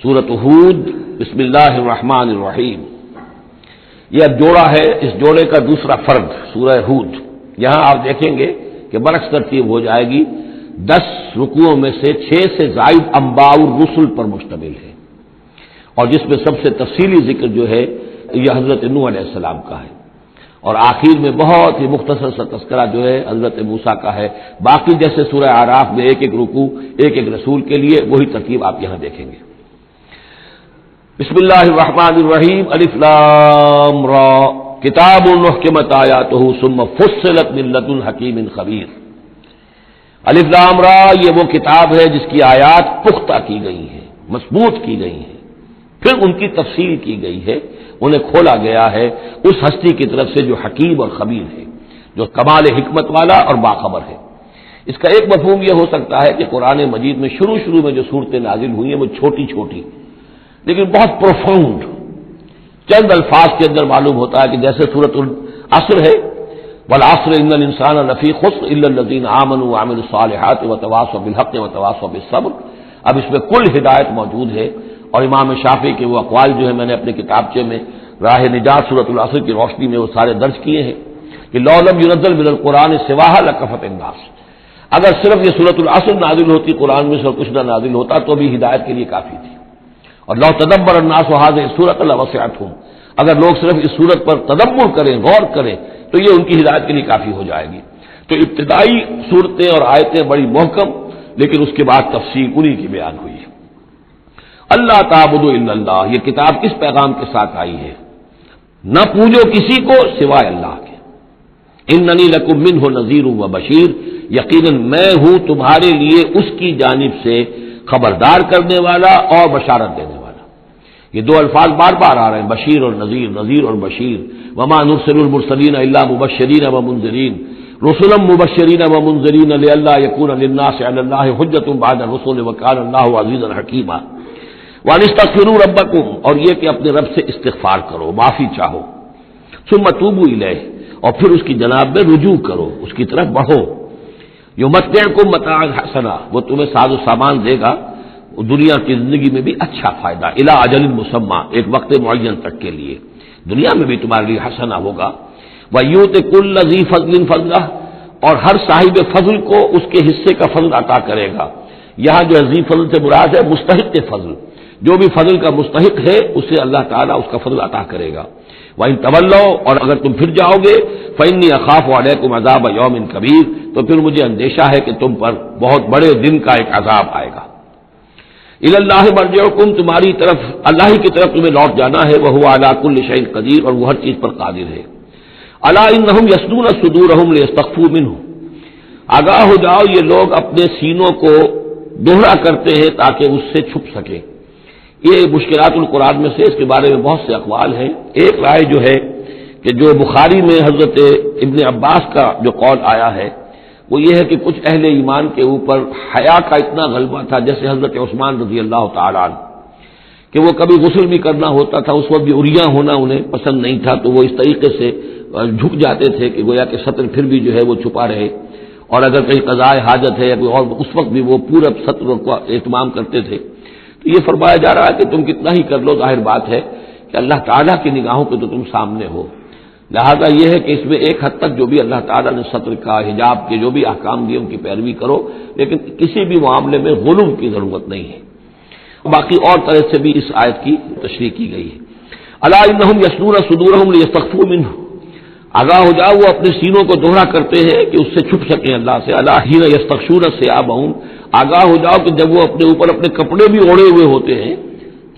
سورۃ ہود، بسم اللہ الرحمن الرحیم۔ یہ اب جوڑا ہے، اس جوڑے کا دوسرا فرد سورہ ہود۔ یہاں آپ دیکھیں گے کہ برعکس ترتیب ہو جائے گی، 10 رکوعوں میں سے 6 سے زائد انباء الرسل پر مشتمل ہے، اور جس میں سب سے تفصیلی ذکر جو ہے یہ حضرت نوح علیہ السلام کا ہے، اور آخر میں بہت ہی مختصر سا تذکرہ جو ہے حضرت موسیٰ کا ہے۔ باقی جیسے سورہ اعراف میں ایک ایک رکوع ایک ایک رسول کے لیے، وہی ترتیب آپ یہاں دیکھیں گے۔ بسم اللہ الرحمن الرحیم، الف لام را، کتاب محکمت آیاتہ ثم فصلت من لدن حکیم خبیر۔ الف لام را، یہ وہ کتاب ہے جس کی آیات پختہ کی گئی ہیں، مضبوط کی گئی ہیں، پھر ان کی تفصیل کی گئی ہے، انہیں کھولا گیا ہے اس ہستی کی طرف سے جو حکیم اور خبیر ہے، جو کمال حکمت والا اور باخبر ہے۔ اس کا ایک مفہوم یہ ہو سکتا ہے کہ قرآن مجید میں شروع میں جو صورتیں نازل ہوئی ہیں وہ چھوٹی چھوٹی لیکن بہت پروفاؤنڈ، چند الفاظ کے اندر معلوم ہوتا ہے کہ جیسے سورۃ العصر ہے، والعصر ان الانسان لفی خسر الا الذین آمنوا وعملوا الصالحات وتواصوا بالحق وتواصوا بالصبر۔ اب اس میں کل ہدایت موجود ہے، اور امام شافعی کے وہ اقوال جو ہے میں نے اپنے کتابچے میں راہ نجات سورۃ العصر کی روشنی میں وہ سارے درج کیے ہیں کہ لو لم ينزل من القرآن سواها لکفت الناس، اگر صرف یہ سورۃ العصر نازل ہوتی قرآن میں سے اور کچھ نہ نازل ہوتا تو بھی ہدایت کے لیے کافی تھی، اور لو تدبر الناس هذه السورۃ لوسعتهم، اگر لوگ صرف اس سورت پر تدبر کریں، غور کریں، تو یہ ان کی ہدایت کے لیے کافی ہو جائے گی۔ تو ابتدائی صورتیں اور آیتیں بڑی محکم، لیکن اس کے بعد تفصیل انہی کی بیان ہوئی ہے۔ اللہ تعبدوا الا اللہ، یہ کتاب کس پیغام کے ساتھ آئی ہے؟ نہ پوجو کسی کو سوائے اللہ کے۔ اننی لکم منہ نذیر و بشیر، یقیناً میں ہوں تمہارے لیے اس کی جانب سے خبردار کرنے والا اور بشارت دینے والا۔ یہ دو الفاظ بار بار آ رہے ہیں، بشیر اور نذیر، نذیر اور بشیر۔ وما نرسل المرسلین الا مبشرین ومنذرین، رسلا مبشرین ومنذرین لئلا یکون للناس علی اللہ حجۃ بعد الرسل وکان اللہ عزیزا حکیما۔ وان استغفروا ربکم، اور یہ کہ اپنے رب سے استغفار کرو، معافی چاہو، ثم توبوا الیہ، اور پھر اس کی جناب میں رجوع کرو، اس کی طرف بڑھو۔ یمتعکم متاعا حسنا، وہ تمہیں ساز و سامان دے گا دنیا کی زندگی میں بھی اچھا فائدہ، الی اجل مسمى، ایک وقت معین تک کے لیے، دنیا میں بھی تمہارے لیے حسنا ہوگا۔ ویؤت کل ذی فضل فضلہ، اور ہر صاحب فضل کو اس کے حصے کا فضل عطا کرے گا۔ یہاں جو ذی فضل سے مراد ہے مستحق فضل، جو بھی فضل کا مستحق ہے اسے اللہ تعالیٰ اس کا فضل عطا کرے گا۔ وَإِن تَوَلَّوْا، اور اگر تم پھر جاؤ گے، فَإِنِّي أَخَافُ عَلَيْكُمْ عَذَابَ يَوْمٍ كَبِيرٍ، تو پھر مجھے اندیشہ ہے کہ تم پر بہت بڑے دن کا ایک عذاب آئے گا۔ إِلَى اللَّهِ مَرْجِعُكُمْ، تمہاری طرف اللہ ہی کی طرف تمہیں لوٹ جانا ہے، وَهُوَ عَلَى كُلِّ شَيْءٍ قَدِيرٌ، اور وہ ہر چیز پر قادر ہے۔ أَلَا إِنَّهُمْ يَصْدُونَ صُدُورَهُمْ لِيَسْتَخْفُوا مِنْهُ، آگاہ ہو جاؤ یہ لوگ اپنے سینوں کو دوہرا کرتے ہیں تاکہ اس سے چھپ سکیں۔ یہ مشکلات القرآن میں سے اس کے بارے میں بہت سے اقوال ہیں۔ ایک رائے جو ہے کہ جو بخاری میں حضرت ابن عباس کا جو قول آیا ہے وہ یہ ہے کہ کچھ اہل ایمان کے اوپر حیا کا اتنا غلبہ تھا، جیسے حضرت عثمان رضی اللہ تعالیٰ عنہ، کہ وہ کبھی غسل بھی کرنا ہوتا تھا، اس وقت بھی عریاں ہونا انہیں پسند نہیں تھا، تو وہ اس طریقے سے جھک جاتے تھے کہ گویا کہ سطر پھر بھی جو ہے وہ چھپا رہے، اور اگر کہیں قضاء حاجت ہے یا کوئی اور، اس وقت بھی وہ پورا سطر کا اہتمام کرتے تھے۔ تو یہ فرمایا جا رہا ہے کہ تم کتنا ہی کر لو، ظاہر بات ہے کہ اللہ تعالیٰ کی نگاہوں پہ تو تم سامنے ہو، لہذا یہ ہے کہ اس میں ایک حد تک جو بھی اللہ تعالیٰ نے سطر کا، حجاب کے جو بھی احکام دیے ان کی پیروی کرو، لیکن کسی بھی معاملے میں غلو کی ضرورت نہیں ہے۔ باقی اور طرح سے بھی اس آیت کی تشریح کی گئی ہے۔ الا انہم یصدون صدورہم لیستخفوا منہ، آگاہ ہو جاؤ وہ اپنے سینوں کو دوہرا کرتے ہیں کہ اس سے چھپ سکیں اللہ سے۔ الا حین یستغشون ثیابہم، آگاہ ہو جاؤ کہ جب وہ اپنے اوپر اپنے کپڑے بھی اوڑھے ہوئے ہوتے ہیں،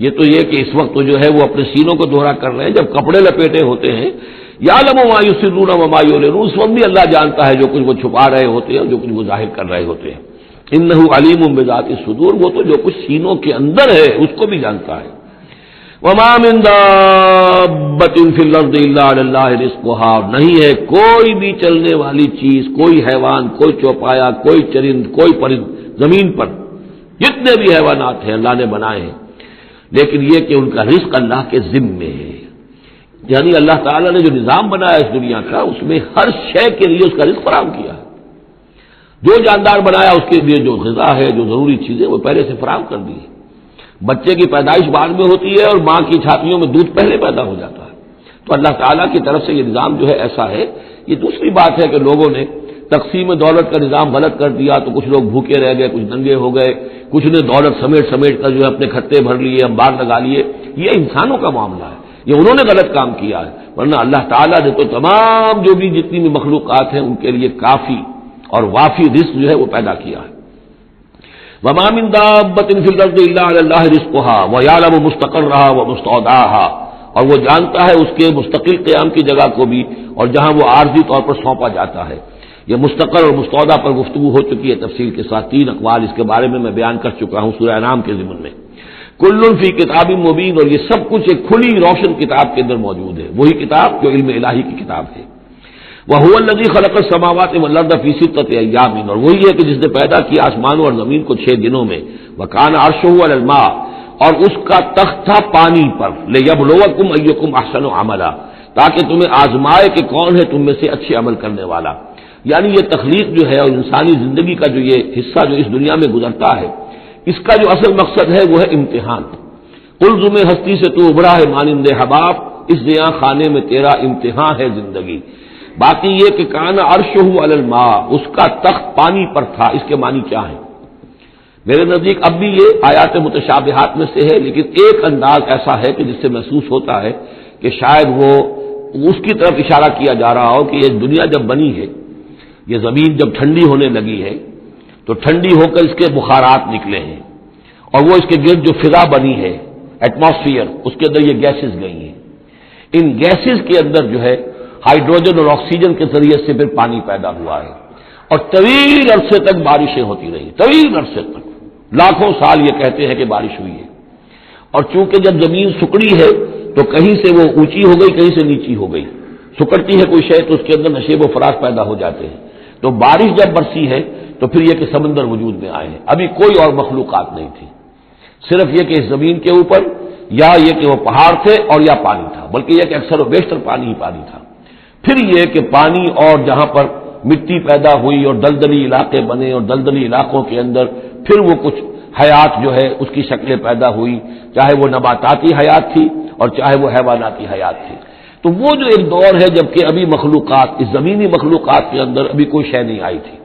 یہ تو یہ کہ اس وقت تو جو ہے وہ اپنے سینوں کو دوہرا کر رہے ہیں، جب کپڑے لپیٹے ہوتے ہیں، یعلم ما یسرون وما یعلنون، اس وقت بھی اللہ جانتا ہے جو کچھ وہ چھپا رہے ہوتے ہیں اور جو کچھ وہ ظاہر کر رہے ہوتے ہیں۔ انہ علیم بذات الصدور، وہ تو جو کچھ سینوں کے اندر ہے اس کو بھی جانتا ہے۔ وما من دابۃ فی الارض الا علی اللہ رزقها، نہیں ہے کوئی بھی چلنے والی چیز، کوئی حیوان، کوئی چوپایا، کوئی چرند، کوئی پرند زمین پر، جتنے بھی حیوانات ہیں اللہ نے بنائے ہیں، لیکن یہ کہ ان کا رزق اللہ کے ذمے ہے۔ یعنی اللہ تعالیٰ نے جو نظام بنایا اس دنیا کا، اس میں ہر شے کے لیے اس کا رزق فراہم کیا ہے۔ جو جاندار بنایا اس کے لیے جو غذا ہے، جو ضروری چیزیں وہ پہلے سے فراہم کر دی ہے۔ بچے کی پیدائش بعد میں ہوتی ہے اور ماں کی چھاتیوں میں دودھ پہلے پیدا ہو جاتا ہے. تو اللہ تعالیٰ کی طرف سے یہ نظام جو ہے ایسا ہے. یہ دوسری بات ہے کہ لوگوں نے تقسیم دولت کا نظام غلط کر دیا تو کچھ لوگ بھوکے رہ گئے, کچھ ننگے ہو گئے, کچھ نے دولت سمیٹ کر جو ہے اپنے کھتے بھر لیے, انبار لگا لیے. یہ انسانوں کا معاملہ ہے, یہ انہوں نے غلط کام کیا ہے, ورنہ اللہ تعالیٰ نے تو تمام جو بھی جتنی بھی مخلوقات ہیں ان کے لیے کافی اور وافی رزق جو ہے وہ پیدا کیا ہے. وما من دابۃ فی الارض الا علی اللہ رزقها ویعلم مستقرها ومستودعها, اور وہ جانتا ہے اس کے مستقل قیام کی جگہ کو بھی اور جہاں وہ عارضی طور پر سونپا جاتا ہے. یہ مستقر اور مستودع پر گفتگو ہو چکی ہے تفصیل کے ساتھ, 3 اقوال اس کے بارے میں بیان کر چکا ہوں سورہ انعام کے ضمن میں. کل فی کتاب مبین, اور یہ سب کچھ ایک کھلی روشن کتاب کے اندر موجود ہے, وہی کتاب جو علم الہی کی کتاب ہے. وَهُوَ الَّذِي خَلَقَ السَّمَاوَاتِ وَالْأَرْضَ فِي سِتَّةِ أَيَّامٍ, اور وہی ہے کہ جس نے پیدا کیا آسمانوں اور زمین کو 6 دنوں میں. وَكَانَ عَرْشُهُ عَلَى الْمَاءِ, اور اس کا تخت تھا پانی پر. لِيَبْلُوَكُمْ أَيُّكُمْ أَحْسَنُ عَمَلًا, تاکہ تمہیں آزمائے کہ کون ہے تم میں سے اچھے عمل کرنے والا. یعنی یہ تخلیق جو ہے اور انسانی زندگی کا جو یہ حصہ جو اس دنیا میں گزرتا ہے, اس کا جو اصل مقصد ہے وہ ہے امتحان. قلزم ہستی سے تو ابھرا ہے مانند حباب, اس زیاں خانے میں تیرا امتحان ہے زندگی. باقی یہ کہ کان عرشہ علی الماء, اس کا تخت پانی پر تھا, اس کے معنی کیا ہیں؟ میرے نزدیک اب بھی یہ آیات متشابہات میں سے ہے, لیکن ایک انداز ایسا ہے کہ جس سے محسوس ہوتا ہے کہ شاید وہ اس کی طرف اشارہ کیا جا رہا ہو کہ یہ دنیا جب بنی ہے, یہ زمین جب ٹھنڈی ہونے لگی ہے تو ٹھنڈی ہو کر اس کے بخارات نکلے ہیں, اور وہ اس کے گرد جو فضا بنی ہے ایٹماسفیئر, اس کے اندر یہ گیسز گئی ہیں. ان گیسز کے اندر جو ہے ہائیڈروجن اور آکسیجن کے ذریعے سے پھر پانی پیدا ہوا ہے, اور طویل عرصے تک بارشیں ہوتی رہی, طویل عرصے تک, لاکھوں سال یہ کہتے ہیں کہ بارش ہوئی ہے. اور چونکہ جب زمین سکڑی ہے تو کہیں سے وہ اونچی ہو گئی, کہیں سے نیچی ہو گئی. سکڑتی ہے کوئی شے تو اس کے اندر نشیب و فراز پیدا ہو جاتے ہیں. تو بارش جب برسی ہے تو پھر یہ کہ سمندر وجود میں آئے ہیں. ابھی کوئی اور مخلوقات نہیں تھی, صرف یہ کہ اس زمین کے اوپر یا یہ کہ وہ پہاڑ تھے اور یا پانی تھا, بلکہ یہ کہ اکثر و بیشتر پانی ہی پانی تھا. پھر یہ کہ پانی اور جہاں پر مٹی پیدا ہوئی اور دلدلی علاقے بنے, اور دلدلی علاقوں کے اندر پھر وہ کچھ حیات جو ہے اس کی شکلیں پیدا ہوئی, چاہے وہ نباتاتی حیات تھی اور چاہے وہ حیواناتی حیات تھی. تو وہ جو ایک دور ہے جب کہ ابھی مخلوقات, اس زمینی مخلوقات کے اندر ابھی کوئی شے نہیں آئی تھی,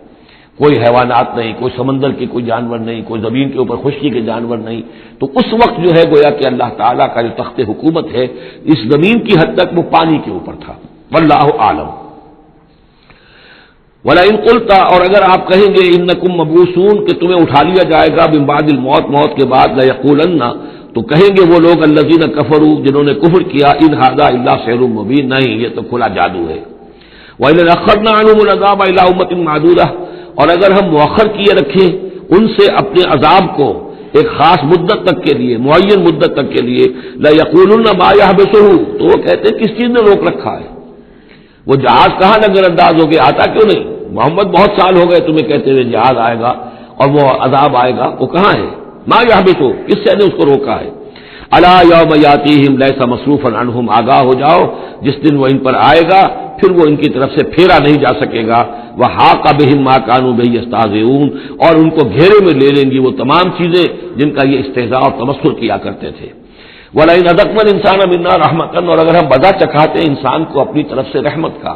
کوئی حیوانات نہیں, کوئی سمندر کے کوئی جانور نہیں, کوئی زمین کے اوپر خشکی کے جانور نہیں. تو اس وقت جو ہے گویا کہ اللہ تعالیٰ کا جو تخت حکومت ہے اس زمین کی حد تک وہ پانی کے اوپر تھا. واللہ عالم. وَلَئِن قُلْتَ, اور اگر آپ کہیں گے انکم مبعوثون, کہ تمہیں اٹھا لیا جائے گا من بعد الموت, موت کے بعد, لَيَقُولَنَّ, تو کہیں گے وہ لوگ الذین کفروا, جنہوں نے کفر کیا, ان ھذا الا سحر مبین, نہیں یہ تو کھلا جادو ہے. وَإِذَا أَخَّرْنَا عَنْهُمُ الْعَذَابَ إِلَىٰ أُمَّةٍ مَّعْدُودَةٍ, اور اگر ہم مؤخر کیے رکھیں ان سے اپنے عذاب کو ایک خاص مدت تک کے لیے, معین مدت تک کے لیے, لَيَقُولُنَّ مَا يَحْبِسُهُ, تو وہ کہتے ہیں کس چیز نے روک رکھا ہے, وہ جہاز کہاں نظر انداز ہو گیا, آتا کیوں نہیں؟ محمد بہت سال ہو گئے تمہیں کہتے ہوئے جہاز آئے گا اور وہ عذاب آئے گا, وہ کہاں ہے؟ ما یحبسو, کس سے نے اس کو روکا ہے؟ الا یوم یاتیہم لیس مصروفا عنہم, آگاہ ہو جاؤ جس دن وہ ان پر آئے گا پھر وہ ان کی طرف سے پھیرا نہیں جا سکے گا. وحاق بہم ما کانوا بہ یستہزئون, اور ان کو گھیرے میں لے لیں گی وہ تمام چیزیں جن کا یہ استہزاء اور تمسخر کیا کرتے تھے. وَلَئِنْ أَذَقْنَا الْإِنسَانَ مِنَّا رَحْمَةً, اور اگر ہم مزہ چکھاتے ہیں انسان کو اپنی طرف سے رحمت کا,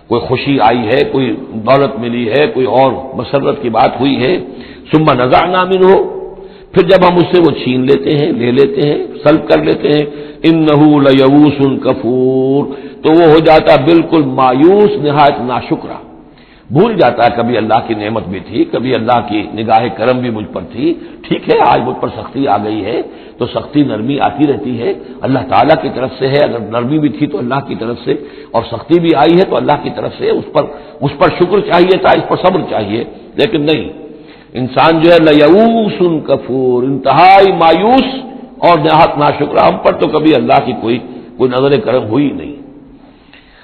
کوئی خوشی آئی ہے, کوئی دولت ملی ہے, کوئی اور مسرت کی بات ہوئی ہے, ثُمَّ نَزَعْنَا مِنْهُ, پھر جب ہم اس سے وہ چھین لیتے ہیں, لے لیتے ہیں, سلب کر لیتے ہیں, إِنَّهُ لَيَئُوسٌ كَفُورٌ, تو وہ ہو جاتا بالکل مایوس, نہایت ناشکرا, بھول جاتا ہے کبھی اللہ کی نعمت بھی تھی, کبھی اللہ کی نگاہ کرم بھی مجھ پر تھی, ٹھیک ہے آج مجھ پر سختی آ گئی ہے تو سختی نرمی آتی رہتی ہے, اللہ تعالیٰ کی طرف سے ہے, اگر نرمی بھی تھی تو اللہ کی طرف سے, اور سختی بھی آئی ہے تو اللہ کی طرف سے, اس پر شکر چاہیے تھا, اس پر صبر چاہیے. لیکن نہیں, انسان جو ہے لیئوس کفور, انتہائی مایوس اور نہایت ناشکرا, ہم پر تو کبھی اللہ کی کوئی نظر کرم ہوئی نہیں.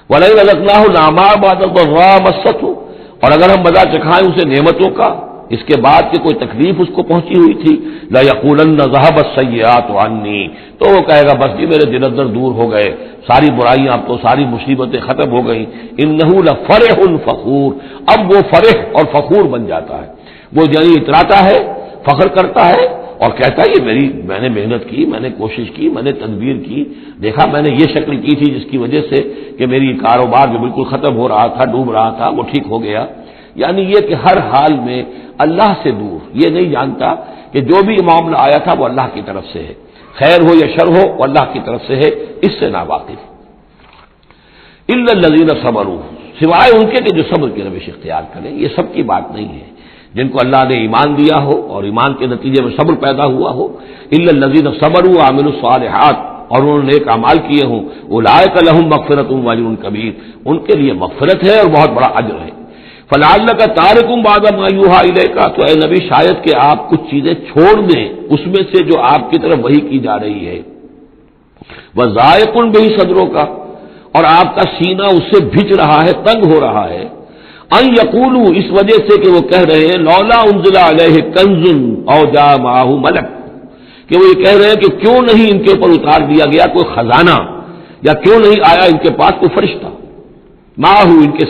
وَلَئِنْ أَذَقْنَاهُ نَعْمَاءَ بَعْدَ ضَرَّاءَ مَسَّتْهُ, اور اگر ہم مزہ چکھائیں اسے نعمتوں کا اس کے بعد کہ کوئی تکلیف اس کو پہنچی ہوئی تھی, لَيَقُولَنَّ ذَهَبَ السَّيِّئَاتُ عَنِّي, تو وہ کہے گا بس جی میرے دل اندر دور ہو گئے, ساری برائیاں اب تو, ساری مصیبتیں ختم ہو گئیں. إِنَّهُ لَفَرِحٌ فَخُورٌ, اب وہ فرح اور فخور بن جاتا ہے, وہ یعنی اتراتا ہے, فخر کرتا ہے اور کہتا ہے میں نے محنت کی، میں نے کوشش کی، میں نے تدبیر کی، دیکھا میں نے یہ شکل کی تھی جس کی وجہ سے کہ میری کاروبار جو بالکل ختم ہو رہا تھا، ڈوب رہا تھا، وہ ٹھیک ہو گیا. یعنی یہ کہ ہر حال میں اللہ سے دور، یہ نہیں جانتا کہ جو بھی معاملہ آیا تھا وہ اللہ کی طرف سے ہے، خیر ہو یا شر ہو وہ اللہ کی طرف سے ہے، اس سے ناواقف. الا الذین صبروا، سوائے ان کے کہ جو صبر کی روش اختیار کریں. یہ سب کی بات نہیں ہے، جن کو اللہ نے ایمان دیا ہو اور ایمان کے نتیجے میں صبر پیدا ہوا ہو. الا الذین صبروا وعملوا الصالحات، اور انہوں نے نیک اعمال کیے ہوں، اولئک لہم مغفرۃ واجر کبیر، ان کے لیے مغفرت ہے اور بہت بڑا اجر ہے. فلعلک تارک بعض ما یوحی الیک، تو اے نبی شاید کہ آپ کچھ چیزیں چھوڑ دیں اس میں سے جو آپ کی طرف وحی کی جا رہی ہے. وضائق بہ صدرک، اور آپ کا سینہ اس سے بھج رہا ہے، تنگ ہو رہا ہے. ان یقولوا، اس وجہ سے کہ وہ کہہ رہے ہیں لولا انزل علیہ کنز او جاء معہ ملک، کہ وہ یہ کہہ رہے ہیں کہ کیوں نہیں ان کے اوپر اتار دیا گیا کوئی خزانہ، یا کیوں نہیں آیا ان کے پاس کوئی فرشتہ. معہ، ان کے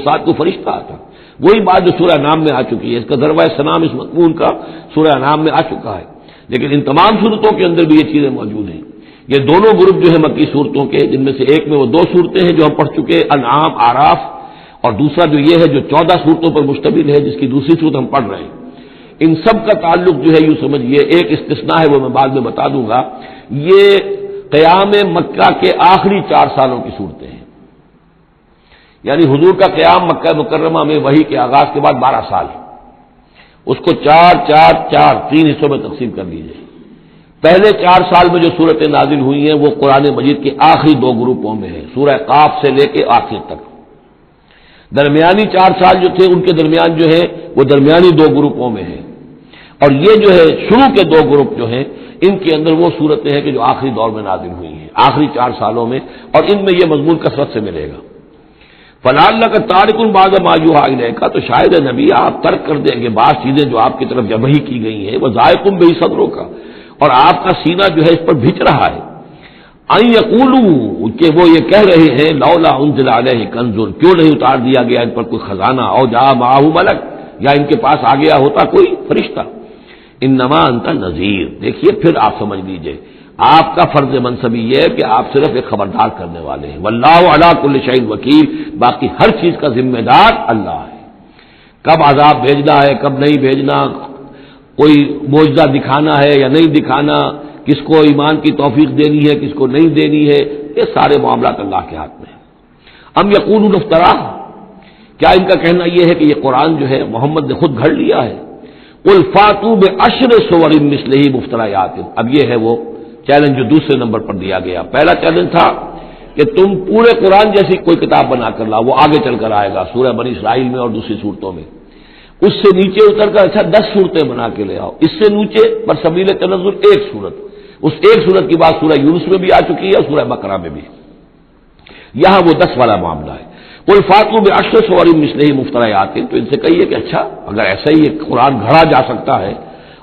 ساتھ کوئی فرشتہ آتا. وہی بات جو سورہ نام میں آ چکی ہے، اس کا ضربہ سلام اس مضمون کا سورہ نام میں آ چکا ہے. لیکن ان تمام صورتوں کے اندر بھی یہ چیزیں موجود ہیں. یہ دونوں گروپ جو ہے مکی صورتوں کے، جن میں سے ایک میں وہ 2 صورتیں ہیں جو ہم پڑھ چکے، انعام، آراف، اور دوسرا جو یہ ہے جو 14 صورتوں پر مشتمل ہے جس کی دوسری صورت ہم پڑھ رہے ہیں. ان سب کا تعلق جو ہے یوں سمجھیے، ایک استثناء ہے وہ میں بعد میں بتا دوں گا، یہ قیام مکہ کے آخری 4 سالوں کی صورتیں ہیں. یعنی حضور کا قیام مکہ مکرمہ میں وحی کے آغاز کے بعد 12 سال، اس کو 4 4 4 3 حصوں میں تقسیم کر لیجیے. پہلے 4 سال میں جو صورتیں نازل ہوئی ہیں وہ قرآن مجید کے آخری 2 گروپوں میں ہیں، سورہ قاف سے لے کے آخر تک. درمیانی 4 سال جو تھے ان کے درمیان جو ہے وہ درمیانی 2 گروپوں میں ہیں. اور یہ جو ہے شروع کے 2 گروپ جو ہیں ان کے اندر وہ صورتیں ہیں کہ جو آخری دور میں نازل ہوئی ہیں، آخری 4 سالوں میں، اور ان میں یہ مضمون کثرت سے ملے گا. فلعلک تارک بعض ما یوحی الیک، تو شاید نبی آپ ترک کر دیں گے بعض چیزیں جو آپ کی طرف وحی کی گئی ہیں. وضائق بہ صدرک، اور آپ کا سینہ جو ہے اس پر بھج رہا ہے. ان یقولوا، کہ وہ یہ کہہ رہے ہیں لولا انزل علیہ کنز، کیوں نہیں اتار دیا گیا ان پر کوئی خزانہ، او جاء معہ ملک، یا ان کے پاس آ گیا ہوتا کوئی فرشتہ. انما انت نذیر، دیکھیے پھر آپ سمجھ لیجئے آپ کا فرض منصبی یہ ہے کہ آپ صرف ایک خبردار کرنے والے ہیں. واللہ علی کل شیء وکیل، باقی ہر چیز کا ذمہ دار اللہ ہے. کب عذاب بھیجنا ہے، کب نہیں بھیجنا، کوئی معجزہ دکھانا ہے یا نہیں دکھانا، کس کو ایمان کی توفیق دینی ہے کس کو نہیں دینی ہے، یہ سارے معاملات اللہ کے ہاتھ میں ہیں. ام یقولون افترا، کیا ان کا کہنا یہ ہے کہ یہ قرآن جو ہے محمد نے خود گھڑ لیا ہے. قل فاتوا بعشر سور مثلہ مفتریات، اب یہ ہے وہ چیلنج جو دوسرے نمبر پر دیا گیا. پہلا چیلنج تھا کہ تم پورے قرآن جیسی کوئی کتاب بنا کر لاؤ، وہ آگے چل کر آئے گا سورہ بنی اسرائیل میں اور دوسری صورتوں میں. اس سے نیچے اتر کر اچھا 10 صورتیں بنا کے لے آؤ. اس سے نیچے پر سبیل تنزل 1 صورت، اس 1 صورت کی بات سورہ یونس میں بھی آ چکی ہے اور سورہ بقرہ میں بھی. یہاں وہ 10 والا معاملہ ہے. قل فاتوا بعشر سور مثلہ مفتریات، تو ان سے کہیے کہ اچھا اگر ایسا ہی ایک قرآن گھڑا جا سکتا ہے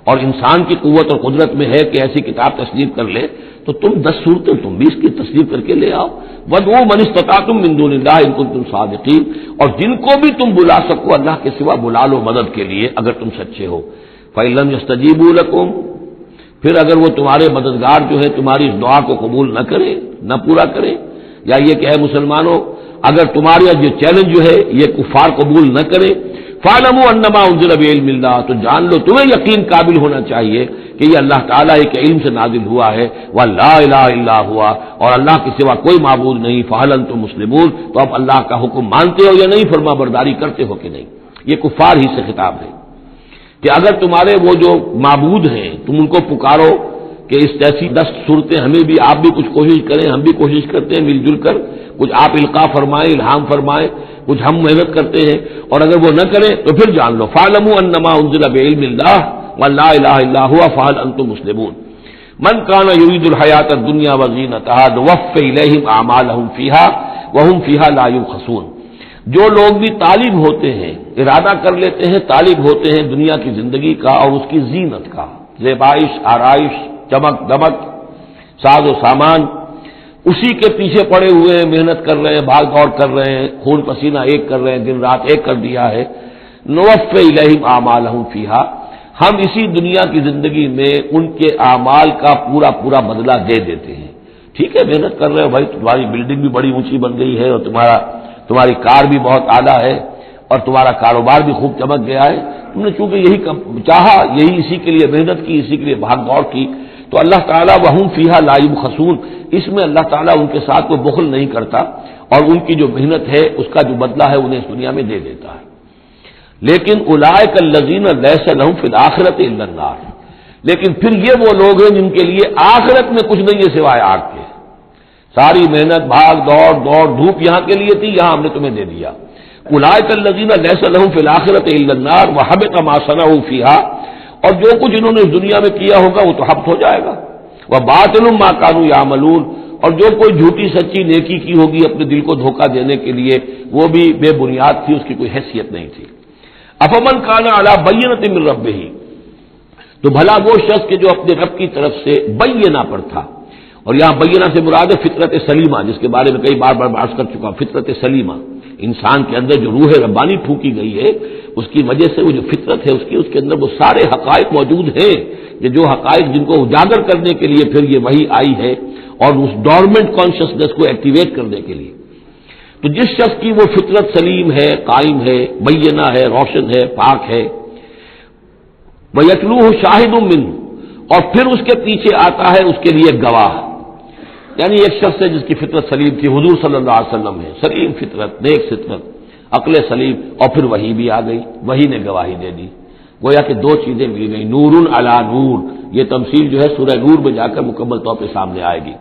اور انسان کی قوت اور قدرت میں ہے کہ ایسی کتاب تصنیف کر لے، تو تم 10 صورتیں تم بھی اس کی تصنیف کر کے لے آؤ. وَادْعُوا مَنِ اسْتَطَعْتُم مِّن دُونِ اللَّهِ إِن كُنتُمْ صَادِقِينَ، اور جن کو بھی تم بلا سکو اللہ کے سوا بلا لو مدد کے لیے اگر تم سچے ہو. فَإِن لَّمْ يَسْتَجِيبُوا لَكُمْ، پھر اگر وہ تمہارے مددگار جو ہے تمہاری اس دعا کو قبول نہ کرے، نہ پورا کرے، یا یہ کہ اے مسلمانوں اگر تمہارا یہ چیلنج جو ہے یہ کفار قبول نہ کرے، فَاعْلَمُوا أَنَّمَا أُنزِلَ بِعِلْمِ اللَّهِ، تو جان لو تمہیں یقین قابل ہونا چاہیے کہ یہ اللہ تعالیٰ کے علم سے نازل ہوا ہے. وَلَا إِلَٰهَ إِلَّا هُوَ، اور اللہ کے سوا کوئی معبود نہیں. فَهَلْ أَنتُم مُسْلِمُونَ، تو اب اللہ کا حکم مانتے ہو یا نہیں، فرما برداری کرتے ہو کہ نہیں. یہ کفار ہی سے خطاب ہے کہ اگر تمہارے وہ جو معبود ہیں تم ان کو پکارو کہ اس جیسی 10 صورتیں ہمیں بھی، آپ بھی کچھ کوشش کریں، ہم بھی کوشش کرتے ہیں مل جل کر، کچھ آپ القاء فرمائیں، الہام فرمائیں، کچھ ہم محنت کرتے ہیں، اور اگر وہ نہ کریں تو پھر جان لو فَاعْلَمُوا أَنَّمَا أُنزِلَ بِعِلْمِ اللَّهِ وَلَا إِلَٰهَ إِلَّا هُوَ فَهَلْ أَنتُم مُسْلِمُونَ. مَنْ كَانَ يُرِيدُ الْحَيَاةَ الدُّنْيَا وَزِينَتَهَا نُوَفِّ إِلَيْهِمْ أَعْمَالَهُمْ فِيهَا وَهُمْ فِيهَا لَا يُبْخَسُونَ. جو لوگ بھی طالب ہوتے ہیں، ارادہ کر لیتے ہیں، طالب ہوتے ہیں دنیا کی زندگی کا اور اس کی زینت کا، زیبائش، آرائش، چمک دمک، ساز و سامان، اسی کے پیچھے پڑے ہوئے ہیں، محنت کر رہے ہیں، بھاگ دوڑ کر رہے ہیں، خون پسینہ ایک کر رہے ہیں، دن رات ایک کر دیا ہے. نوفِ الیہم اعمالہم فیہا، ہم اسی دنیا کی زندگی میں ان کے اعمال کا پورا پورا بدلہ دے دیتے ہیں. ٹھیک ہے محنت کر رہے ہو بھائی، تمہاری بلڈنگ بھی بڑی اونچی بن گئی ہے اور تمہاری کار بھی بہت اعلیٰ ہے اور تمہارا کاروبار بھی خوب چمک گیا ہے. تم نے چونکہ یہی چاہا، یہی اسی کے لیے محنت کی، اسی کے لیے بھاگ دوڑ کی، تو اللہ تعالیٰ وہم فیہا لا یبخسون، اس میں اللہ تعالیٰ ان کے ساتھ کوئی بخل نہیں کرتا اور ان کی جو محنت ہے اس کا جو بدلہ ہے انہیں اس دنیا میں دے دیتا ہے. لیکن اولئک الذین لیس لہم فی الآخرۃ الا النار، لیکن پھر یہ وہ لوگ ہیں جن کے لیے آخرت میں کچھ نہیں ہے سوائے آگ کے. ساری محنت بھاگ دوڑ دھوپ یہاں کے لیے تھی، یہاں ہم نے تمہیں دے دیا. اولئک الذین لیس لہم فی الآخرۃ الا النار وحبط ما صنعوا فیہا، اور جو کچھ انہوں نے اس دنیا میں کیا ہوگا وہ تو حبط ہو جائے گا. وباطل ما کانوا یعملون، اور جو کوئی جھوٹی سچی نیکی کی ہوگی اپنے دل کو دھوکہ دینے کے لیے وہ بھی بے بنیاد تھی، اس کی کوئی حیثیت نہیں تھی. افمن کان علی بینۃ من ربہ، تو بھلا وہ شخص کہ جو اپنے رب کی طرف سے بینہ پر تھا، اور یہاں بینہ سے مراد ہے فطرت سلیمہ، جس کے بارے میں کئی بار بحث کر چکا. فطرت سلیمہ، انسان کے اندر جو روح ربانی پھونکی گئی ہے اس کی وجہ سے وہ جو فطرت ہے اس کے اندر وہ سارے حقائق موجود ہیں کہ جو حقائق جن کو اجاگر کرنے کے لیے پھر یہ وحی آئی ہے اور اس ڈورمنٹ کانشسنس کو ایکٹیویٹ کرنے کے لیے. تو جس شخص کی وہ فطرت سلیم ہے، قائم ہے، بینہ ہے، روشن ہے، پاک ہے، وَيَتْلُوهُ شَاهِدٌ مِّنْهُ، اور پھر اس کے پیچھے آتا ہے اس کے لیے گواہ. یعنی ایک شخص ہے جس کی فطرت سلیم تھی، حضور صلی اللہ علیہ وسلم ہے، سلیم فطرت، نیک فطرت، عقل سلیم، اور پھر وحی بھی آ گئی، وحی نے گواہی دے دی. گویا کہ دو چیزیں مل گئی، نور علی نور. یہ تمثیل جو ہے سورہ نور میں جا کر مکمل طور پہ سامنے آئے گی.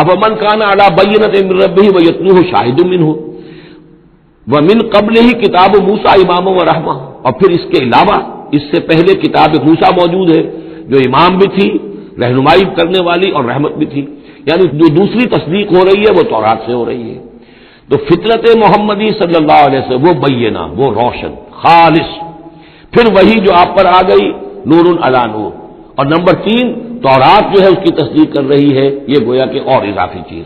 افمن کان علی بینۃ من ربہ ویتلوہ شاہد منہ ومن قبلہ کتاب موسیٰ اماما ورحمہ، اور پھر اس کے علاوہ اس سے پہلے کتاب موسیٰ موجود ہے جو امام بھی تھی، رہنمائی کرنے والی، اور رحمت بھی تھی. یعنی جو دوسری تصدیق ہو رہی ہے وہ تورات سے ہو رہی ہے. تو فطرت محمدی صلی اللہ علیہ وسلم وہ بینہ، وہ روشن خالص. پھر وہی جو آپ پر آ گئی نور علی نور. اور نمبر 3 تورات جو ہے اس کی تصدیق کر رہی ہے، یہ گویا کہ اور اضافی چیز.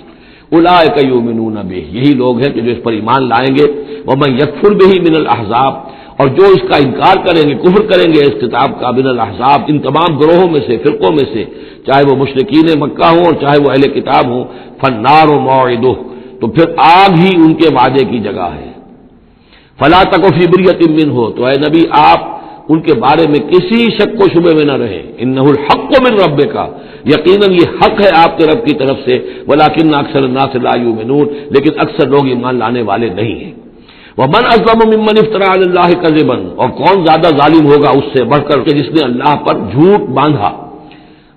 اولئک یؤمنون بہ، یہی لوگ ہیں کہ جو اس پر ایمان لائیں گے. ومن یکفر بہ من الاحزاب، اور جو اس کا انکار کریں گے، کفر کریں گے اس کتاب کا، من الاحزاب، ان تمام گروہوں میں سے، فرقوں میں سے، چاہے وہ مشرکین مکہ ہوں اور چاہے وہ اہل کتاب ہوں، فالنار موعدہ، تو پھر آگ ہی ان کے وعدے کی جگہ ہے. فلا تک فی مریۃ منہ، تو اے نبی آپ ان کے بارے میں کسی شک و شبے میں نہ رہیں. انہ الحق من ربک، یقیناً یہ حق ہے آپ کے رب کی طرف سے. ولکن اکثر الناس لا یؤمنون، لیکن اکثر لوگ ایمان لانے والے نہیں ہیں. ومن اظلم ممن افترى على الله كذبا، اور کون زیادہ ظالم ہوگا اس سے بڑھ کر کہ جس نے اللہ پر جھوٹ باندھا،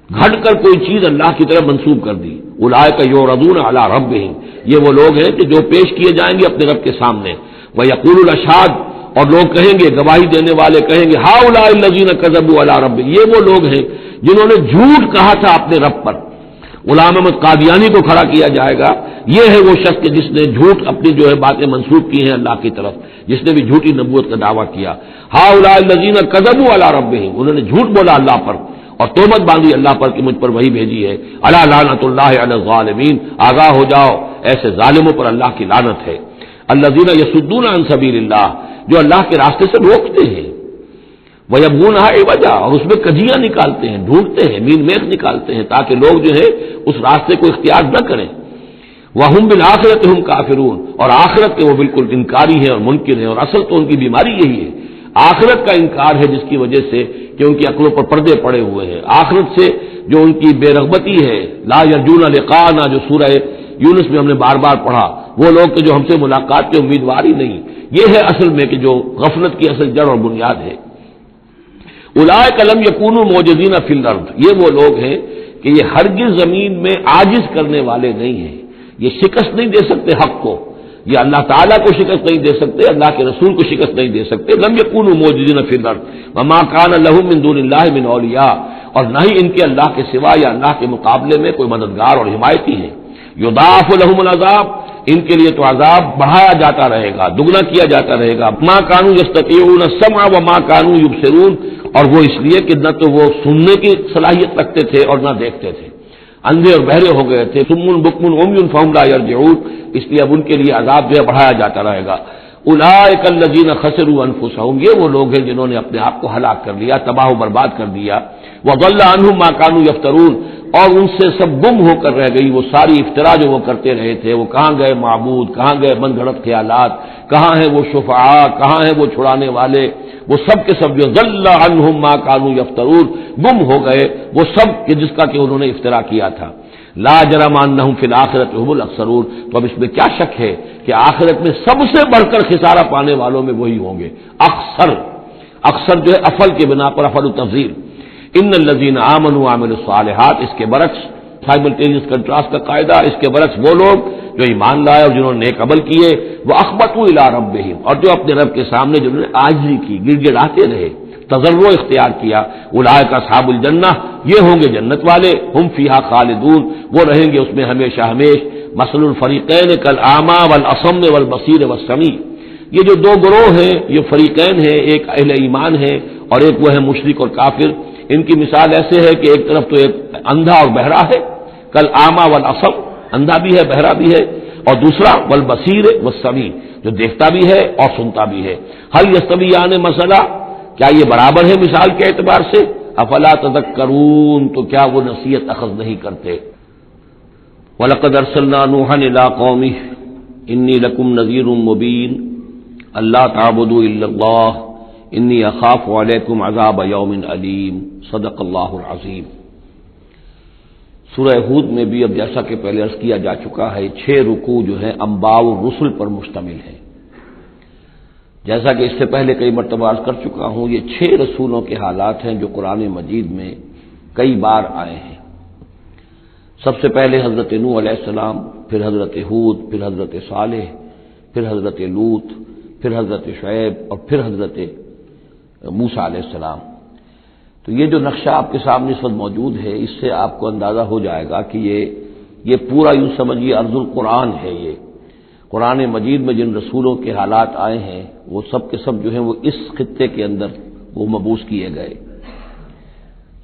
گھڑ کر کوئی چیز اللہ کی طرف منسوب کر دی. اولئک یعرضون علی ربهم، یہ وہ لوگ ہیں کہ جو پیش کیے جائیں گے اپنے رب کے سامنے. ویقول الاشہاد، اور لوگ کہیں گے، گواہی دینے والے کہیں گے، ہؤلاء الذین کذبوا علی ربهم، یہ وہ لوگ ہیں جنہوں نے جھوٹ کہا تھا اپنے رب پر. غلام احمد قادیانی کو کھڑا کیا جائے گا، یہ ہے وہ شخص جس نے جھوٹ اپنی جو ہے باتیں منسوب کی ہیں اللہ کی طرف، جس نے بھی جھوٹی نبوت کا دعویٰ کیا. ہؤلاء الذین کذبوا علی ربهم، انہوں نے جھوٹ بولا اللہ پر اور تہمت باندھی اللہ پر کہ مجھ پر وہی بھیجی ہے. الا لعنۃ اللہ علی الظالمین، آگاہ ہو جاؤ ایسے ظالموں پر اللہ کی لعنت ہے. الذین یصدون عن سبیل اللہ، جو اللہ کے راستے سے روکتے ہیں. وَيَبْغُونَهَا عِوَجًا، اور اس میں کجیاں نکالتے ہیں، ڈھونڈتے ہیں، مین میخ نکالتے ہیں تاکہ لوگ جو ہے اس راستے کو اختیار نہ کریں. وَهُمْ بِالْآخِرَةِ هُمْ كَافِرُونَ، اور آخرت کے وہ بالکل انکاری ہیں اور منکر ہیں، اور اصل تو ان کی بیماری یہی ہے، آخرت کا انکار ہے، جس کی وجہ سے کہ ان کی عقلوں پر پردے پڑے ہوئے ہیں. آخرت سے جو ان کی بے رغبتی ہے، لا یرجون لقاءنا، جو سورہ یونس میں ہم نے بار بار پڑھا، وہ لوگ کہ جو ہم سے ملاقات کے امیدوار ہی نہیں، یہ ہے اصل میں کہ جو غفلت کی اصل جڑ اور بنیاد ہے. اولئک لم یکونوا معجزین فی الارض، یہ وہ لوگ ہیں کہ یہ ہرگز زمین میں عاجز کرنے والے نہیں ہیں، یہ شکست نہیں دے سکتے حق کو، یہ اللہ تعالیٰ کو شکست نہیں دے سکتے، اللہ کے رسول کو شکست نہیں دے سکتے. لم یکونوا معجزین فی الارض وما کان لهم من دون اللہ من اولیاء، اور نہ ہی ان کے اللہ کے سوا یا اللہ کے مقابلے میں کوئی مددگار اور حمایتی ہے. یضاعف لهم العذاب، ان کے لیے تو عذاب بڑھایا جاتا رہے گا، دگنا کیا جاتا رہے گا. ما كانوا يستطيعون السمع وما كانوا يبصرون، اور وہ اس لیے کہ نہ تو وہ سننے کی صلاحیت رکھتے تھے اور نہ دیکھتے تھے، اندھے اور بہرے ہو گئے تھے. صم بکم عمی فهم لا يرجعون، اس لیے اب ان کے لیے عذاب جو ہے بڑھایا جاتا رہے گا. اولئک الذین خسروا انفسهم، یہ وہ لوگ ہیں جنہوں نے اپنے آپ کو ہلاک کر لیا، تباہ و برباد کر دیا۔ وضل عنہم ما كانوا یفترون، اور ان سے سب گم ہو کر رہ گئی وہ ساری افترا جو وہ کرتے رہے تھے۔ وہ کہاں گئے معبود، کہاں گئے من گھڑت خیالات، کہاں ہیں وہ شفعاء، کہاں ہیں وہ چھڑانے والے، وہ سب کے سب جو ضل عنہم ما كانوا یفترون، گم ہو گئے وہ سب کہ جس کا کہ انہوں نے افترا کیا تھا۔ لا جرم انہم فی الآخرۃ هم الاخسرون، تو اب اس میں کیا شک ہے کہ آخرت میں سب سے بڑھ کر خسارہ پانے والوں میں وہی ہوں گے۔ اخسر، اکثر جو ہے افل کے بنا پر افل التفضیل۔ ان الذین آمنوا وعملوا الصالحات، اس کے برعکس سائملٹینیس کنٹراسٹ کا قاعدہ، اس کے برعکس وہ لوگ جو ایمان لائے اور جنہوں نے نیک عمل کیے، وہ اخبتوا الی ربہم، اور جو اپنے رب کے سامنے جنہوں نے عاجزی کی، گڑ گڑاتے رہے، تضرع اختیار کیا، اولئک اصحاب الجنہ، یہ ہوں گے جنت والے، ہم فیہا خالدون، وہ رہیں گے اس میں ہمیشہ ہمیش۔ مثل الفریقین کالاعمی والاصم والبصیر والسمیع، یہ جو دو گروہ ہیں، یہ فریقین ہیں، ایک اہل ایمان ہے اور ایک وہ ہے مشرک اور کافر۔ ان کی مثال ایسے ہے کہ ایک طرف تو ایک اندھا اور بہرا ہے، کالاعمی والاصم، اندھا بھی ہے بہرا بھی ہے، اور دوسرا والبصیر والسمیع، جو دیکھتا بھی ہے اور سنتا بھی ہے۔ هل یستویان مثلا، کیا یہ برابر ہے مثال کے اعتبار سے؟ افلا تذکرون، تو کیا وہ نصیحت اخذ نہیں کرتے؟ وَلَقَدْ أَرْسَلْنَا نُوحًا إِلَىٰ قَوْمِهِ إِنِّي لَكُمْ نَذِيرٌ مُّبِينٌ أَلَّا تَعْبُدُوا إِلَّا اللَّهَ إِنِّي أَخَافُ عَلَيْكُمْ عَذَابَ يَوْمٍ أَلِيمٍ صدق اللہ العظیم۔ سورہ ہود میں بھی اب جیسا کہ پہلے عرض کیا جا چکا ہے، 6 رکوع جو ہیں انباء الرسل پر مشتمل ہے۔ جیسا کہ اس سے پہلے کئی مرتبہ عرض کر چکا ہوں، یہ 6 رسولوں کے حالات ہیں جو قرآن مجید میں کئی بار آئے ہیں۔ سب سے پہلے حضرت نوح علیہ السلام، پھر حضرت ہود، پھر حضرت صالح، پھر حضرت لوط، پھر حضرت شعیب اور پھر حضرت موسیٰ علیہ السلام۔ تو یہ جو نقشہ آپ کے سامنے اس وقت موجود ہے، اس سے آپ کو اندازہ ہو جائے گا کہ یہ پورا یوں سمجھیے ارض القرآن ہے۔ یہ قرآن مجید میں جن رسولوں کے حالات آئے ہیں، وہ سب کے سب جو ہیں وہ اس خطے کے اندر وہ مبعوث کیے گئے۔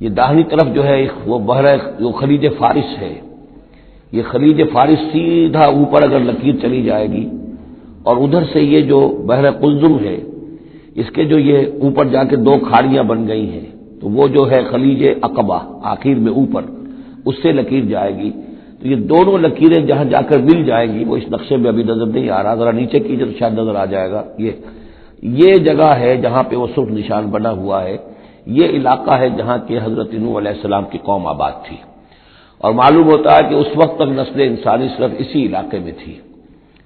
یہ داہنی طرف جو ہے وہ بحر جو خلیج فارس ہے، یہ خلیج فارس سیدھا اوپر اگر لکیر چلی جائے گی، اور ادھر سے یہ جو بحر قلزم ہے، اس کے جو یہ اوپر جا کے 2 کھاڑیاں بن گئی ہیں، تو وہ جو ہے خلیج عقبہ آخر میں اوپر، اس سے لکیر جائے گی۔ تو یہ دونوں لکیریں جہاں جا کر مل جائیں گی، وہ اس نقشے میں ابھی نظر نہیں آ رہا، ذرا نیچے کیجیے تو شاید نظر آ جائے گا۔ یہ جگہ ہے جہاں پہ وہ سرخ نشان بنا ہوا ہے، یہ علاقہ ہے جہاں کہ حضرت نوح علیہ السلام کی قوم آباد تھی، اور معلوم ہوتا ہے کہ اس وقت تک نسل انسانی صرف اسی علاقے میں تھی۔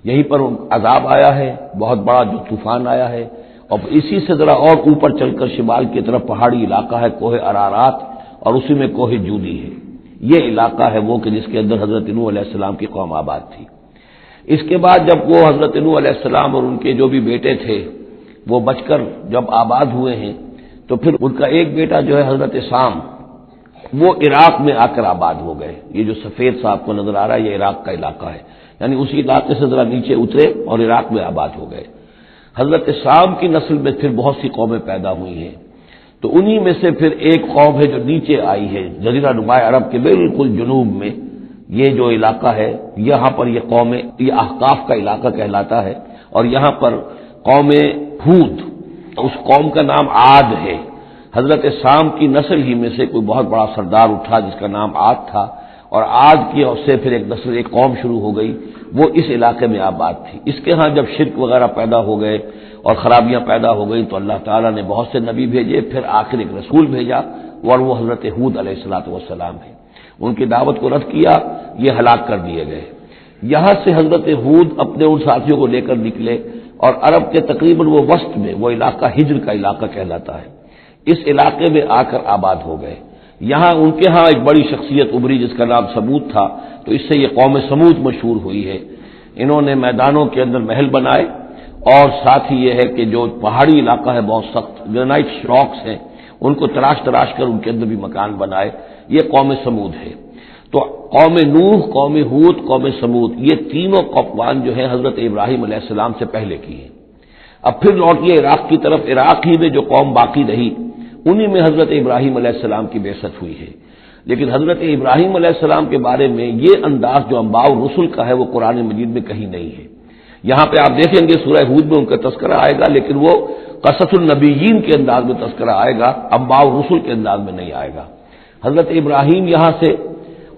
یہیں پر عذاب آیا ہے، بہت بڑا جو طوفان آیا ہے، اور اسی سے ذرا اور اوپر چل کر شمال کی طرف پہاڑی علاقہ ہے کوہ ارارات، اور اسی میں کوہ جودی ہے۔ یہ علاقہ ہے وہ کہ جس کے اندر حضرت نوح علیہ السلام کی قوم آباد تھی۔ اس کے بعد جب وہ حضرت نوح علیہ السلام اور ان کے جو بھی بیٹے تھے وہ بچ کر جب آباد ہوئے ہیں، تو پھر ان کا ایک بیٹا جو ہے حضرت سام، وہ عراق میں آ کر آباد ہو گئے۔ یہ جو سفید سا آپ کو نظر آ رہا ہے، یہ عراق کا علاقہ ہے، یعنی اسی علاقے سے ذرا نیچے اترے اور عراق میں آباد ہو گئے۔ حضرت سام کی نسل میں پھر بہت سی قومیں پیدا ہوئی ہیں، تو انہی میں سے پھر ایک قوم ہے جو نیچے آئی ہے، جزیرہ نما عرب کے بالکل جنوب میں یہ جو علاقہ ہے، یہاں پر یہ قوم، یہ احقاف کا علاقہ کہلاتا ہے، اور یہاں پر قوم ہود، اس قوم کا نام عاد ہے۔ حضرت سام کی نسل ہی میں سے کوئی بہت بڑا سردار اٹھا جس کا نام عاد تھا، اور عاد کی اور سے پھر ایک نسل، ایک قوم شروع ہو گئی، وہ اس علاقے میں آباد تھی۔ اس کے ہاں جب شرک وغیرہ پیدا ہو گئے اور خرابیاں پیدا ہو گئی، تو اللہ تعالیٰ نے بہت سے نبی بھیجے، پھر آخر ایک رسول بھیجا، اور وہ حضرت ہود علیہ السلام ہے۔ ان کی دعوت کو رد کیا، یہ ہلاک کر دیے گئے۔ یہاں سے حضرت ہود اپنے ان ساتھیوں کو لے کر نکلے، اور عرب کے تقریباً وہ وسط میں وہ علاقہ ہجر کا علاقہ کہلاتا ہے، اس علاقے میں آ کر آباد ہو گئے۔ یہاں ان کے ہاں ایک بڑی شخصیت ابھری جس کا نام سمود تھا، تو اس سے یہ قوم سمود مشہور ہوئی ہے۔ انہوں نے میدانوں کے اندر محل بنائے، اور ساتھ ہی یہ ہے کہ جو پہاڑی علاقہ ہے بہت سخت گرینائٹ راکس ہیں، ان کو تراش کر ان کے اندر بھی مکان بنائے، یہ قوم سمود ہے۔ تو قوم نوح، قوم ہود، قوم سمود، یہ تینوں اقوام جو ہیں حضرت ابراہیم علیہ السلام سے پہلے کی ہیں۔ اب پھر لوٹیے عراق کی طرف، عراق ہی میں جو قوم باقی رہی، انہی میں حضرت ابراہیم علیہ السلام کی بعثت ہوئی ہے۔ لیکن حضرت ابراہیم علیہ السلام کے بارے میں یہ انداز جو انباء الرسل کا ہے، وہ قرآن مجید میں کہیں نہیں ہے۔ یہاں پہ آپ دیکھیں گے سورہ ہود میں ان کا تذکرہ آئے گا، لیکن وہ قصص النبیین کے انداز میں تذکرہ آئے گا، انباء الرسل کے انداز میں نہیں آئے گا۔ حضرت ابراہیم یہاں سے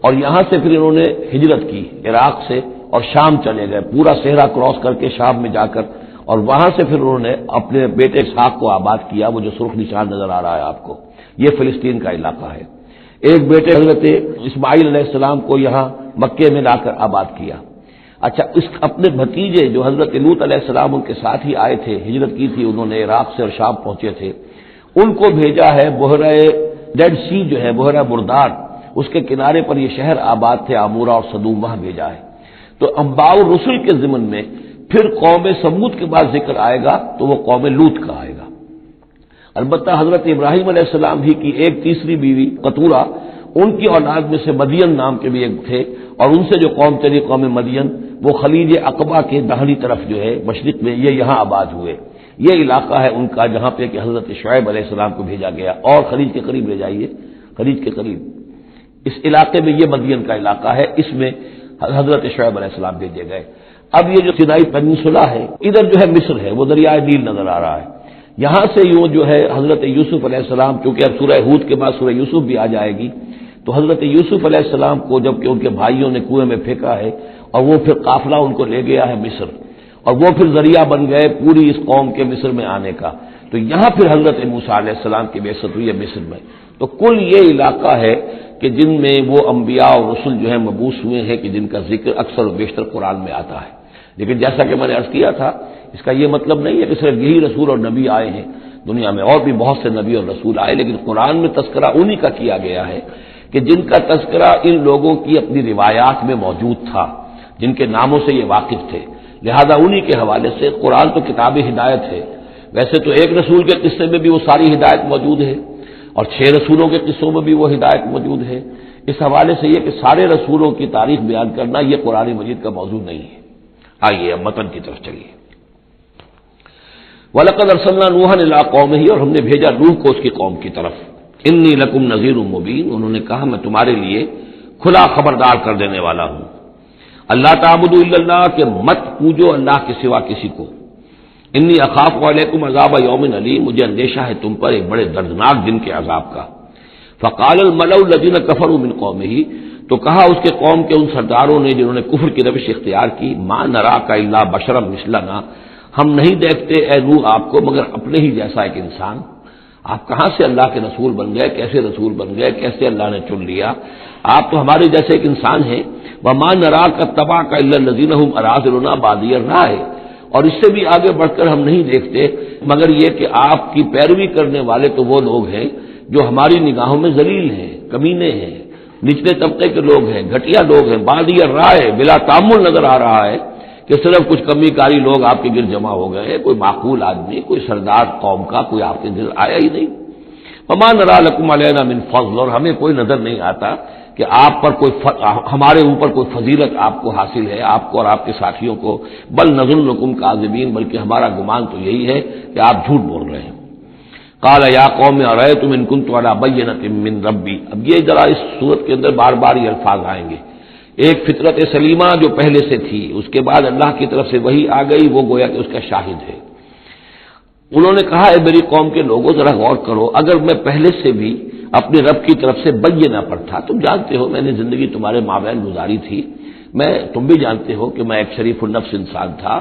اور یہاں سے پھر انہوں نے ہجرت کی عراق سے اور شام چلے گئے، پورا صحرا کراس کر کے شام میں جا کر، اور وہاں سے پھر انہوں نے اپنے بیٹے اسحاق کو آباد کیا، وہ جو سرخ نشان نظر آ رہا ہے آپ کو، یہ فلسطین کا علاقہ ہے۔ ایک بیٹے حضرت اسماعیل علیہ السلام کو یہاں مکے میں لا کر آباد کیا۔ اچھا، اس اپنے بھتیجے جو حضرت لوط علیہ السلام ان کے ساتھ ہی آئے تھے، ہجرت کی تھی انہوں نے، عراق سے اور شام پہنچے تھے، ان کو بھیجا ہے بحیرہ ڈیڈ سی جو ہے، بحیرہ مردار، اس کے کنارے پر یہ شہر آباد تھے، عمورہ اور صدوم، وہاں بھیجا ہے۔ تو انباء الرسل کے ضمن میں پھر قوم سمود کے بعد ذکر آئے گا تو وہ قوم لوط کا آئے گا۔ البتہ حضرت ابراہیم علیہ السلام ہی کی ایک تیسری بیوی قطورہ، ان کی اولاد میں سے مدین نام کے بھی ایک تھے، اور ان سے جو قوم چلی قوم مدین، وہ خلیج عقبہ کے داہنی طرف جو ہے مشرق میں، یہ یہاں آباد ہوئے۔ یہ علاقہ ہے ان کا جہاں پہ کہ حضرت شعیب علیہ السلام کو بھیجا گیا، اور خلیج کے قریب لے جائیے، خلیج کے قریب اس علاقے میں، یہ مدین کا علاقہ ہے، اس میں حضرت شعیب علیہ السلام بھیجے گئے۔ اب یہ جو سینائی پیننسولا ہے، ادھر جو ہے مصر ہے، وہ دریائے نیل نظر آ رہا ہے۔ یہاں سے یوں جو ہے حضرت یوسف علیہ السلام، چونکہ اب سورہ ہود کے بعد سورہ یوسف بھی آ جائے گی، تو حضرت یوسف علیہ السلام کو جب کہ ان کے بھائیوں نے کنویں میں پھینکا ہے، اور وہ پھر قافلہ ان کو لے گیا ہے مصر، اور وہ پھر ذریعہ بن گئے پوری اس قوم کے مصر میں آنے کا، تو یہاں پھر حضرت موسیٰ علیہ السلام کی بعثت ہوئی ہے مصر میں۔ تو کل یہ علاقہ ہے کہ جن میں وہ انبیاء اور رسل جو ہیں مبعوث ہوئے ہیں، کہ جن کا ذکر اکثر و بیشتر قرآن میں آتا ہے۔ لیکن جیسا کہ میں نے عرض کیا تھا، اس کا یہ مطلب نہیں ہے کہ صرف یہی رسول اور نبی آئے ہیں، دنیا میں اور بھی بہت سے نبی اور رسول آئے، لیکن قرآن میں تذکرہ انہی کا کیا گیا ہے کہ جن کا تذکرہ ان لوگوں کی اپنی روایات میں موجود تھا، جن کے ناموں سے یہ واقف تھے، لہذا انہی کے حوالے سے قرآن تو کتاب ہدایت ہے۔ ویسے تو ایک رسول کے قصے میں بھی وہ ساری ہدایت موجود ہے، اور 6 رسولوں کے قصوں میں بھی وہ ہدایت موجود ہے۔ اس حوالے سے یہ کہ سارے رسولوں کی تاریخ بیان کرنا یہ قرآن مجید کا موضوع نہیں ہے۔ آئیے اب متن کی طرف چلیے۔ وَلَقَدْ أَرْسَلْنَا نُوحًا إِلَىٰ قَوْمِهِ، اور ہم نے بھیجا نوح کو اس کی قوم کی طرف۔ إِنِّي لَكُمْ نَذِيرٌ مُّبِينٌ، انہوں نے کہا میں تمہارے لیے کھلا خبردار کر دینے والا ہوں۔ اللہ تعبدوا الا اللہ، کہ مت پوجو اللہ کے سوا کسی کو۔ انی اخاف علیکم عذاب یوم علیم، مجھے اندیشہ ہے تم پر ایک بڑے دردناک دن کے عذاب کا۔ فقال الملأ الذین کفروا من قومہ، تو کہا اس کے قوم کے ان سرداروں نے جنہوں نے کفر کی روش اختیار کی، ما نراک الا بشرا مثلنا، ہم نہیں دیکھتے اے نوح آپ کو مگر اپنے ہی جیسا ایک انسان۔ آپ کہاں سے اللہ کے رسول بن گئے، کیسے رسول بن گئے، کیسے اللہ نے چن لیا؟ آپ تو ہمارے جیسے ایک انسان ہیں۔ وما نراک اتبعک الا الذین هم اراذلنا بادی الرائے، اور اس سے بھی آگے بڑھ کر ہم نہیں دیکھتے مگر یہ کہ آپ کی پیروی کرنے والے تو وہ لوگ ہیں جو ہماری نگاہوں میں ذلیل ہیں، کمینے ہیں، نچلے طبقے کے لوگ ہیں، گھٹیا لوگ ہیں، بادی الرائے، بلا تعمل نظر آ رہا ہے کہ صرف کچھ کمی کاری لوگ آپ کے گرد جمع ہو گئے ہیں، کوئی معقول آدمی، کوئی سردار قوم کا کوئی آپ کے گرد آیا ہی نہیں۔ وما نرى لكم علينا من فضل، اور ہمیں کوئی نظر نہیں آتا کہ آپ پر کوئی ہمارے اوپر کوئی فضیلت آپ کو حاصل ہے، آپ کو اور آپ کے ساتھیوں کو، بل نظنکم کاذبین، بلکہ ہمارا گمان تو یہی ہے کہ آپ جھوٹ بول رہے ہیں۔ قال یا قوم ارأیتم ان كنت على بینۃ من ربی، اب یہ ذرا اس صورت کے اندر بار بار یہ الفاظ آئیں گے۔ ایک فطرت سلیمہ جو پہلے سے تھی، اس کے بعد اللہ کی طرف سے وحی آ گئی، وہ گویا کہ اس کا شاہد ہے۔ انہوں نے کہا اے میری قوم کے لوگوں ذرا غور کرو، اگر میں پہلے سے بھی اپنے رب کی طرف سے بینہ پر تھا، تم جانتے ہو میں نے زندگی تمہارے مابین گزاری تھی، تم بھی جانتے ہو کہ میں ایک شریف النفس انسان تھا،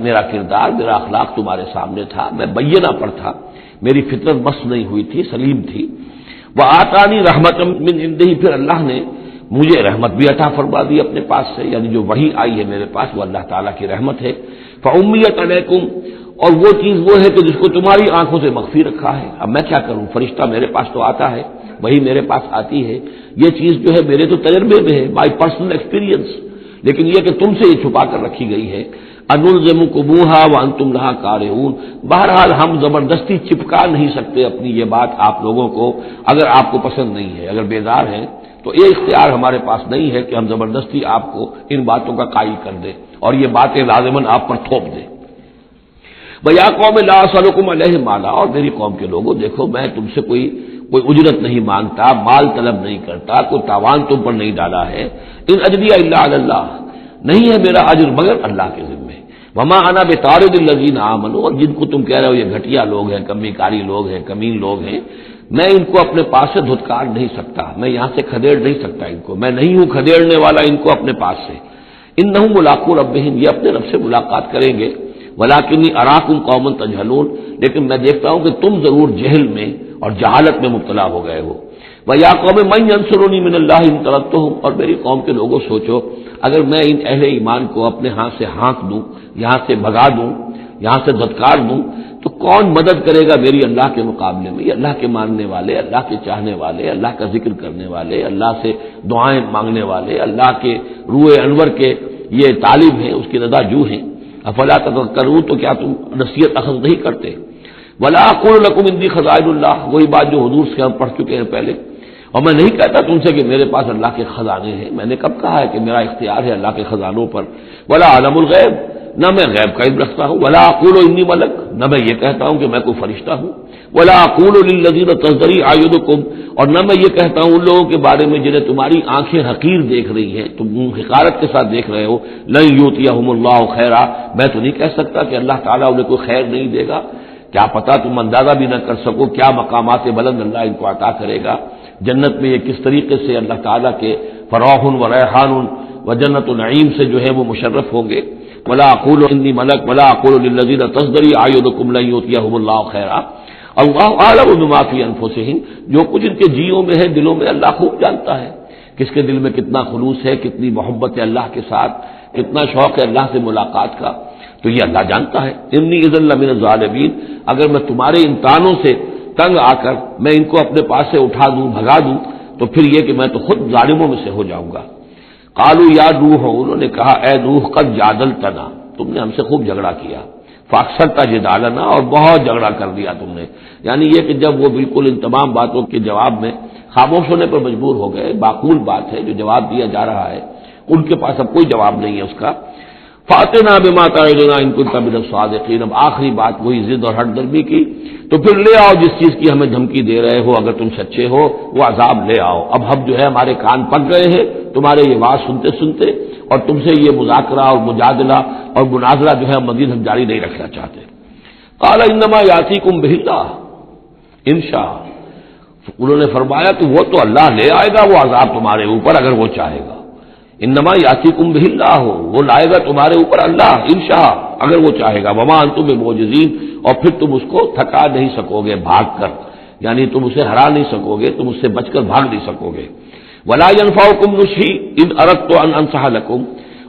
میرا کردار میرا اخلاق تمہارے سامنے تھا، میں بینہ پر تھا، میری فطرت مست نہیں ہوئی تھی، سلیم تھی۔ وآتانی رحمۃ من عنده، پھر اللہ نے مجھے رحمت بھی عطا فرما دی اپنے پاس سے، یعنی جو وحی آئی ہے میرے پاس وہ اللہ تعالیٰ کی رحمت ہے۔ فأمیت علیکم، اور وہ چیز وہ ہے کہ جس کو تمہاری آنکھوں سے مخفی رکھا ہے، اب میں کیا کروں، فرشتہ میرے پاس تو آتا ہے، وہی میرے پاس آتی ہے، یہ چیز جو ہے میرے تو تجربے میں ہے، بائی پرسنل ایکسپیرینس، لیکن یہ کہ تم سے یہ چھپا کر رکھی گئی ہے۔ انلزمکموہا وانتم لہا کارہون، بہرحال ہم زبردستی چپکا نہیں سکتے اپنی یہ بات آپ لوگوں کو، اگر آپ کو پسند نہیں ہے، اگر بیزار ہیں تو یہ اختیار ہمارے پاس نہیں ہے کہ ہم زبردستی آپ کو ان باتوں کا قائل کر دیں اور یہ باتیں لازماً آپ پر تھوپ دیں۔ بیا قوم لا اسألکم علیہ مالا، اور میری قوم کے لوگوں دیکھو میں تم سے کوئی اجرت نہیں مانگتا، مال طلب نہیں کرتا، کوئی تاوان تم پر نہیں ڈالا ہے۔ ان اجریہ الا علی اللہ، نہیں ہے میرا اجر مگر اللہ کے ذمے۔ وما انا بطارد الذین آمنوا، اور جن کو تم کہہ رہے ہو یہ گھٹیا لوگ ہیں، کمی کاری لوگ ہیں، کمین لوگ ہیں، میں ان کو اپنے پاس سے دھتکار نہیں سکتا، میں یہاں سے کھدیڑ نہیں سکتا ان کو، میں نہیں ہوں کھدیڑنے والا ان کو اپنے پاس سے۔ انہم ملاقو ربہم، یہ اپنے رب سے ملاقات کریں گے، ولکنی اراکم قوما تجہلون، لیکن میں دیکھتا ہوں کہ تم ضرور جہل میں اور جہالت میں مبتلا ہو گئے ہو۔ وَيَا قَوْمِ مَن يَنصُرُنِي مِنَ اللَّهِ إِن طَرَدتُّهُمْ، اور میری قوم کے لوگوں سوچو اگر میں ان اہل ایمان کو اپنے ہاں سے ہانک دوں، یہاں سے بھگا دوں، یہاں سے دھتکار دوں، تو کون مدد کرے گا میری اللہ کے مقابلے میں؟ یہ اللہ کے ماننے والے، اللہ کے چاہنے والے، اللہ کا ذکر کرنے والے، اللہ سے دعائیں مانگنے والے، اللہ کے روح انور کے یہ طالب ہیں، اس کی رضا جو ہیں۔ افلا تذکرون، تو کیا تم نصیحت اخذ نہیں کرتے؟ ولا اقول لکم عندی خزائن اللہ، وہی بات جو حضور سے ہم پڑھ چکے ہیں پہلے، اور میں نہیں کہتا تم سے کہ میرے پاس اللہ کے خزانے ہیں، میں نے کب کہا ہے کہ میرا اختیار ہے اللہ کے خزانوں پر؟ ولا عالم الغیب، نہ میں غیب کا علم رکھتا ہوں، ولا اقول انی ملک، نہ میں یہ کہتا ہوں کہ میں کوئی فرشتہ ہوں، ولا اقول للذین تزدری اعینکم، اور نہ میں یہ کہتا ہوں ان لوگوں کے بارے میں جنہیں تمہاری آنکھیں حقیر دیکھ رہی ہیں، تم حقارت کے ساتھ دیکھ رہے ہو، لن یؤتیہم اللہ خیرا، میں تو نہیں کہہ سکتا کہ اللہ تعالیٰ انہیں کوئی خیر نہیں دے گا، کیا پتا تم اندازہ بھی نہ کر سکو کیا مقامات بلند اللہ ان کو عطا کرے گا، جنت میں یہ کس طریقے سے اللہ تعالیٰ کے فراح و ریحان و جنت النعیم سے جو ہے وہ مشرف ہوں گے۔ ولا اقول انی ملک ولا اقول للذین تزدری اعینکم لن یؤتیہم اللہ خیرا، اللہ اعلم بما فی انفسہم، جو کچھ ان کے جیوں میں ہے، دلوں میں، اللہ خوب جانتا ہے کس کے دل میں کتنا خلوص ہے، کتنی محبت ہے اللہ کے ساتھ، کتنا شوق ہے اللہ سے ملاقات کا، تو یہ اللہ جانتا ہے۔ انی اذا لمن الظالمین، اگر میں تمہارے امتحانوں سے تنگ آ کر میں ان کو اپنے پاس سے اٹھا دوں، بھگا دوں، تو پھر یہ کہ میں تو خود ظالموں میں سے ہو جاؤں گا۔ قالوا یا نوح، انہوں نے کہا اے نوح قد جادلتنا، تم نے ہم سے خوب جھگڑا کیا، فاکثرت جدالنا، اور بہت جھگڑا کر دیا تم نے، یعنی یہ کہ جب وہ بالکل ان تمام باتوں کے جواب میں خاموش ہونے پر مجبور ہو گئے، معقول بات ہے جو جواب دیا جا رہا ہے، ان کے پاس اب کوئی جواب نہیں ہے اس کا۔ فاتنا بما تعدنا ان كنت من الصادقین، اب آخری بات وہی ضد اور ہٹ درمی کی، تو پھر لے آؤ جس چیز کی ہمیں دھمکی دے رہے ہو، اگر تم سچے ہو وہ عذاب لے آؤ۔ اب ہم جو ہے ہمارے کان پک گئے ہیں تمہارے یہ بات سنتے سنتے، اور تم سے یہ مذاکرہ اور مجادلہ اور مناظرہ جو ہے مزید ہم جاری نہیں رکھنا چاہتے۔ قال انما یاتیکم بہ اللہ ان شاء، انہوں نے فرمایا کہ وہ تو اللہ لے آئے گا وہ عذاب تمہارے اوپر اگر وہ چاہے گا، انما یاتیکم بہ اللہ، وہ لائے گا تمہارے اوپر اللہ انشاء اگر وہ چاہے گا، وما انتم بمعجزین، اور پھر تم اس کو تھکا نہیں سکو گے بھاگ کر، یعنی تم اسے ہرا نہیں سکو گے، تم اس سے بچ کر بھاگ نہیں سکو گے۔ ولا ينفعکم نصحی ان اردت ان انصح لکم،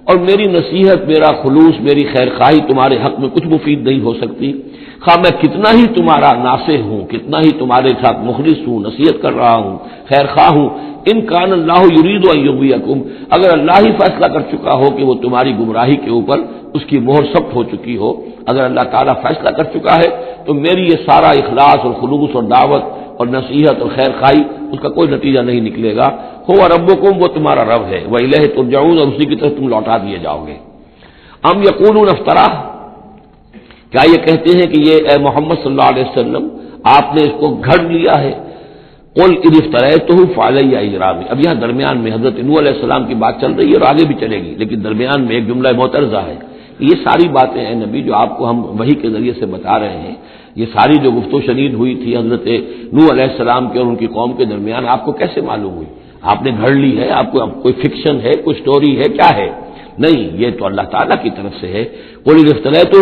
اور میری نصیحت، میرا خلوص، میری خیر خواہی تمہارے حق میں کچھ مفید نہیں ہو سکتی، خواہ میں کتنا ہی تمہارا ناصح ہوں، کتنا ہی تمہارے ساتھ مخلص ہوں، نصیحت کر رہا ہوں، خیر خواہ ہوں، ان کان اللہ یرید ان یغویکم، اگر اللہ ہی فیصلہ کر چکا ہو کہ وہ تمہاری گمراہی کے اوپر اس کی مہر ثبت ہو چکی ہو، اگر اللہ تعالیٰ فیصلہ کر چکا ہے تو میری یہ سارا اخلاص اور خلوص اور دعوت اور نصیحت اور خیر خواہی اس کا کوئی نتیجہ نہیں نکلے گا۔ هو ربکم، وہ تمہارا رب ہے، وإلیہ ترجعون، اور اسی کی طرف تم لوٹا دیے جاؤ گے۔ ام یقولون افتراہ، کیا یہ کہتے ہیں کہ یہ اے محمد صلی اللہ علیہ وسلم آپ نے اس کو گھڑ لیا ہے؟ قل ان افتریتہ فعلی اجرامی، اب یہاں درمیان میں حضرت نوح علیہ السلام کی بات چل رہی ہے اور آگے بھی چلے گی، لیکن درمیان میں ایک جملہ معترضہ ہے۔ یہ ساری باتیں ہیں نبی جو آپ کو ہم وحی کے ذریعے سے بتا رہے ہیں، یہ ساری جو گفت و شنید ہوئی تھی حضرت نوح علیہ السلام کے اور ان کی قوم کے درمیان، آپ کو کیسے معلوم ہوئی؟ آپ نے گھڑ لی ہے؟ آپ کو کوئی فکشن ہے، کوئی سٹوری ہے، کیا ہے؟ نہیں، یہ تو اللہ تعالیٰ کی طرف سے ہے۔ قل ان افتریتہ،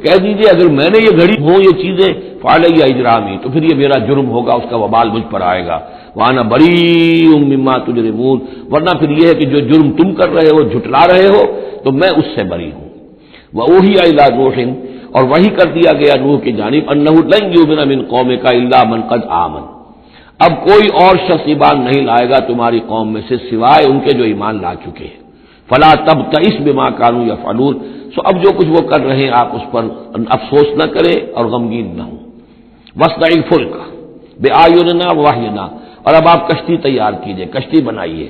کہہ دیجئے اگر میں نے یہ گھڑی ہوں یہ چیزیں، فعلی اجرامی، تو پھر یہ میرا جرم ہوگا، اس کا وبال مجھ پر آئے گا۔ وانا بریء مما تجرمون، ورنہ پھر یہ ہے کہ جو جرم تم کر رہے ہو، جھٹلا رہے ہو، تو میں اس سے بری ہوں۔ وأوحی الی نوح، اور وحی کر دیا گیا نوح کی جانب، انہ لن یؤمن من قومک الا من قد آمن، اب کوئی اور شخص ایمان نہیں لائے گا تمہاری قوم میں سے سوائے ان کے جو ایمان لا چکے ہیں۔ فلا تبتئس بما كانوا يفعلون، سو اب جو کچھ وہ کر رہے ہیں آپ اس پر افسوس نہ کریں اور غمگین نہ ہوں۔ واصنع الفلک بأعیننا ووحینا، اور اب آپ کشتی تیار کیجئے، کشتی بنائیے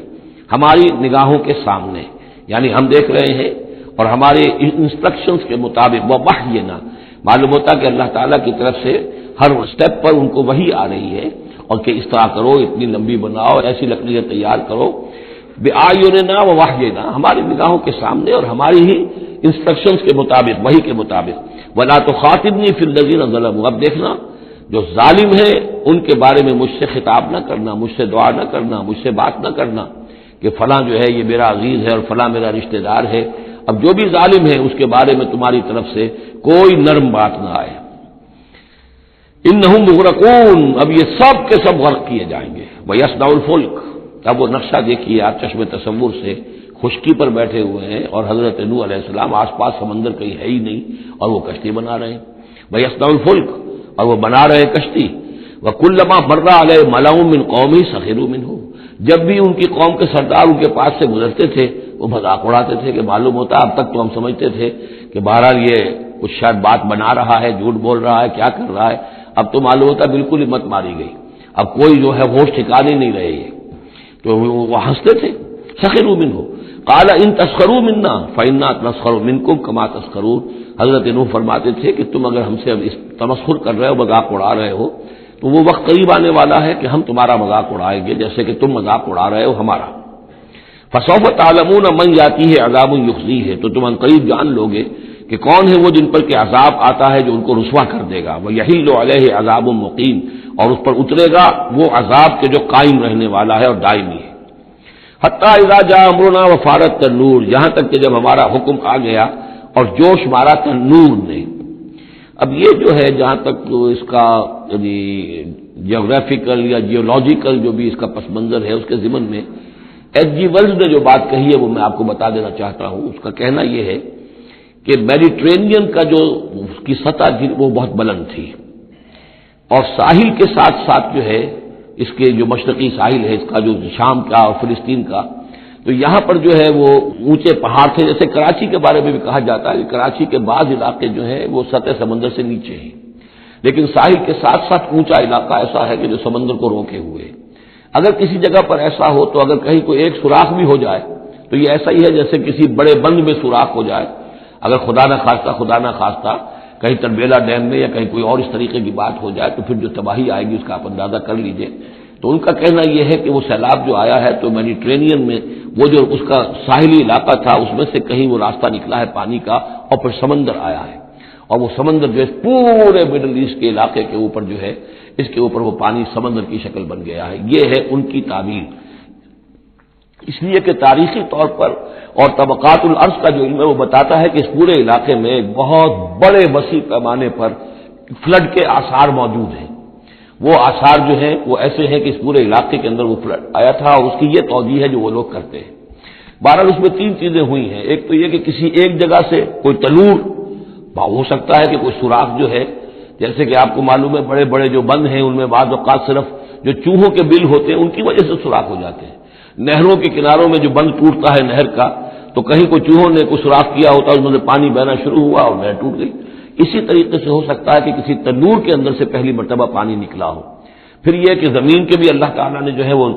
ہماری نگاہوں کے سامنے، یعنی ہم دیکھ رہے ہیں اور ہمارے انسٹرکشنز کے مطابق، ووحینا، معلوم ہوتا کہ اللہ تعالیٰ کی طرف سے ہر سٹیپ پر ان کو وحی آ رہی ہے، اور کہ اس طرح کرو، اتنی لمبی بناؤ، ایسی لکڑیاں تیار کرو، بِأَعْيُنِنَا وَوَحْيِنَا، ہماری نگاہوں کے سامنے اور ہماری ہی انسٹرکشنز کے مطابق، وحی کے مطابق. ولا تخاطبنی فی الذین ظلموا، اب دیکھنا جو ظالم ہیں ان کے بارے میں مجھ سے خطاب نہ کرنا، مجھ سے دعا نہ کرنا، مجھ سے بات نہ کرنا کہ فلاں جو ہے یہ میرا عزیز ہے اور فلاں میرا رشتہ دار ہے. اب جو بھی ظالم ہے اس کے بارے میں تمہاری طرف سے کوئی نرم بات نہ آئے. انہم مغرقون، اب یہ سب کے سب غرق کیے جائیں گے. ویصنع الفلک، اب وہ نقشہ دیکھیے آپ چشم تصور سے، خشکی پر بیٹھے ہوئے ہیں اور حضرت نوح علیہ السلام آس پاس سمندر کہیں ہے ہی نہیں اور وہ کشتی بنا رہے ہیں. ویصنع الفلک، اور وہ بنا رہے کشتی. وکلما مر علیہ ملأ من قومہ سخروا منہ، جب بھی ان کی قوم کے سردار ان کے پاس سے گزرتے تھے وہ مذاق اڑاتے تھے کہ معلوم ہوتا اب تک تو ہم سمجھتے تھے کہ بہرحال یہ کچھ شاید بات بنا رہا ہے، جھوٹ بول رہا ہے، کیا کر رہا ہے. اب تو معلوم ہوتا بالکل ہی مت ماری گئی، اب کوئی جو ہے ہوش ٹھکانے نہیں رہے. یہ تو وہ ہنستے تھے. سخروا منہ قال ان تسخروا منا فإنا نسخر منکم کما تسخرون، حضرت نوح فرماتے تھے کہ تم اگر ہم سے اب اس تمسخر کر رہے ہو، مذاق اڑا رہے ہو، تو وہ وقت قریب آنے والا ہے کہ ہم تمہارا مذاق اڑائیں گے جیسے کہ تم مذاق اڑا رہے ہو ہمارا. فسوف تعلمون من یاتیہ عذاب یخزیہ، تو تم عنقریب جان لوگے کہ کون ہے وہ جن پر کہ عذاب آتا ہے جو ان کو رسوا کر دے گا. ویحل علیہ عذاب مقیم، اور اس پر اترے گا وہ عذاب کے جو قائم رہنے والا ہے اور دائمی ہے. حتی اذا جاء امرنا وفارت التنور، یہاں تک کہ جب ہمارا حکم آ گیا اور جوش مارا تنور نے. اب یہ جو ہے جہاں تک تو اس کا یعنی جیوگرافیکل یا جیولوجیکل جو بھی اس کا پس منظر ہے اس کے ضمن میں ایچ جی ویلز نے جو بات کہی ہے وہ میں آپ کو بتا دینا چاہتا ہوں. اس کا کہنا یہ ہے کہ میڈیٹرینین کا جو اس کی سطح تھی وہ بہت بلند تھی، اور ساحل کے ساتھ ساتھ جو ہے اس کے جو مشرقی ساحل ہے اس کا جو شام کا اور فلسطین کا، تو یہاں پر جو ہے وہ اونچے پہاڑ تھے. جیسے کراچی کے بارے میں بھی کہا جاتا ہے کہ کراچی کے بعض علاقے جو ہیں وہ سطح سمندر سے نیچے ہیں، لیکن ساحل کے ساتھ ساتھ اونچا علاقہ ایسا ہے کہ جو سمندر کو روکے ہوئے ہے. اگر کسی جگہ پر ایسا ہو تو اگر کہیں کوئی ایک سوراخ بھی ہو جائے تو یہ ایسا ہی ہے جیسے کسی بڑے بند میں سوراخ ہو جائے. اگر خدا نہ خواستہ کہیں تربیلا ڈیم میں یا کہیں کوئی اور اس طریقے کی بات ہو جائے تو پھر جو تباہی آئے گی اس کا آپ اندازہ کر لیجئے. تو ان کا کہنا یہ ہے کہ وہ سیلاب جو آیا ہے تو میڈیٹرینین میں وہ جو اس کا ساحلی علاقہ تھا اس میں سے کہیں وہ راستہ نکلا ہے پانی کا اور پھر سمندر آیا ہے، اور وہ سمندر جو ہے پورے مڈل ایسٹ کے علاقے کے اوپر جو ہے اس کے اوپر وہ پانی سمندر کی شکل بن گیا ہے. یہ ہے ان کی تعبیر. اس لیے کہ تاریخی طور پر اور طبقات الارض کا جو علم ہے وہ بتاتا ہے کہ اس پورے علاقے میں ایک بہت بڑے وسیع پیمانے پر فلڈ کے آثار موجود ہیں. وہ آثار جو ہیں وہ ایسے ہیں کہ اس پورے علاقے کے اندر وہ فلڈ آیا تھا، اور اس کی یہ توجیہ ہے جو وہ لوگ کرتے ہیں. بہرحال اس میں تین چیزیں ہوئی ہیں. ایک تو یہ کہ کسی ایک جگہ سے کوئی تنور ہو سکتا ہے کہ کوئی سوراخ جو ہے، جیسے کہ آپ کو معلوم ہے بڑے بڑے جو بند ہیں ان میں بعض اوقات صرف جو چوہوں کے بل ہوتے ہیں ان کی وجہ سے سوراخ ہو جاتے ہیں. نہروں کے کناروں میں جو بند ٹوٹتا ہے نہر کا تو کہیں کوئی چوہوں نے کوئی سوراخ کیا ہوتا ہے، اس میں سے پانی بہنا شروع ہوا اور نہر ٹوٹ گئی. اسی طریقے سے ہو سکتا ہے کہ کسی تنور کے اندر سے پہلی مرتبہ پانی نکلا ہو. پھر یہ کہ زمین کے بھی اللہ تعالیٰ نے جو ہے وہ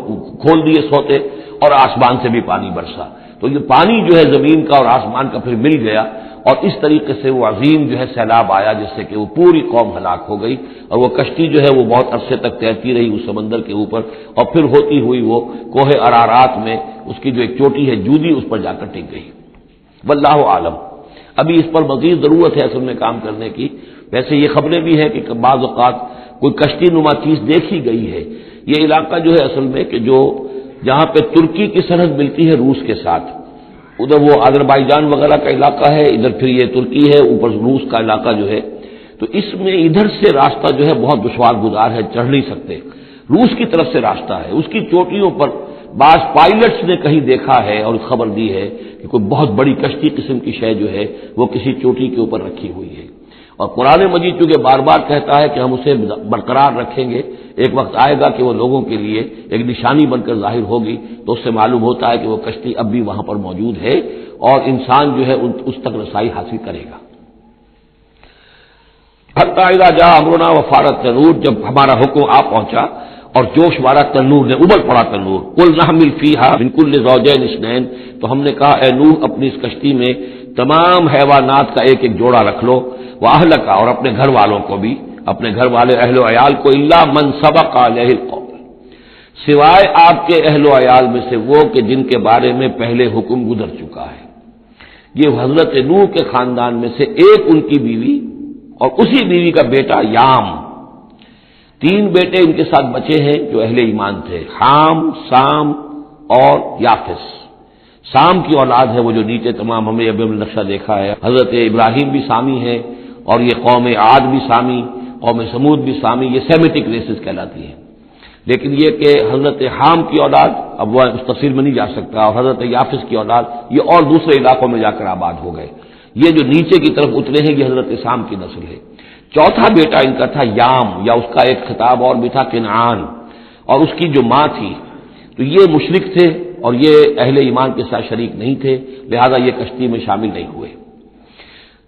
کھول دیے سوتے اور آسمان سے بھی پانی برسا، تو یہ پانی جو ہے زمین کا اور آسمان کا پھر مل گیا اور اس طریقے سے وہ عظیم جو ہے سیلاب آیا جس سے کہ وہ پوری قوم ہلاک ہو گئی. اور وہ کشتی جو ہے وہ بہت عرصے تک تیرتی رہی اس سمندر کے اوپر، اور پھر ہوتی ہوئی وہ کوہ ارارات میں اس کی جو ایک چوٹی ہے جودی اس پر جا کر ٹک گئی. واللہ عالم. ابھی اس پر مزید ضرورت ہے اصل میں کام کرنے کی. ویسے یہ خبریں بھی ہیں کہ بعض اوقات کوئی کشتی نما چیز دیکھی گئی ہے. یہ علاقہ جو ہے اصل میں کہ جو جہاں پہ ترکی کی سرحد ملتی ہے روس کے ساتھ، ادھر وہ آذربائیجان وغیرہ کا علاقہ ہے، ادھر پھر یہ ترکی ہے، اوپر روس کا علاقہ جو ہے، تو اس میں ادھر سے راستہ جو ہے بہت دشوار گزار ہے، چڑھ نہیں سکتے. روس کی طرف سے راستہ ہے، اس کی چوٹیوں پر بعض پائلٹس نے کہیں دیکھا ہے اور خبر دی ہے کہ کوئی بہت بڑی کشتی قسم کی شے جو ہے وہ کسی چوٹی کے اوپر رکھی ہوئی ہے. اور قرآن مجید چونکہ بار بار کہتا ہے کہ ہم اسے برقرار رکھیں گے، ایک وقت آئے گا کہ وہ لوگوں کے لیے ایک نشانی بن کر ظاہر ہوگی، تو اس سے معلوم ہوتا ہے کہ وہ کشتی اب بھی وہاں پر موجود ہے اور انسان جو ہے اس تک رسائی حاصل کرے گا. حتی اذا جاء امرنا وفارت التنور، جب ہمارا حکم آ پہنچا اور جوش مارا تنور نے، ابل پڑا تنور. قل نحمل فیہا من کل زوجین اثنین، تو ہم نے کہا اے نوح اپنی اس کشتی میں تمام حیوانات کا ایک ایک جوڑا رکھ لو، واہلک، اور اپنے گھر والوں کو بھی، اپنے گھر والے اہل و عیال کو، الا من سبق علیہ القول، سوائے آپ کے اہل و عیال میں سے وہ کہ جن کے بارے میں پہلے حکم گزر چکا ہے. یہ حضرت نوح کے خاندان میں سے ایک ان کی بیوی اور اسی بیوی کا بیٹا یام، 3 بیٹے ان کے ساتھ بچے ہیں جو اہل ایمان تھے، حام، سام اور یافس۔ سام کی اولاد ہے وہ جو نیچے تمام ہمیں ابھی نقشہ دیکھا ہے، حضرت ابراہیم بھی سامی ہے اور یہ قوم عاد بھی سامی، قوم سمود بھی سامی، یہ سیمیٹک ریسز کہلاتی ہیں۔ لیکن یہ کہ حضرت حام کی اولاد اب وہ اس تفصیل میں نہیں جا سکتا، اور حضرت یافس کی اولاد یہ اور دوسرے علاقوں میں جا کر آباد ہو گئے۔ یہ جو نیچے کی طرف اترے ہیں یہ حضرت سام کی نسل ہے۔ چوتھا بیٹا ان کا تھا یام، یا اس کا ایک خطاب اور بھی تھا کنعان، اور اس کی جو ماں تھی تو یہ مشرک تھے اور یہ اہل ایمان کے ساتھ شریک نہیں تھے، لہذا یہ کشتی میں شامل نہیں ہوئے۔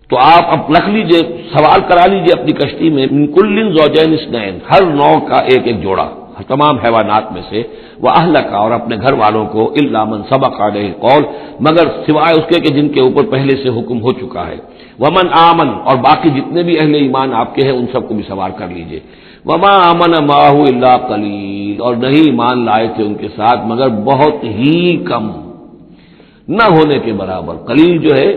تو آپ اب رکھ لیجئے، سوال کرا لیجئے اپنی کشتی میں، من کل زوجین اثنین، ہر نوع کا ایک ایک جوڑا تمام حیوانات میں سے، وہ اہلک، اور اپنے گھر والوں کو، الا من سبق علیہ القول، مگر سوائے اس کے کہ جن کے اوپر پہلے سے حکم ہو چکا ہے، ومن آمن، اور باقی جتنے بھی اہل ایمان آپ کے ہیں ان سب کو بھی سوار کر لیجئے، وما آمن معہ الا قلیل، اور نہیں ایمان لائے تھے ان کے ساتھ مگر بہت ہی کم، نہ ہونے کے برابر۔ قلیل جو ہے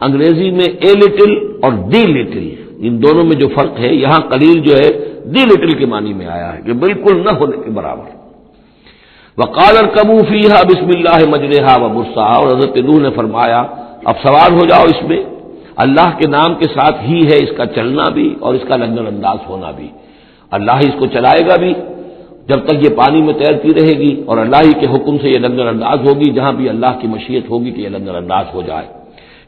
انگریزی میں اے لٹل اور دی لٹل، ان دونوں میں جو فرق ہے، یہاں قلیل جو ہے دی لٹل کے معنی میں آیا ہے کہ بالکل نہ ہونے کے برابر۔ وقال ارکبوا فیہا بسم اللہ مجریہا ومرساہا، اور حضرت نوح نے فرمایا اب سوار ہو جاؤ اس میں، اللہ کے نام کے ساتھ ہی ہے اس کا چلنا بھی اور اس کا لنگر انداز ہونا بھی، اللہ ہی اس کو چلائے گا بھی جب تک یہ پانی میں تیرتی رہے گی، اور اللہ ہی کے حکم سے یہ لنگر انداز ہوگی جہاں بھی اللہ کی مشیت ہوگی کہ یہ لنگر انداز ہو جائے۔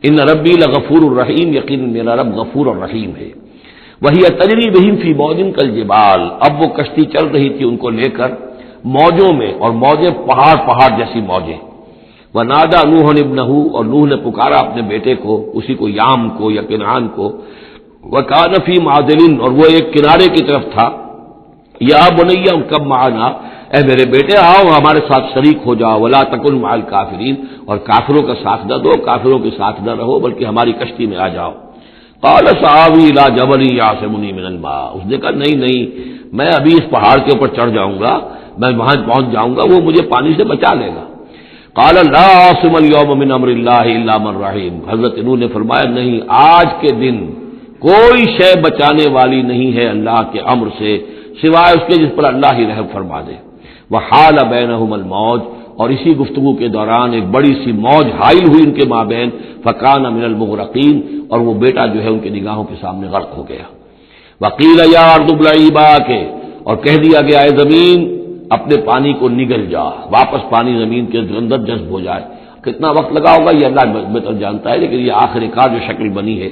ان ربی لغفور الرحیم، یقین میرا رب غفور اور رحیم ہے۔ وہی تجری بہم فی موج کالجبال، اب وہ کشتی چل رہی تھی ان کو لے کر موجوں میں، اور موجیں پہاڑ جیسی موجیں۔ ونادى نوح ابنہ، اور نوح نے پکارا اپنے بیٹے کو، اسی کو یام کو یا کنعان کو، وکان فی معدل، اور وہ ایک کنارے کی طرف تھا، یا بنی ارکب معنا، اے میرے بیٹے آؤ ہمارے ساتھ شریک ہو جاؤ، ولا تکن مع الکافرین، اور کافروں کا ساتھ نہ دو، کافروں کے ساتھ نہ رہو بلکہ ہماری کشتی میں آ جاؤ۔ قال سآوی الی جبل یعصمنی من الماء، اس نے کہا نہیں میں ابھی اس پہاڑ کے اوپر چڑھ جاؤں گا، میں وہاں پہنچ جاؤں گا، وہ مجھے پانی سے بچا لے گا۔ قال لا عاصم اليوم من امر اللہ الا من رحم، حضرت نوح نے فرمایا نہیں، آج کے دن کوئی شے بچانے والی نہیں ہے اللہ کے امر سے سوائے اس کے جس پر اللہ ہی رحم فرما دے۔ وحال بینہم الموج، اور اسی گفتگو کے دوران ایک بڑی سی موج حائل ہوئی ان کے مابین، فکان من المغرقین، اور وہ بیٹا جو ہے ان کی نگاہوں کے سامنے غرق ہو گیا۔ وقیل یا ارض ابلعی ماءک، اور کہہ دیا گیا اے زمین اپنے پانی کو نگل جا، واپس پانی زمین کے اندر جذب ہو جائے۔ کتنا وقت لگا ہوگا یہ اللہ بہتر جانتا ہے، لیکن یہ آخر کار جو شکل بنی ہے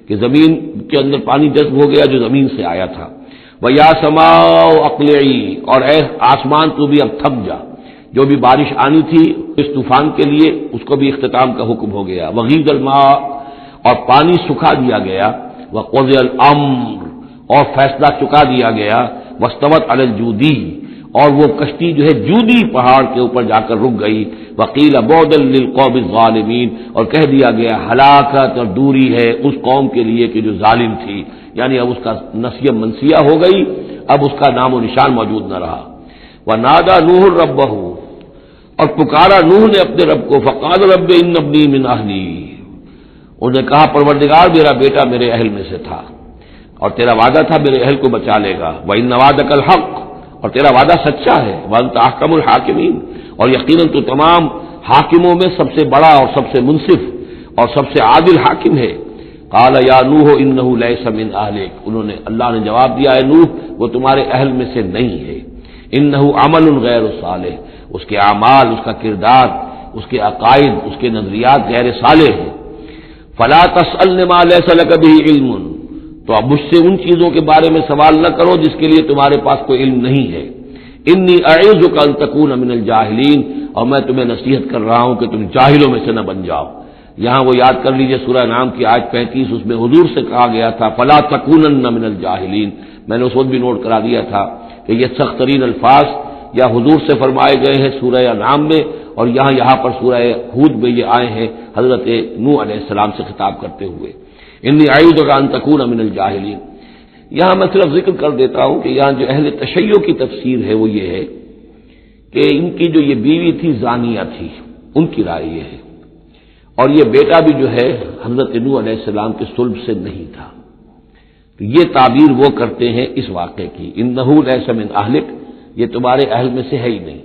کہ زمین کے اندر پانی جذب ہو گیا جو زمین سے آیا تھا۔ وَيَا سَمَاءُ أَقْلِعِي، اور اے آسمان تو بھی اب تھم جا، جو بھی بارش آنی تھی اس طوفان کے لیے اس کو بھی اختتام کا حکم ہو گیا۔ وَغِيضَ الْمَاءُ، اور پانی سکھا دیا گیا۔ وَقُضِيَ الْأَمْرُ، اور فیصلہ چکا دیا گیا۔ وَاسْتَوَتْ عَلَى الْجُودِي، اور وہ کشتی جو ہے جودی پہاڑ کے اوپر جا کر رک گئی۔ وَقِيلَ بُعْدًا لِلْقَوْمِ الظَّالِمِينَ، اور کہہ دیا گیا ہلاکت اور دوری ہے اس قوم کے لیے کہ جو ظالم تھی، یعنی اب اس کا نسیہ منسیہ ہو گئی، اب اس کا نام و نشان موجود نہ رہا۔ وَنَادَى نُوحٌ رَبَّهُ، اور پکارا نوح نے اپنے رب کو، فقال رب ان ابنی من اہلی، انہوں نے کہا پروردگار میرا بیٹا میرے اہل میں سے تھا اور تیرا وعدہ تھا میرے اہل کو بچا لے گا۔ وَإِنَّ وَعْدَكَ الْحَقُّ، اور تیرا وعدہ سچا ہے۔ وَأَنْتَ أَحْكَمُ الْحَاكِمِينَ، اور یقیناً تو تمام حاکموں میں سب سے بڑا اور سب سے منصف اور سب سے عادل حاکم ہے۔ قال یا نوح انہ لیس من اہلک، انہوں نے اللہ نے جواب دیا اے نوح وہ تمہارے اہل میں سے نہیں ہے۔ انہ عمل غیر صالح، اس کے اعمال، اس کا کردار، اس کے عقائد، اس کے نظریات غیر صالح ہیں۔ فلا تسألن ما لیس لک بہ علم، تو اب مجھ سے ان چیزوں کے بارے میں سوال نہ کرو جس کے لیے تمہارے پاس کوئی علم نہیں ہے۔ انی اعوذک ان تکون من الجاہلین، اور میں تمہیں نصیحت کر رہا ہوں کہ تم جاہلوں میں سے نہ بن جاؤ۔ یہاں وہ یاد کر لیجئے سورہ نام کی آیت 35، اس میں حضور سے کہا گیا تھا فلا تکونن من الجاہلین، میں نے اس وقت بھی نوٹ کرا دیا تھا کہ یہ سخت ترین الفاظ یا حضور سے فرمائے گئے ہیں سورہ نام میں، اور یہاں پر سورہ ہود میں یہ آئے ہیں حضرت نوح علیہ السلام سے خطاب کرتے ہوئے، انی اعوذک ان تکون من الجاہلین۔ یہاں میں صرف ذکر کر دیتا ہوں کہ یہاں جو اہل تشیع کی تفسیر ہے وہ یہ ہے کہ ان کی جو یہ بیوی تھی زانیہ تھی، ان کی رائے یہ ہے، اور یہ بیٹا بھی جو ہے حضرت نوح علیہ السلام کے صلب سے نہیں تھا۔ تو یہ تعبیر وہ کرتے ہیں اس واقعے کی، انہ لیس من اہلک، یہ تمہارے اہل میں سے ہے ہی نہیں،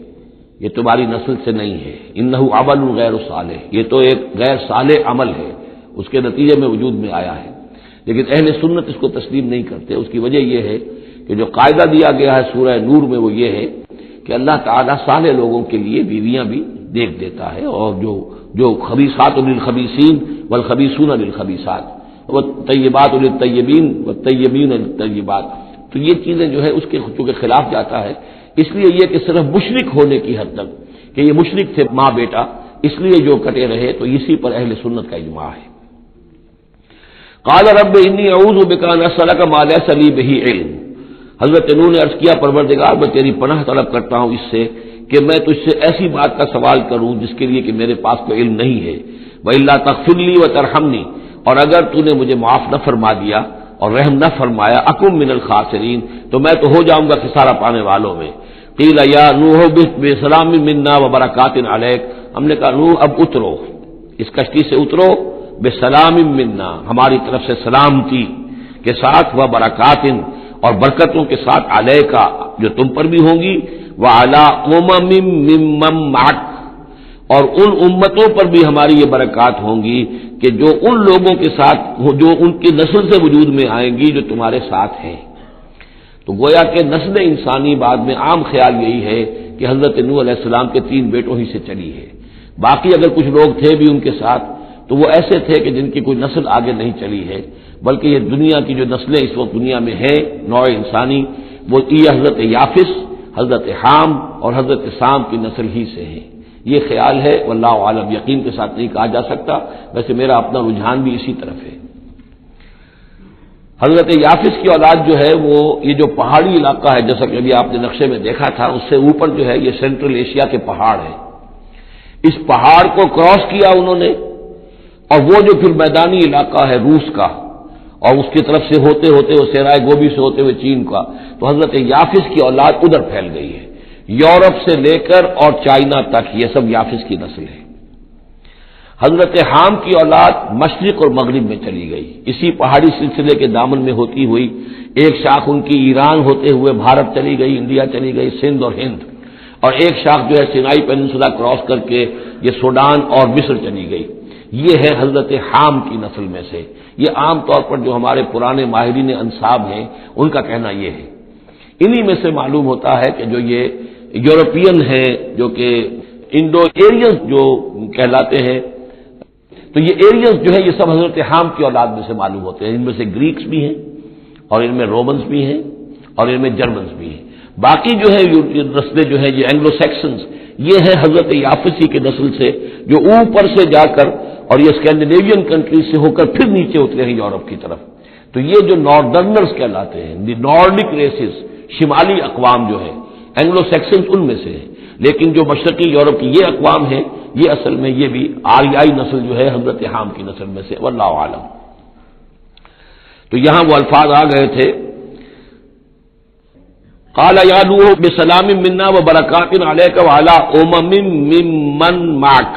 یہ تمہاری نسل سے نہیں ہے، انہ عمل غیر صالح، یہ تو ایک غیر صالح عمل ہے، اس کے نتیجے میں وجود میں آیا ہے۔ لیکن اہل سنت اس کو تسلیم نہیں کرتے۔ اس کی وجہ یہ ہے کہ جو قاعدہ دیا گیا ہے سورہ نور میں وہ یہ ہے کہ اللہ تعالیٰ صالح لوگوں کے لیے بیویاں بھی دیکھ دیتا ہے، اور جو خبیثات للخبیثین والخبیثون للخبیثات والطیبات للطیبین والطیبین للطیبات، تو یہ چیزیں جو ہے اس کے چونکہ خلاف جاتا ہے، اس لیے یہ کہ صرف مشرک ہونے کی حد تک کہ یہ مشرک تھے ماں بیٹا، اس لیے جو کٹے رہے، تو اسی پر اہل سنت کا اجماع ہے۔ قال رب انی اعوذ بک ان اسألک ما لیس لی بہ علم، حضرت نوح نے عرض کیا پروردگار میں تیری پناہ طلب کرتا ہوں اس سے کہ میں تجھ سے ایسی بات کا سوال کروں جس کے لیے کہ میرے پاس کوئی علم نہیں ہے، وَإِلَّا تَغْفِرْ لِي وَتَرْحَمْنِي، اور اگر تو نے مجھے معاف نہ فرما دیا اور رحم نہ فرمایا، اکم من الخاسرین، تو میں تو ہو جاؤں گا خسارہ پانے والوں میں۔ قیل یا نوح اہبط بسلام منا وبرکات علیک، ہم نے کہا نوح اب اترو، اس کشتی سے اترو، بسلام منا، ہماری طرف سے سلامتی کے ساتھ، وبرکات، اور برکتوں کے ساتھ، علیکا، جو تم پر بھی ہوں گی، وعلی امم ممن معک، اور ان امتوں پر بھی ہماری یہ برکات ہوں گی کہ جو ان لوگوں کے ساتھ جو ان کی نسل سے وجود میں آئیں گی جو تمہارے ساتھ ہیں۔ تو گویا کہ نسل انسانی بعد میں عام خیال یہی ہے کہ حضرت نوح علیہ السلام کے 3 بیٹوں ہی سے چلی ہے، باقی اگر کچھ لوگ تھے بھی ان کے ساتھ تو وہ ایسے تھے کہ جن کی کوئی نسل آگے نہیں چلی ہے، بلکہ یہ دنیا کی جو نسلیں اس وقت دنیا میں ہیں نوع انسانی، وہ یہ حضرت یافس، حضرت حام اور حضرت سام کی نسل ہی سے ہیں۔ یہ خیال ہے، واللہ عالم، یقین کے ساتھ نہیں کہا جا سکتا، ویسے میرا اپنا رجحان بھی اسی طرف ہے۔ حضرت یافس کی اولاد جو ہے وہ یہ جو پہاڑی علاقہ ہے، جیسا کہ ابھی آپ نے نقشے میں دیکھا تھا، اس سے اوپر جو ہے یہ سینٹرل ایشیا کے پہاڑ ہیں، اس پہاڑ کو کراس کیا انہوں نے، اور وہ جو پھر میدانی علاقہ ہے روس کا، اور اس کی طرف سے ہوتے ہوتے وہ سیرائے گوبی سے ہوتے ہوئے چین کا، تو حضرت یافس کی اولاد ادھر پھیل گئی ہے، یورپ سے لے کر اور چائنا تک یہ سب یافس کی نسل ہے۔ حضرت حام کی اولاد مشرق اور مغرب میں چلی گئی، اسی پہاڑی سلسلے کے دامن میں ہوتی ہوئی، ایک شاخ ان کی ایران ہوتے ہوئے بھارت چلی گئی، انڈیا چلی گئی، سندھ اور ہند، اور ایک شاخ جو ہے سینائی پیننسولا کراس کر کے یہ سوڈان اور مصر چلی گئی۔ یہ ہے حضرت حام کی نسل میں سے۔ یہ عام طور پر جو ہمارے پرانے ماہرین انساب ہیں ان کا کہنا یہ ہے۔ انہی میں سے معلوم ہوتا ہے کہ جو یہ یورپین ہیں جو کہ انڈو ایرینز جو کہلاتے ہیں، تو یہ ایرینز جو ہے یہ سب حضرت حام کی اولاد میں سے معلوم ہوتے ہیں۔ ان میں سے گریکس بھی ہیں اور ان میں رومنز بھی ہیں اور ان میں جرمنز بھی ہیں۔ باقی جو ہے نسلیں جو ہیں یہ اینگلو سیکسنز، یہ ہے حضرت یافسی کی نسل سے جو اوپر سے جا کر اور یہ اسکینڈینیوین کنٹریز سے ہو کر پھر نیچے اترے ہیں یورپ کی طرف۔ تو یہ جو ناردرنرز کہلاتے ہیں، دی نارڈک ریسز، شمالی اقوام جو ہے، اینگلو سیکسنز ان میں سے ہیں، لیکن جو مشرقی یورپ کی یہ اقوام ہیں یہ اصل میں یہ بھی آریائی نسل جو ہے حضرت حام کی نسل میں سے، واللہ عالم۔ تو یہاں وہ الفاظ آ گئے تھے، قال یا نوح بسلام منا وبرکات علیک وعلی امم ممن معک،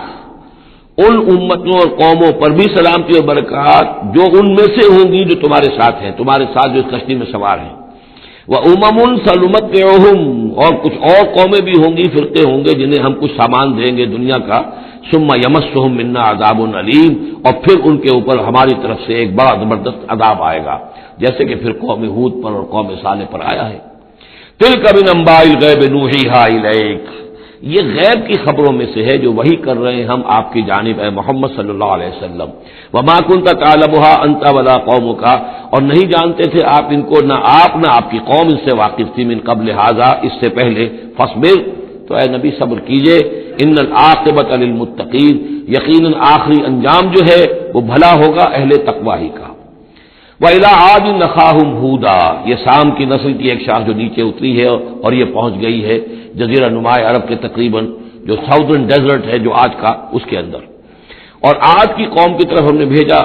ان امتوں اور قوموں پر بھی سلامتی اور برکات جو ان میں سے ہوں گی جو تمہارے ساتھ ہیں، تمہارے ساتھ جو اس کشتی میں سوار ہیں، وَأُمَمٌ سَنُمَتِّعُهُمْ، اور کچھ اور قومیں بھی ہوں گی، فرقے ہوں گے جنہیں ہم کچھ سامان دیں گے دنیا کا، ثُمَّ يَمَسُّهُم مِّنَّا عَذَابٌ أَلِيمٌ، اور پھر ان کے اوپر ہماری طرف سے ایک بڑا زبردست عذاب آئے گا، جیسے کہ پھر قوم ہود پر اور قوم صالح پر آیا ہے۔ تِلْكَ مِنْ أَنْبَاءِ الْغَيْبِ نُوحِيهَا إِلَيْكَ، یہ غیب کی خبروں میں سے ہے جو وحی کر رہے ہیں ہم آپ کی جانب اے محمد صلی اللہ علیہ وسلم۔ وما كنت تعلمها انت ولا قومك، اور نہیں جانتے تھے آپ ان کو، نہ آپ نہ آپ کی قوم ان سے واقف تھی، من قبل هذا، اس سے پہلے، فاصبر، تو اے نبی صبر کیجئے، ان العاقبۃ للمتقین، یقیناً آخری انجام جو ہے وہ بھلا ہوگا اہل تقوی ہی کا۔ وَإِلَىٰ عَادٍ أَخَاهُمْ هُودًا، یہ سام کی نسل کی ایک شاخ جو نیچے اتری ہے اور یہ پہنچ گئی ہے جزیرہ نما عرب کے تقریباً جو ساؤدرن ڈیزرٹ ہے جو آج کا، اس کے اندر۔ اور عاد کی قوم کی طرف ہم نے بھیجا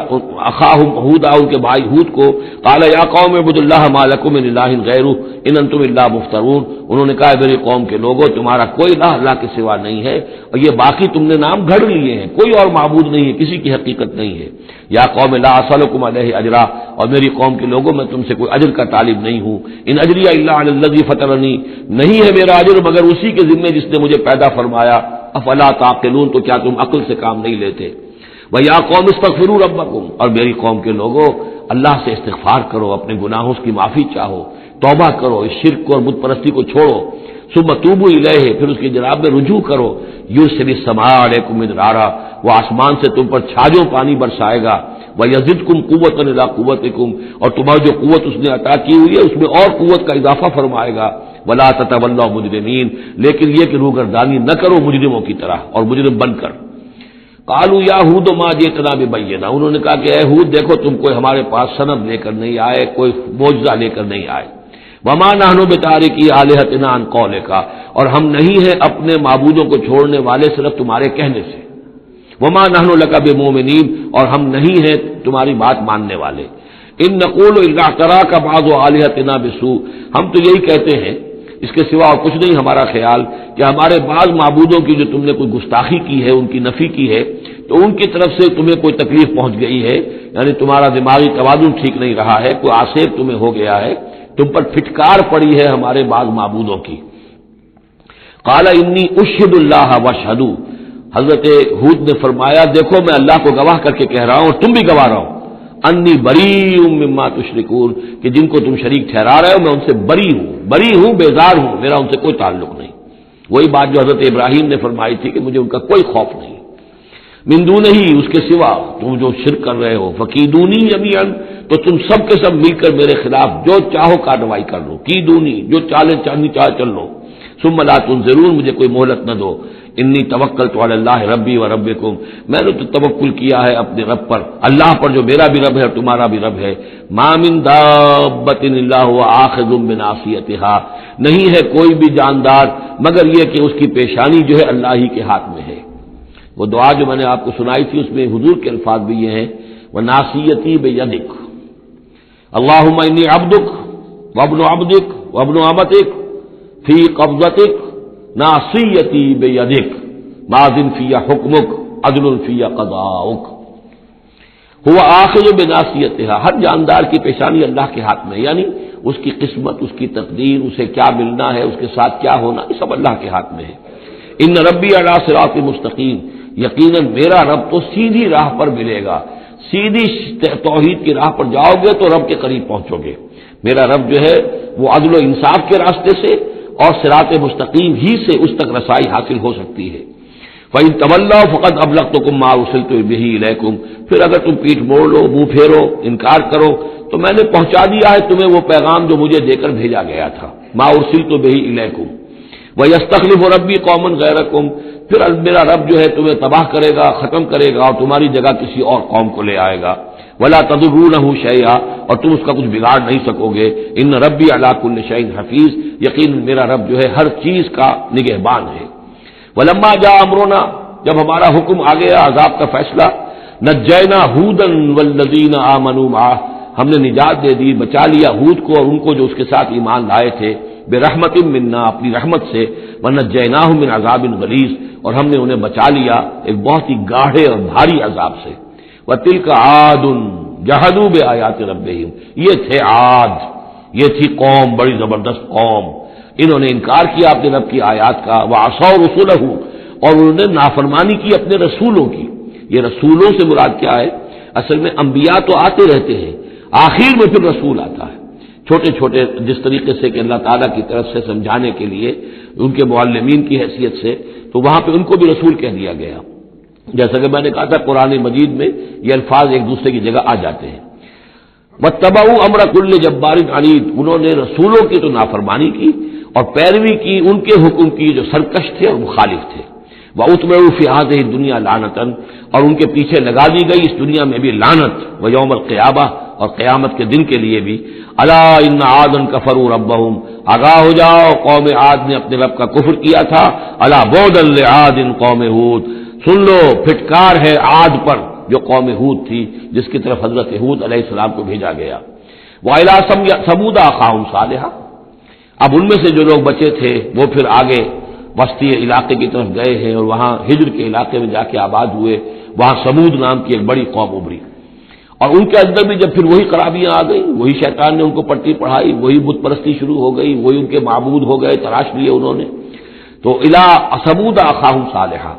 اخاہم ہود، ان کے بھائی ہود کو، قال یا قوم اعبدوا اللہ ما لکم من الہ غیرہ ان انتم الا مفترون، انہوں نے کہا میری قوم کے لوگوں تمہارا کوئی الہ اللہ کے سوا نہیں ہے اور یہ باقی تم نے نام گھڑ لیے ہیں، کوئی اور معبود نہیں ہے، کسی کی حقیقت نہیں ہے۔ یا قوم لا اسألکم علیہ اجرا، اور میری قوم کے لوگوں میں تم سے کوئی اجر کا طالب نہیں ہوں، ان اجری الا علی الذی فطرنی، نہیں ہے میرا اجر مگر اسی کے ذمہ جس نے مجھے پیدا فرمایا، افلا تعقلون، تو کیا تم عقل سے کام نہیں لیتے؟ وَيَا قَوْمِ اسْتَغْفِرُوا رَبَّكُمْ، اور میری قوم کے لوگوں اللہ سے استغفار کرو، اپنے گناہوں کی معافی چاہو، توبہ کرو، اس شرک کو اور بت پرستی کو چھوڑو، ثُمَّ تُوبُوا إِلَيْهِ، پھر اس کی جناب میں رجوع کرو، يُرْسِلِ السَّمَاءَ عَلَيْكُمْ مِدْرَارًا، وہ آسمان سے تم پر چھاجوں پانی برسائے گا، وَيَزِدْكُمْ قُوَّةً إِلَىٰ قُوَّتِكُمْ، اور تمہاری جو قوت اس نے عطا کی ہوئی ہے اس میں اور قوت کا اضافہ فرمائے گا، وَلَا تَتَوَلَّوْا مُجْرِمِينَ، لیکن یہ کہ روگردانی نہ کرو مجرموں کی طرح اور مجرم بن کر۔ قالوا یا ہود ما جئتنا ببینہ، انہوں نے کہا کہ اے ہود دیکھو تم کوئی ہمارے پاس سند لے کر نہیں آئے، کوئی معجزہ لے کر نہیں آئے، وما نحن بتارکی آلہتنا عن قولک، اور ہم نہیں ہیں اپنے معبودوں کو چھوڑنے والے صرف تمہارے کہنے سے، وما نحن لک بمؤمنین، اور ہم نہیں ہیں تمہاری بات ماننے والے، ان نقول الا اعتراک بعض آلہتنا بسوء، ہم تو یہی کہتے ہیں اس کے سوا اور کچھ نہیں ہمارا خیال کہ ہمارے بعض معبودوں کی جو تم نے کوئی گستاخی کی ہے، ان کی نفی کی ہے، تو ان کی طرف سے تمہیں کوئی تکلیف پہنچ گئی ہے، یعنی تمہارا دماغی توازن ٹھیک نہیں رہا ہے، کوئی آسیب تمہیں ہو گیا ہے، تم پر پھٹکار پڑی ہے ہمارے بعض معبودوں کی۔ قال انی اشہد اللہ واشہدوا، حضرت ہود نے فرمایا دیکھو میں اللہ کو گواہ کر کے کہہ رہا ہوں اور تم بھی گواہ رہو، انی بریء مما تشرکون، کہ جن کو تم شریک ٹھہرا رہے ہو میں ان سے بری ہوں، بیزار ہوں، میرا ان سے کوئی تعلق نہیں۔ وہی بات جو حضرت ابراہیم نے فرمائی تھی کہ مجھے ان کا کوئی خوف نہیں، من دونہ ہی، اس کے سوا تم جو شرک کر رہے ہو، فکیدونی جمیعا، تو تم سب کے سب مل کر میرے خلاف جو چاہو کارروائی کر لو، کیدونی، جو چالیں چلنی چاہے چل لو، ثم لا تنظرون، مجھے کوئی مہلت نہ دو، انی توکلت علی اللہ ربی و ربکم، میں نے تو توکل کیا ہے اپنے رب پر، اللہ پر جو میرا بھی رب ہے اور تمہارا بھی رب ہے، ما من دابۃ الا هو آخذ بناصیتها، نہیں ہے کوئی بھی جاندار مگر یہ کہ اس کی پیشانی جو ہے اللہ ہی کے ہاتھ میں ہے۔ وہ دعا جو میں نے آپ کو سنائی تھی اس میں حضور کے الفاظ بھی یہ ہیں، وناصیتی بیدک، اللہم انی عبدک وابن عبدک وابن امتک فی قبضتک ناصیتی بیدک ماض فی حکمک عدل فی قضاؤک، ہوا آخذ بناصیتها، ہر جاندار کی پیشانی اللہ کے ہاتھ میں، یعنی اس کی قسمت، اس کی تقدیر، اسے کیا ملنا ہے، اس کے ساتھ کیا ہونا، یہ سب اللہ کے ہاتھ میں ہے۔ ان ربی علی صراط مستقیم، یقیناً میرا رب تو سیدھی راہ پر ملے گا، سیدھی توحید کی راہ پر جاؤ گے تو رب کے قریب پہنچو گے، میرا رب جو ہے وہ عدل و انصاف کے راستے سے اور صراط مستقیم ہی سے اس تک رسائی حاصل ہو سکتی ہے۔ فَإِن تَوَلَّوْا فَقَدْ أَبْلَغْتُكُم مَّا أُرْسِلْتُ بِهِ إِلَيْكُمْ، پھر اگر تم پیٹھ موڑ لو، منہ پھیرو، انکار کرو، تو میں نے پہنچا دیا ہے تمہیں وہ پیغام جو مجھے دے کر بھیجا گیا تھا، مَّا أُرْسِلْتُ بِهِ إِلَيْكُمْ وَيَسْتَخْلِفُ رَبِّي قَوْمًا غَيْرَكُمْ، پھر میرا رب جو ہے تمہیں تباہ کرے گا، ختم کرے گا اور تمہاری جگہ کسی اور قوم کو لے آئے گا، وَلَا تَضُرُّونَهُ شَيْئًا، اور تم اس کا کچھ بگاڑ نہیں سکو گے، ان ربی علی کل شیء حفیظ، یقین میرا رب جو ہے ہر چیز کا نگہبان ہے۔ وَلَمَّا جَاءَ أَمْرُنَا، جب ہمارا حکم آ گیا، عذاب کا فیصلہ، نجینا ہودًا وَالَّذِينَ آمَنُوا مَعَهُ، ہم نے نجات دے دی، بچا لیا ہود کو اور ان کو جو اس کے ساتھ ایمان لائے تھے، برحمت منا، اپنی رحمت سے، ونجیناہم من عذاب غلیظ، اور ہم نے انہیں بچا لیا ایک بہت ہی گاڑھے اور بھاری عذاب سے۔ وَتِلْكَ عَادٌ جَحَدُوا بِآيَاتِ رَبِّهِمْ، یہ تھے عاد، یہ تھی قوم، بڑی زبردست قوم، انہوں نے انکار کیا اپنے رب کی آیات کا، وَعَصَوْا رُسُلَهُ، اور انہوں نے نافرمانی کی اپنے رسولوں کی۔ یہ رسولوں سے مراد کیا ہے؟ اصل میں انبیاء تو آتے رہتے ہیں، آخر میں پھر رسول آتا ہے، چھوٹے چھوٹے جس طریقے سے کہ اللہ تعالیٰ کی طرف سے سمجھانے کے لیے ان کے معلمین کی حیثیت سے، تو وہاں پہ ان کو بھی رسول کہہ دیا گیا، جیسا کہ میں نے کہا تھا قرآن مجید میں یہ الفاظ ایک دوسرے کی جگہ آ جاتے ہیں۔ وَاتَّبَعُوا أَمْرَ كُلِّ جَبَّارٍ عَنِيدٍ، انہوں نے رسولوں کی تو نافرمانی کی اور پیروی کی ان کے حکم کی جو سرکش تھے اور مخالف تھے۔ وَأُتْبِعُوا فِي هَذِهِ الدُّنْيَا لَعْنَةً، اور ان کے پیچھے لگا دی گئی اس دنیا میں بھی لعنت، وَيَوْمَ الْقِيَامَةِ، اور قیامت کے دن کے لیے بھی، الا ان عادا کفروا ربهم، آگاہ ہو جاؤ قوم عاد نے اپنے رب کا کفر کیا تھا، الا بعدا لعاد قوم ہود، سن لو پھٹکار ہے عاد پر جو قوم ہود تھی جس کی طرف حضرت ہود علیہ السلام کو بھیجا گیا. وَإِلَىٰ ثَمُودَ أَخَاهُمْ صَالِحًا. اب ان میں سے جو لوگ بچے تھے وہ پھر آگے وسطی علاقے کی طرف گئے ہیں اور وہاں ہجر کے علاقے میں جا کے آباد ہوئے. وہاں سمود نام کی ایک بڑی قوم ابری اور ان کے اندر بھی جب پھر وہی خرابیاں آ گئی, وہی شیطان نے ان کو پٹی پڑھائی, وہی بت پرستی شروع ہو گئی, وہی ان کے معبود ہو گئے, تراش لیے انہوں نے. تو اِلَىٰ ثَمُودَ أَخَاهُمْ صَالِحًا,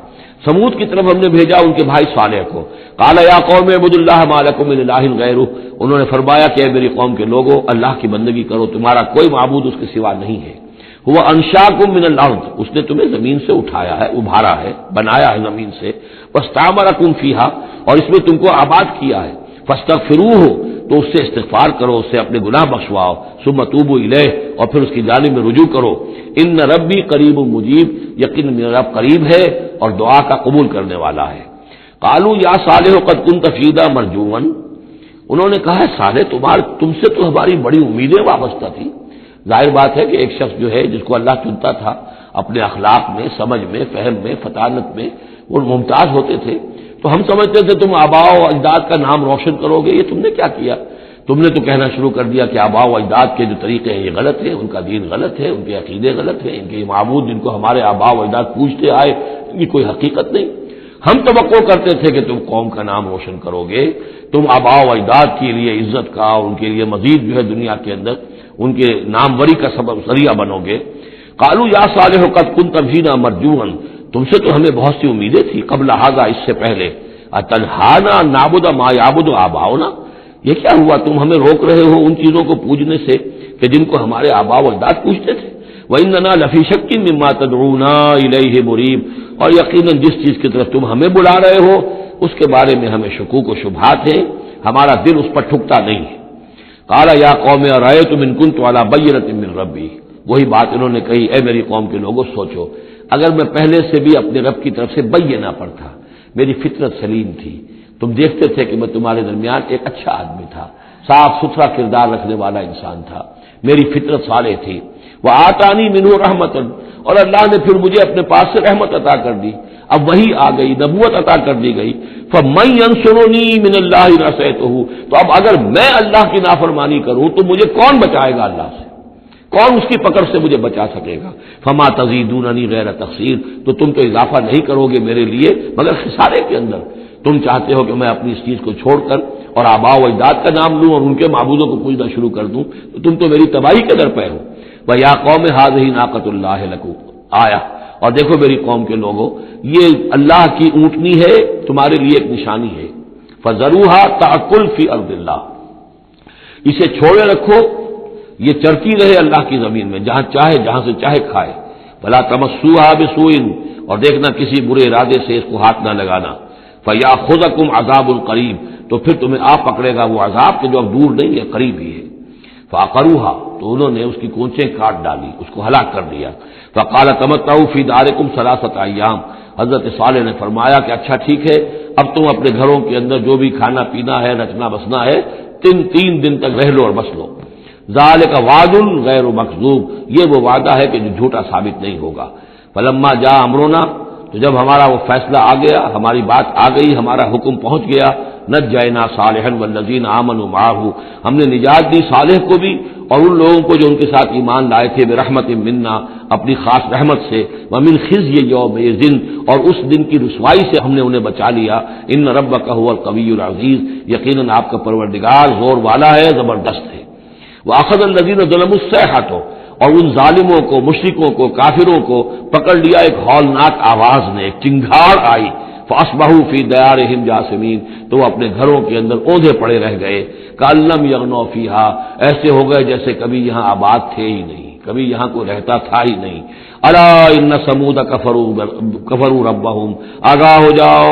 سمود کی طرف ہم نے بھیجا ان کے بھائی صالح کو. قال یا قوم اعبدوا اللہ ما لکم من الہ غیرہ, انہوں نے فرمایا کہ اے میری قوم کے لوگوں اللہ کی بندگی کرو, تمہارا کوئی معبود اس کے سوا نہیں ہے. هو انشاکم من الارض, اس نے تمہیں زمین سے اٹھایا ہے, ابھارا ہے, بنایا ہے زمین سے. واستعمرکم فیہا, اور اس میں تم کو آباد کیا ہے. فاستغفروہ, تو اس سے استغفار کرو, اس سے اپنے گناہ بخشواؤ. ثم توبوا الیہ, اور پھر اس کی جانب میں رجوع کرو. ان ربی قریب مجیب, یقین میرا رب قریب ہے اور دعا کا قبول کرنے والا ہے. قالوا یا صالح قد كنت فینا مرجوا, انہوں نے کہا ہے صالح تم سے تو ہماری بڑی امیدیں وابستہ تھی. ظاہر بات ہے کہ ایک شخص جو ہے جس کو اللہ چنتا تھا اپنے اخلاق میں, سمجھ میں, فہم میں, فطانت میں وہ ممتاز ہوتے تھے, تو ہم سمجھتے تھے تم آباء و اجداد کا نام روشن کرو گے. یہ تم نے کیا کیا؟ تم نے تو کہنا شروع کر دیا کہ آباء و اجداد کے جو طریقے ہیں یہ غلط ہے, ان کا دین غلط ہے, ان کے عقیدے غلط ہیں, ان کے یہ معبود جن کو ہمارے آباء و اجداد پوجتے آئے ان کی کوئی حقیقت نہیں. ہم توقع کرتے تھے کہ تم قوم کا نام روشن کرو گے, تم آباء و اجداد کے لیے عزت کا, ان کے لیے مزید جو ہے دنیا کے اندر ان کے ناموری کا سبب ذریعہ بنو گے. قالوا یا صالح قد كنت فینا مرجوا, تم سے تو ہمیں بہت سی امیدیں تھی قبل ھذا, اس سے پہلے. اتنہانا نعبد ما یعبد آباؤنا, یہ کیا ہوا تم ہمیں روک رہے ہو ان چیزوں کو پوجنے سے کہ جن کو ہمارے آباء و اجداد پوجتے تھے. وَإِنَّنَا لَفِي شَكٍّ مِّمَّا تَدْعُونَا إِلَيْهِ مُرِيبٍ, اور یقیناً جس چیز کی طرف تم ہمیں بلا رہے ہو اس کے بارے میں ہمیں شکوک و شبہات ہیں, ہمارا دل اس پر ٹھکتا نہیں ہے. قال یا قوم ارأیتم ان کنت علی بینۃ من ربی, وہی بات انہوں نے کہی, اے میری قوم کے لوگوں سوچو اگر میں پہلے سے بھی اپنے رب کی طرف سے بینہ پر تھا, میری فطرت سلیم تھی, تم دیکھتے تھے کہ میں تمہارے درمیان ایک اچھا آدمی تھا, صاف ستھرا کردار رکھنے والا انسان تھا, میری فطرت صالح تھی. وآتانی منہ رحمۃ, اور اللہ نے پھر مجھے اپنے پاس سے رحمت عطا کر دی, اب وہی آ گئی, نبوت عطا کر دی گئی. فَمَن يَنصُرُنِي مِنَ اللَّهِ إِنْ عَصَيْتُهُ, تو اب اگر میں اللہ کی نافرمانی کروں تو مجھے کون بچائے گا اللہ سے, کون اس کی پکڑ سے مجھے بچا سکے گا. فَمَا تَزِيدُونَنِي غَيْرَ تَخْسِيرٍ, تو تم تو اضافہ نہیں کرو گے میرے لیے مگر خسارے کے اندر. تم چاہتے ہو کہ میں اپنی اس چیز کو چھوڑ کر اور آباء و اجداد کا نام لوں اور ان کے معبودوں کو پوجنا شروع کر دوں, تو تم تو میری تباہی کے در پہ ہو. وَيَا قَوْمِ هَٰذِهِ نَاقَةُ اللَّهِ لَكُمْ آیَةٌ, اور دیکھو میری قوم کے لوگوں یہ اللہ کی اونٹنی ہے تمہارے لیے ایک نشانی ہے. فَذَرُوهَا تَأْكُلْ فِي أَرْضِ اللَّهِ, اسے چھوڑے رکھو یہ چرتی رہے اللہ کی زمین میں, جہاں چاہے جہاں سے چاہے کھائے. وَلَا تَمَسُّوهَا بِسُوءٍ, اور دیکھنا کسی برے ارادے سے اس کو ہاتھ نہ لگانا. فَيَأْخُذَكُمْ عَذَابٌ قَرِيبٌ, تو پھر تمہیں آ پکڑے گا وہ عذاب کہ جو اب دور نہیں ہے قریب ہی ہے. فَعَقَرُوهَا, تو انہوں نے اس کی کونچیں کاٹ ڈالی, اس کو ہلاک کر دیا. فَقَالَ تَمَتَّعُوا فِي دَارِكُمْ ثَلَاثَةَ أَيَّامٍ, حضرت صالح نے فرمایا کہ اچھا ٹھیک ہے اب تم اپنے گھروں کے اندر جو بھی کھانا پینا ہے رچنا بسنا ہے تین دن تک رہ لو اور بس لو. ذَلِكَ وَعْدٌ غَيْرُ مَكْذُوبٍ, یہ وہ وعدہ ہے کہ جو جھوٹا ثابت نہیں ہوگا. فَلَمَّا جَاءَ أَمْرُنَا, تو جب ہمارا وہ فیصلہ آ گیا, ہماری بات آ گئی, ہمارا حکم پہنچ گیا. نجینا صالحا والذین آمنوا معه, ہم نے نجات دی صالح کو بھی اور ان لوگوں کو جو ان کے ساتھ ایمان لائے تھے, برحمت منا, اپنی خاص رحمت سے. ومن خزي يومئذ, اور اس دن کی رسوائی سے ہم نے انہیں بچا لیا. ان ربک هو القوی العزیز, یقیناً آپ کا پروردگار زور والا ہے, زبردست ہے. واخذ الذین ظلموا الصیحۃ, اور ان ظالموں کو, مشرکوں کو, کافروں کو پکڑ لیا ایک ہولناک آواز نے, ایک چنگھاڑ آئی. فاصبحوا فی دیارہم جاثمین, تو وہ اپنے گھروں کے اندر اوندھے پڑے رہ گئے. کأن لم یغنوا فیہا, ایسے ہو گئے جیسے کبھی یہاں آباد تھے ہی نہیں, کبھی یہاں کوئی رہتا تھا ہی نہیں. الا ان ثمود کفروا ربہم, آگاہ ہو جاؤ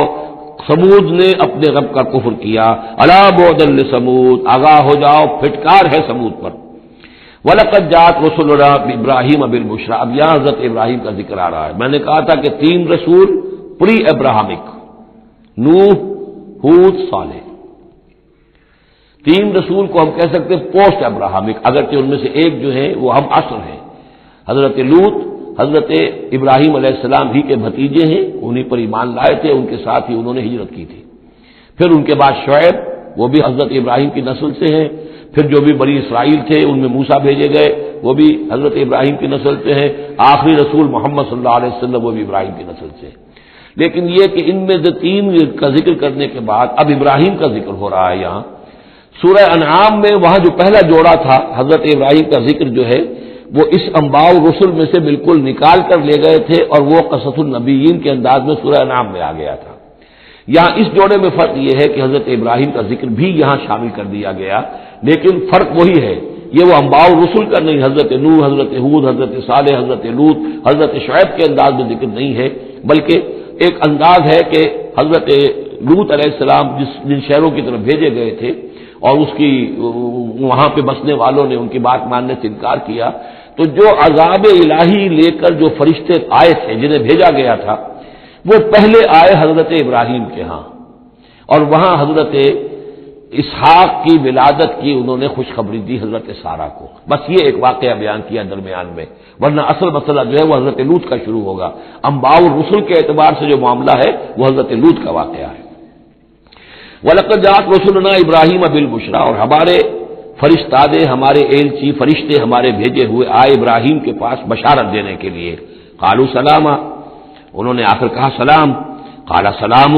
سمود نے اپنے رب کا کفر کیا. الا بعدا لثمود, آگاہ ہو جاؤ پھٹکار ہے سمود پر. وَلَقَدْ جَاءَتْ رُسُلُنَا إِبْرَاهِيمَ بِالْبُشْرَىٰ, اب یہاں حضرت ابراہیم کا ذکر آ رہا ہے. میں نے کہا تھا کہ 3 رسول پری ابراہمک, نوح, ہود, صالح. 3 رسول کو ہم کہہ سکتے ہیں پوسٹ ابراہمک, اگرچہ ان میں سے ایک جو ہے وہ ہم عصر ہیں, حضرت لوط, حضرت ابراہیم علیہ السلام ہی کے بھتیجے ہیں، انہی پر ایمان لائے تھے، ان کے ساتھ ہی انہوں نے ہجرت کی تھی۔ پھر ان کے بعد شعیب، وہ بھی حضرت ابراہیم کی نسل سے ہیں۔ پھر جو بھی بنی اسرائیل تھے ان میں موسیٰ بھیجے گئے، وہ بھی حضرت ابراہیم کی نسل سے ہیں۔ آخری رسول محمد صلی اللہ علیہ وسلم وہ بھی ابراہیم کی نسل سے ہیں۔ لیکن یہ کہ ان میں سے تین کا ذکر کرنے کے بعد اب ابراہیم کا ذکر ہو رہا ہے یہاں سورہ انعام میں۔ وہاں جو پہلا جوڑا تھا حضرت ابراہیم کا ذکر جو ہے وہ اس انباء الرسل میں سے بالکل نکال کر لے گئے تھے، اور وہ قصص النبیین کے انداز میں سورہ انعام میں آ گیا تھا۔ یہاں اس جوڑے میں فرق یہ ہے کہ حضرت ابراہیم کا ذکر بھی یہاں شامل کر دیا گیا، لیکن فرق وہی ہے، یہ وہ انباء الرسل کا نہیں، حضرت نوح، حضرت ہود، حضرت صالح، حضرت لوط، حضرت شعیب کے انداز میں ذکر نہیں ہے، بلکہ ایک انداز ہے کہ حضرت لوط علیہ السلام جن شہروں کی طرف بھیجے گئے تھے اور اس کی وہاں پہ بسنے والوں نے ان کی بات ماننے سے انکار کیا، تو جو عذاب الہی لے کر جو فرشتے آئے تھے جنہیں بھیجا گیا تھا، وہ پہلے آئے حضرت ابراہیم کے ہاں، اور وہاں حضرت اسحاق کی ولادت کی انہوں نے خوشخبری دی حضرت سارہ کو۔ بس یہ ایک واقعہ بیان کیا درمیان میں، ورنہ اصل مسئلہ جو ہے وہ حضرت لوط کا شروع ہوگا۔ انباء الرسل کے اعتبار سے جو معاملہ ہے وہ حضرت لوط کا واقعہ ہے۔ وَلَقَدْ جَاءَتْ رُسُلُنَا إِبْرَاهِيمَ بِالْبُشْرَىٰ، اور ہمارے فرشتادے، ہمارے ایلچی فرشتے ہمارے بھیجے ہوئے آئے ابراہیم کے پاس بشارت دینے کے لیے۔ قالوا سلاما، انہوں نے آ کر کہا سلام۔ قال سلام،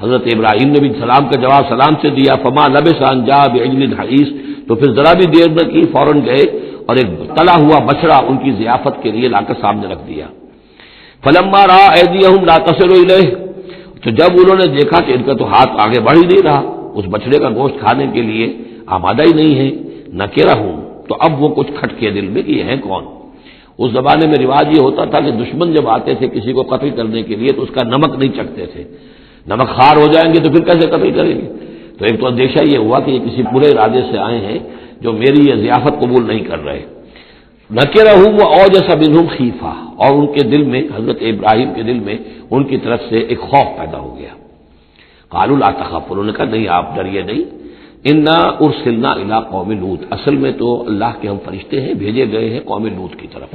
حضرت ابراہیم نے بھی سلام کا جواب سلام سے دیا۔ فما لبث ان جاء بعجل حنیذ، تو پھر ذرا بھی دیر نہ کی، فوراً گئے اور ایک تلا ہوا بچڑا ان کی ضیافت کے لیے لا کر سامنے رکھ دیا۔ فلما رأى أيديهم لا تصل إليه، تو جب انہوں نے دیکھا کہ ان کا تو ہاتھ آگے بڑھ ہی نہیں رہا، اس بچڑے کا گوشت کھانے کے لیے آمادہ ہی نہیں ہے، نکرہم، تو اب وہ کچھ کھٹکے دل میں کہ یہ ہیں کون۔ اس زمانے میں رواج یہ ہوتا تھا کہ دشمن جب آتے تھے کسی کو قتل کرنے کے لیے تو اس کا نمک نہیں چکھتے تھے، نمک خوار ہو جائیں گے تو پھر کیسے قتل کریں گے۔ تو ایک تو اندیشہ یہ ہوا کہ یہ کسی برے ارادے سے آئے ہیں جو میری یہ ضیافت قبول نہیں کر رہے۔ نکرہم وأوجس منہم خیفہ، اور ان کے دل میں، حضرت ابراہیم کے دل میں ان کی طرف سے ایک خوف پیدا ہو گیا۔ قالوا لا تخف، انہوں نے کہا نہیں آپ ڈریے نہیں، انا ارسلنا الی قوم لوط، اصل میں تو اللہ کے ہم فرشتے ہیں، بھیجے گئے ہیں قوم لوط کی طرف۔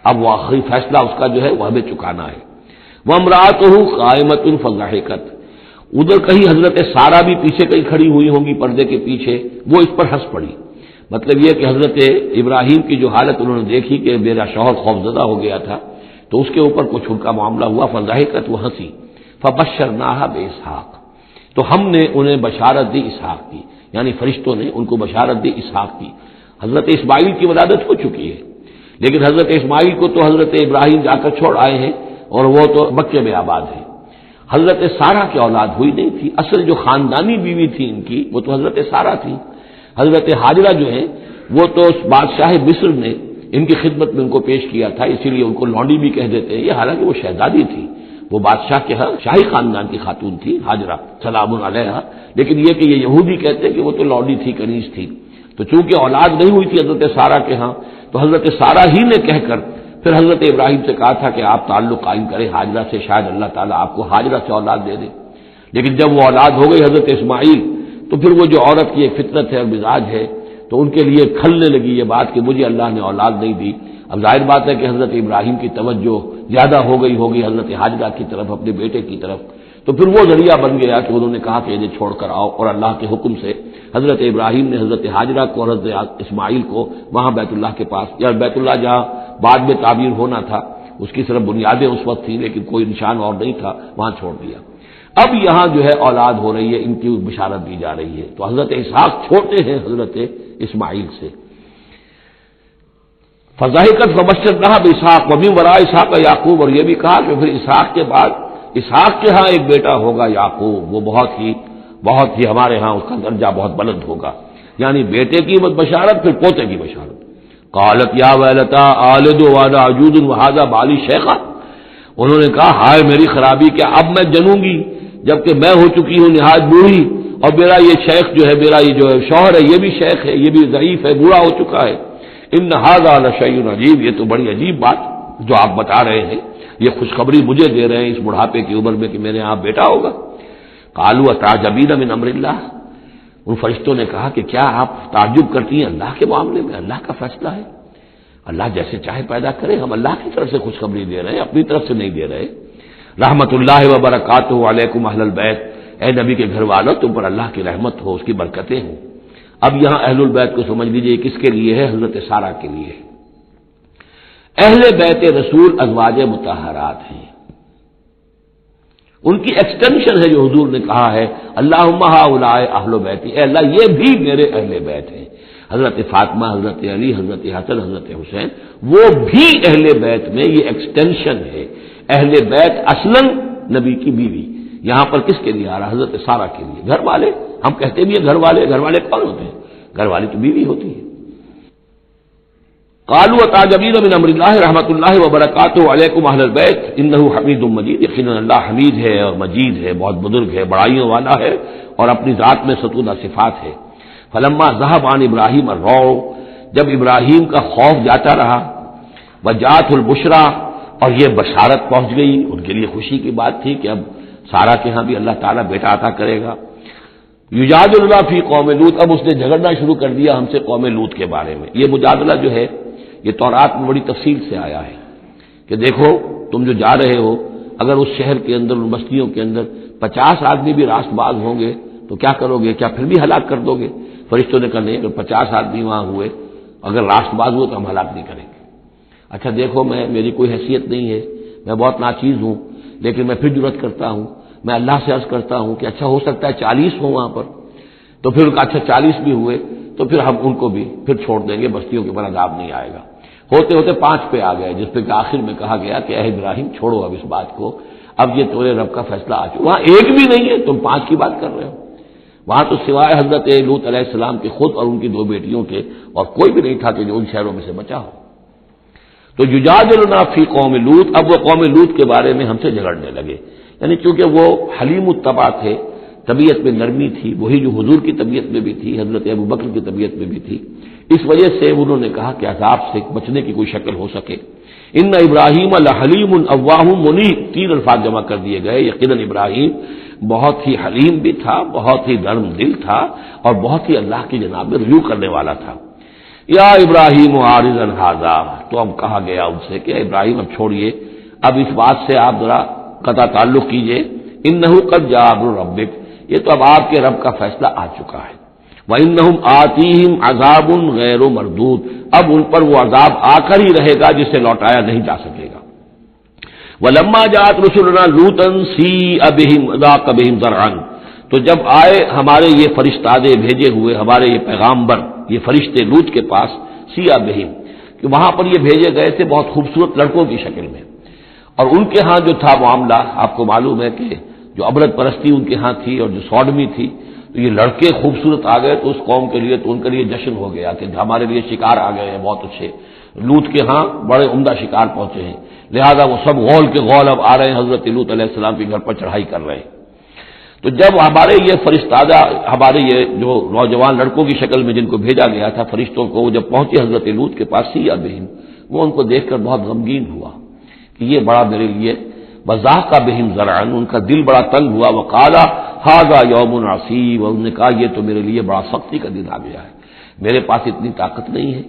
اب وہ آخری فیصلہ اس کا جو ہے وہ ہمیں چکانا ہے۔ وامرأتہ قائمۃ فضحکت، ادھر کہیں حضرت سارہ بھی پیچھے کہیں کھڑی ہوئی ہوں گی پردے کے پیچھے، وہ اس پر ہنس پڑی۔ مطلب یہ کہ حضرت ابراہیم کی جو حالت انہوں نے دیکھی کہ میرا شوہر خوفزدہ ہو گیا تھا، تو اس کے اوپر کچھ ان کا معاملہ ہوا، فضحکت، وہ ہنسی۔ فبشرناها باسحاق، تو ہم نے انہیں بشارت دی اسحاق کی، یعنی فرشتوں نے ان کو بشارت دی اسحاق کی۔ حضرت اسماعیل کی ولادت ہو چکی ہے، لیکن حضرت اسماعیل کو تو حضرت ابراہیم جا کر چھوڑ آئے ہیں اور وہ تو مکے میں آباد ہے۔ حضرت سارہ کی اولاد ہوئی نہیں تھی، اصل جو خاندانی بیوی تھی ان کی وہ تو حضرت سارہ تھی۔ حضرت ہاجرہ جو ہیں وہ تو بادشاہ مصر نے ان کی خدمت میں ان کو پیش کیا تھا، اسی لیے ان کو لونڈی بھی کہہ دیتے ہیں، یہ حالانکہ وہ شہزادی تھی، وہ بادشاہ کے ہاں شاہی خاندان کی خاتون تھی ہاجرہ سلام علیہا، لیکن یہ کہ یہ یہودی کہتے ہیں کہ وہ تو لونڈی تھی، کنیز تھی۔ تو چونکہ اولاد نہیں ہوئی تھی حضرت سارہ کے ہاں، تو حضرت سارہ ہی نے کہہ کر پھر حضرت ابراہیم سے کہا تھا کہ آپ تعلق قائم کریں ہاجرہ سے، شاید اللہ تعالیٰ آپ کو ہاجرہ سے اولاد دے دے۔ لیکن جب وہ اولاد ہو گئی حضرت اسماعیل، تو پھر وہ جو عورت کی ایک فطرت ہے اور مزاج ہے، تو ان کے لیے کھلنے لگی یہ بات کہ مجھے اللہ نے اولاد نہیں دی۔ اب ظاہر بات ہے کہ حضرت ابراہیم کی توجہ زیادہ ہو گئی ہوگی حضرت ہاجرہ کی طرف، اپنے بیٹے کی طرف، تو پھر وہ ذریعہ بن گیا کہ انہوں نے کہا کہ انہیں چھوڑ کر آؤ، اور اللہ کے حکم سے حضرت ابراہیم نے حضرت ہاجرہ کو اور حضرت اسماعیل کو وہاں بیت اللہ کے پاس، یا بیت اللہ جہاں بعد میں تعمیر ہونا تھا اس کی صرف بنیادیں اس وقت تھیں لیکن کوئی نشان اور نہیں تھا، وہاں چھوڑ دیا۔ اب یہاں جو ہے اولاد ہو رہی ہے، ان کی بشارت دی جا رہی ہے۔ تو حضرت اسحاق چھوٹے ہیں حضرت اسماعیل سے۔ فضحکت فبشرناها باسحاق ومن وراء اسحاق یعقوب، اور یہ بھی کہا کہ پھر اسحاق کے بعد اسحاق کے ہاں ایک بیٹا ہوگا یعقوب، وہ بہت ہی ہمارے ہاں اس کا درجہ بہت بلند ہوگا، یعنی بیٹے کی بشارت پھر پوتے کی بشارت۔ قالت یا ویلتا آلد وانا عجوز وہذا بالی شیخا، انہوں نے کہا ہائے میری خرابی، کہ اب میں جنوں گی جبکہ میں ہو چکی ہوں نہایت بوڑھی، اور میرا یہ شیخ جو ہے، میرا یہ جو شوہر ہے یہ بھی شیخ ہے، یہ بھی ضعیف ہے، بوڑھا ہو چکا ہے۔ ان ھذا لشیء عجیب، یہ تو بڑی عجیب بات جو آپ بتا رہے ہیں، یہ خوشخبری مجھے دے رہے ہیں اس بڑھاپے کی عمر میں کہ میرے یہاں بیٹا ہوگا۔ قالوا اتعجبین من امر اللہ، ان فرشتوں نے کہا کہ کیا آپ تعجب کرتی ہیں اللہ کے معاملے میں، اللہ کا فیصلہ ہے۔ اللہ جیسے چاہے پیدا کرے، ہم اللہ کی طرف سے خوشخبری دے رہے ہیں، اپنی طرف سے نہیں دے رہے۔ رحمت اللہ وبرکاتہ علیکم اہل البیت، اے نبی کے گھر والوں تم پر اللہ کی رحمت ہو، اس کی برکتیں ہوں۔ اب یہاں اہل البیت کو سمجھ لیجیے کس کے لیے ہے؟ حضرت سارہ کے لیے ہے۔ اہل بیت رسول ازواج مطہرات ہیں، ان کی ایکسٹینشن ہے جو حضور نے کہا ہے اللہم ہؤلاء اہل بیتی، اے اللہ یہ بھی میرے اہل بیت ہیں۔ حضرت فاطمہ، حضرت علی، حضرت حسن، حضرت حسین، وہ بھی اہل بیت میں، یہ ایکسٹینشن ہے۔ اہل بیت اصلاً نبی کی بیوی، یہاں پر کس کے لیے آ رہا؟ حضرت سارہ کے لیے۔ گھر والے ہم کہتے بھی ہیں، گھر والے کون ہوتے ہیں؟ گھر والی تو بیوی ہوتی ہے۔ قالوا اتعجبین من امر اللہ رحمت اللہ وبرکاتہ علیکم اہل البیت انہ حمید مجید، یقیناً اللہ حمید ہے اور مجید ہے، بہت بزرگ ہے، بڑائیوں والا ہے، اور اپنی ذات میں ستودہ صفات ہے۔ فلما ذهب عن ابراہیم الروع، جب ابراہیم کا خوف جاتا رہا، وجاءت البشریٰ، اور یہ بشارت پہنچ گئی، ان کے لیے خوشی کی بات تھی کہ اب سارہ کے ہاں بھی اللہ تعالیٰ بیٹا عطا کرے گا۔ یجادلنا فی قوم لوط، اب اس نے جھگڑنا شروع کر دیا ہم سے قوم لوط کے بارے میں۔ یہ مجادلہ جو ہے یہ تورات میں بڑی تفصیل سے آیا ہے کہ دیکھو تم جو جا رہے ہو، اگر اس شہر کے اندر، ان بستیوں کے اندر 50 آدمی بھی راست باز ہوں گے تو کیا کرو گے؟ کیا پھر بھی ہلاک کر دو گے؟ فرشتوں نے کہا نہیں، اگر 50 آدمی وہاں ہوئے، اگر راست باز ہوئے تو ہم ہلاک نہیں کریں گے۔ اچھا دیکھو، میری کوئی حیثیت نہیں ہے، میں بہت ناچیز ہوں، لیکن میں پھر جرأت کرتا ہوں، میں اللہ سے عرض کرتا ہوں کہ اچھا ہو سکتا ہے 40 ہوں وہاں پر، تو پھر اچھا 40 بھی ہوئے تو پھر ہم ان کو بھی پھر چھوڑ دیں گے، بستیوں کے اوپر عذاب نہیں آئے گا۔ ہوتے ہوتے 5 پہ آ گئے، جس پہ کہ آخر میں کہا گیا کہ اے ابراہیم چھوڑو اب اس بات کو، اب یہ تمہارے رب کا فیصلہ آ چکا۔ وہاں ایک بھی نہیں ہے، تم 5 کی بات کر رہے ہو۔ وہاں تو سوائے حضرت لوط علیہ السلام کے خود اور ان کی 2 بیٹیوں کے اور کوئی بھی نہیں تھا کہ جو ان شہروں میں سے بچا ہو۔ تو یجادلنا فی قوم لوط، اب وہ قوم لوط کے بارے میں ہم سے جھگڑنے لگے، یعنی چونکہ وہ حلیم الطبع تھے، طبیعت میں نرمی تھی، وہی جو حضور کی طبیعت میں بھی تھی، حضرت ابوبکر کی طبیعت میں بھی تھی، اس وجہ سے انہوں نے کہا کہ عذاب سے بچنے کی کوئی شکل ہو سکے۔ ان ابراہیم لحلیم اواہ منیب، 3 الفاظ جمع کر دیے گئے۔ یقیناً ابراہیم بہت ہی حلیم بھی تھا، بہت ہی نرم دل تھا، اور بہت ہی اللہ کی جناب میں رجوع کرنے والا تھا۔ یا ابراہیم عارض عن ھذا، تو اب کہا گیا ان سے کہ ابراہیم اب چھوڑیے، اب اس بات سے آپ ذرا قطع تعلق کیجئے۔ انہ قد جاء امر ربک، یہ تو اب آپ کے رب کا فیصلہ آ چکا ہے۔ وَإِنَّهُمْ آتِيهِمْ عَذَابٌ غَيْرُ مَرْدُودٌ، اب ان پر وہ عذاب آ کر ہی رہے گا جسے لوٹایا نہیں جا سکے گا۔ وَلَمَّا جَاءَتْ رُسُلُنَا لُوطًا سِیءَ بِهِمْ وَضَاقَ بِهِمْ ذَرْعًا، تو جب آئے ہمارے یہ فرشتادے بھیجے ہوئے، ہمارے یہ پیغامبر، یہ فرشتے لوط کے پاس، سِیءَ بِهِمْ، کہ وہاں پر یہ بھیجے گئے تھے بہت خوبصورت لڑکوں کی شکل میں، اور ان کے ہاں جو تھا معاملہ، آپ کو معلوم ہے کہ جو عبرت پرستی ان کے ہاں تھی اور جو سوڈمی تھی، تو یہ لڑکے خوبصورت آ گئے تو اس قوم کے لیے، تو ان کے لیے جشن ہو گیا کہ ہمارے لیے شکار آ گئے ہیں بہت اچھے، لوط کے ہاں بڑے عمدہ شکار پہنچے ہیں، لہذا وہ سب غول کے غول اب آ رہے ہیں، حضرت لوط علیہ السلام کے گھر پر چڑھائی کر رہے ہیں۔ تو جب ہمارے یہ فرشتادہ، ہمارے یہ جو نوجوان لڑکوں کی شکل میں جن کو بھیجا گیا تھا فرشتوں کو، وہ جب پہنچے حضرت لوط کے پاس، سیئ بہم، وہ ان کو دیکھ کر بہت غمگین ہوا کہ یہ بڑا میرے لیے، وضاق بہم ذرعا، ان کا دل بڑا تنگ ہوا، وقال ھذا یوم عصیب، اور انہوں نے کہا یہ تو میرے لیے بڑا سختی کا دن آ گیا ہے، میرے پاس اتنی طاقت نہیں ہے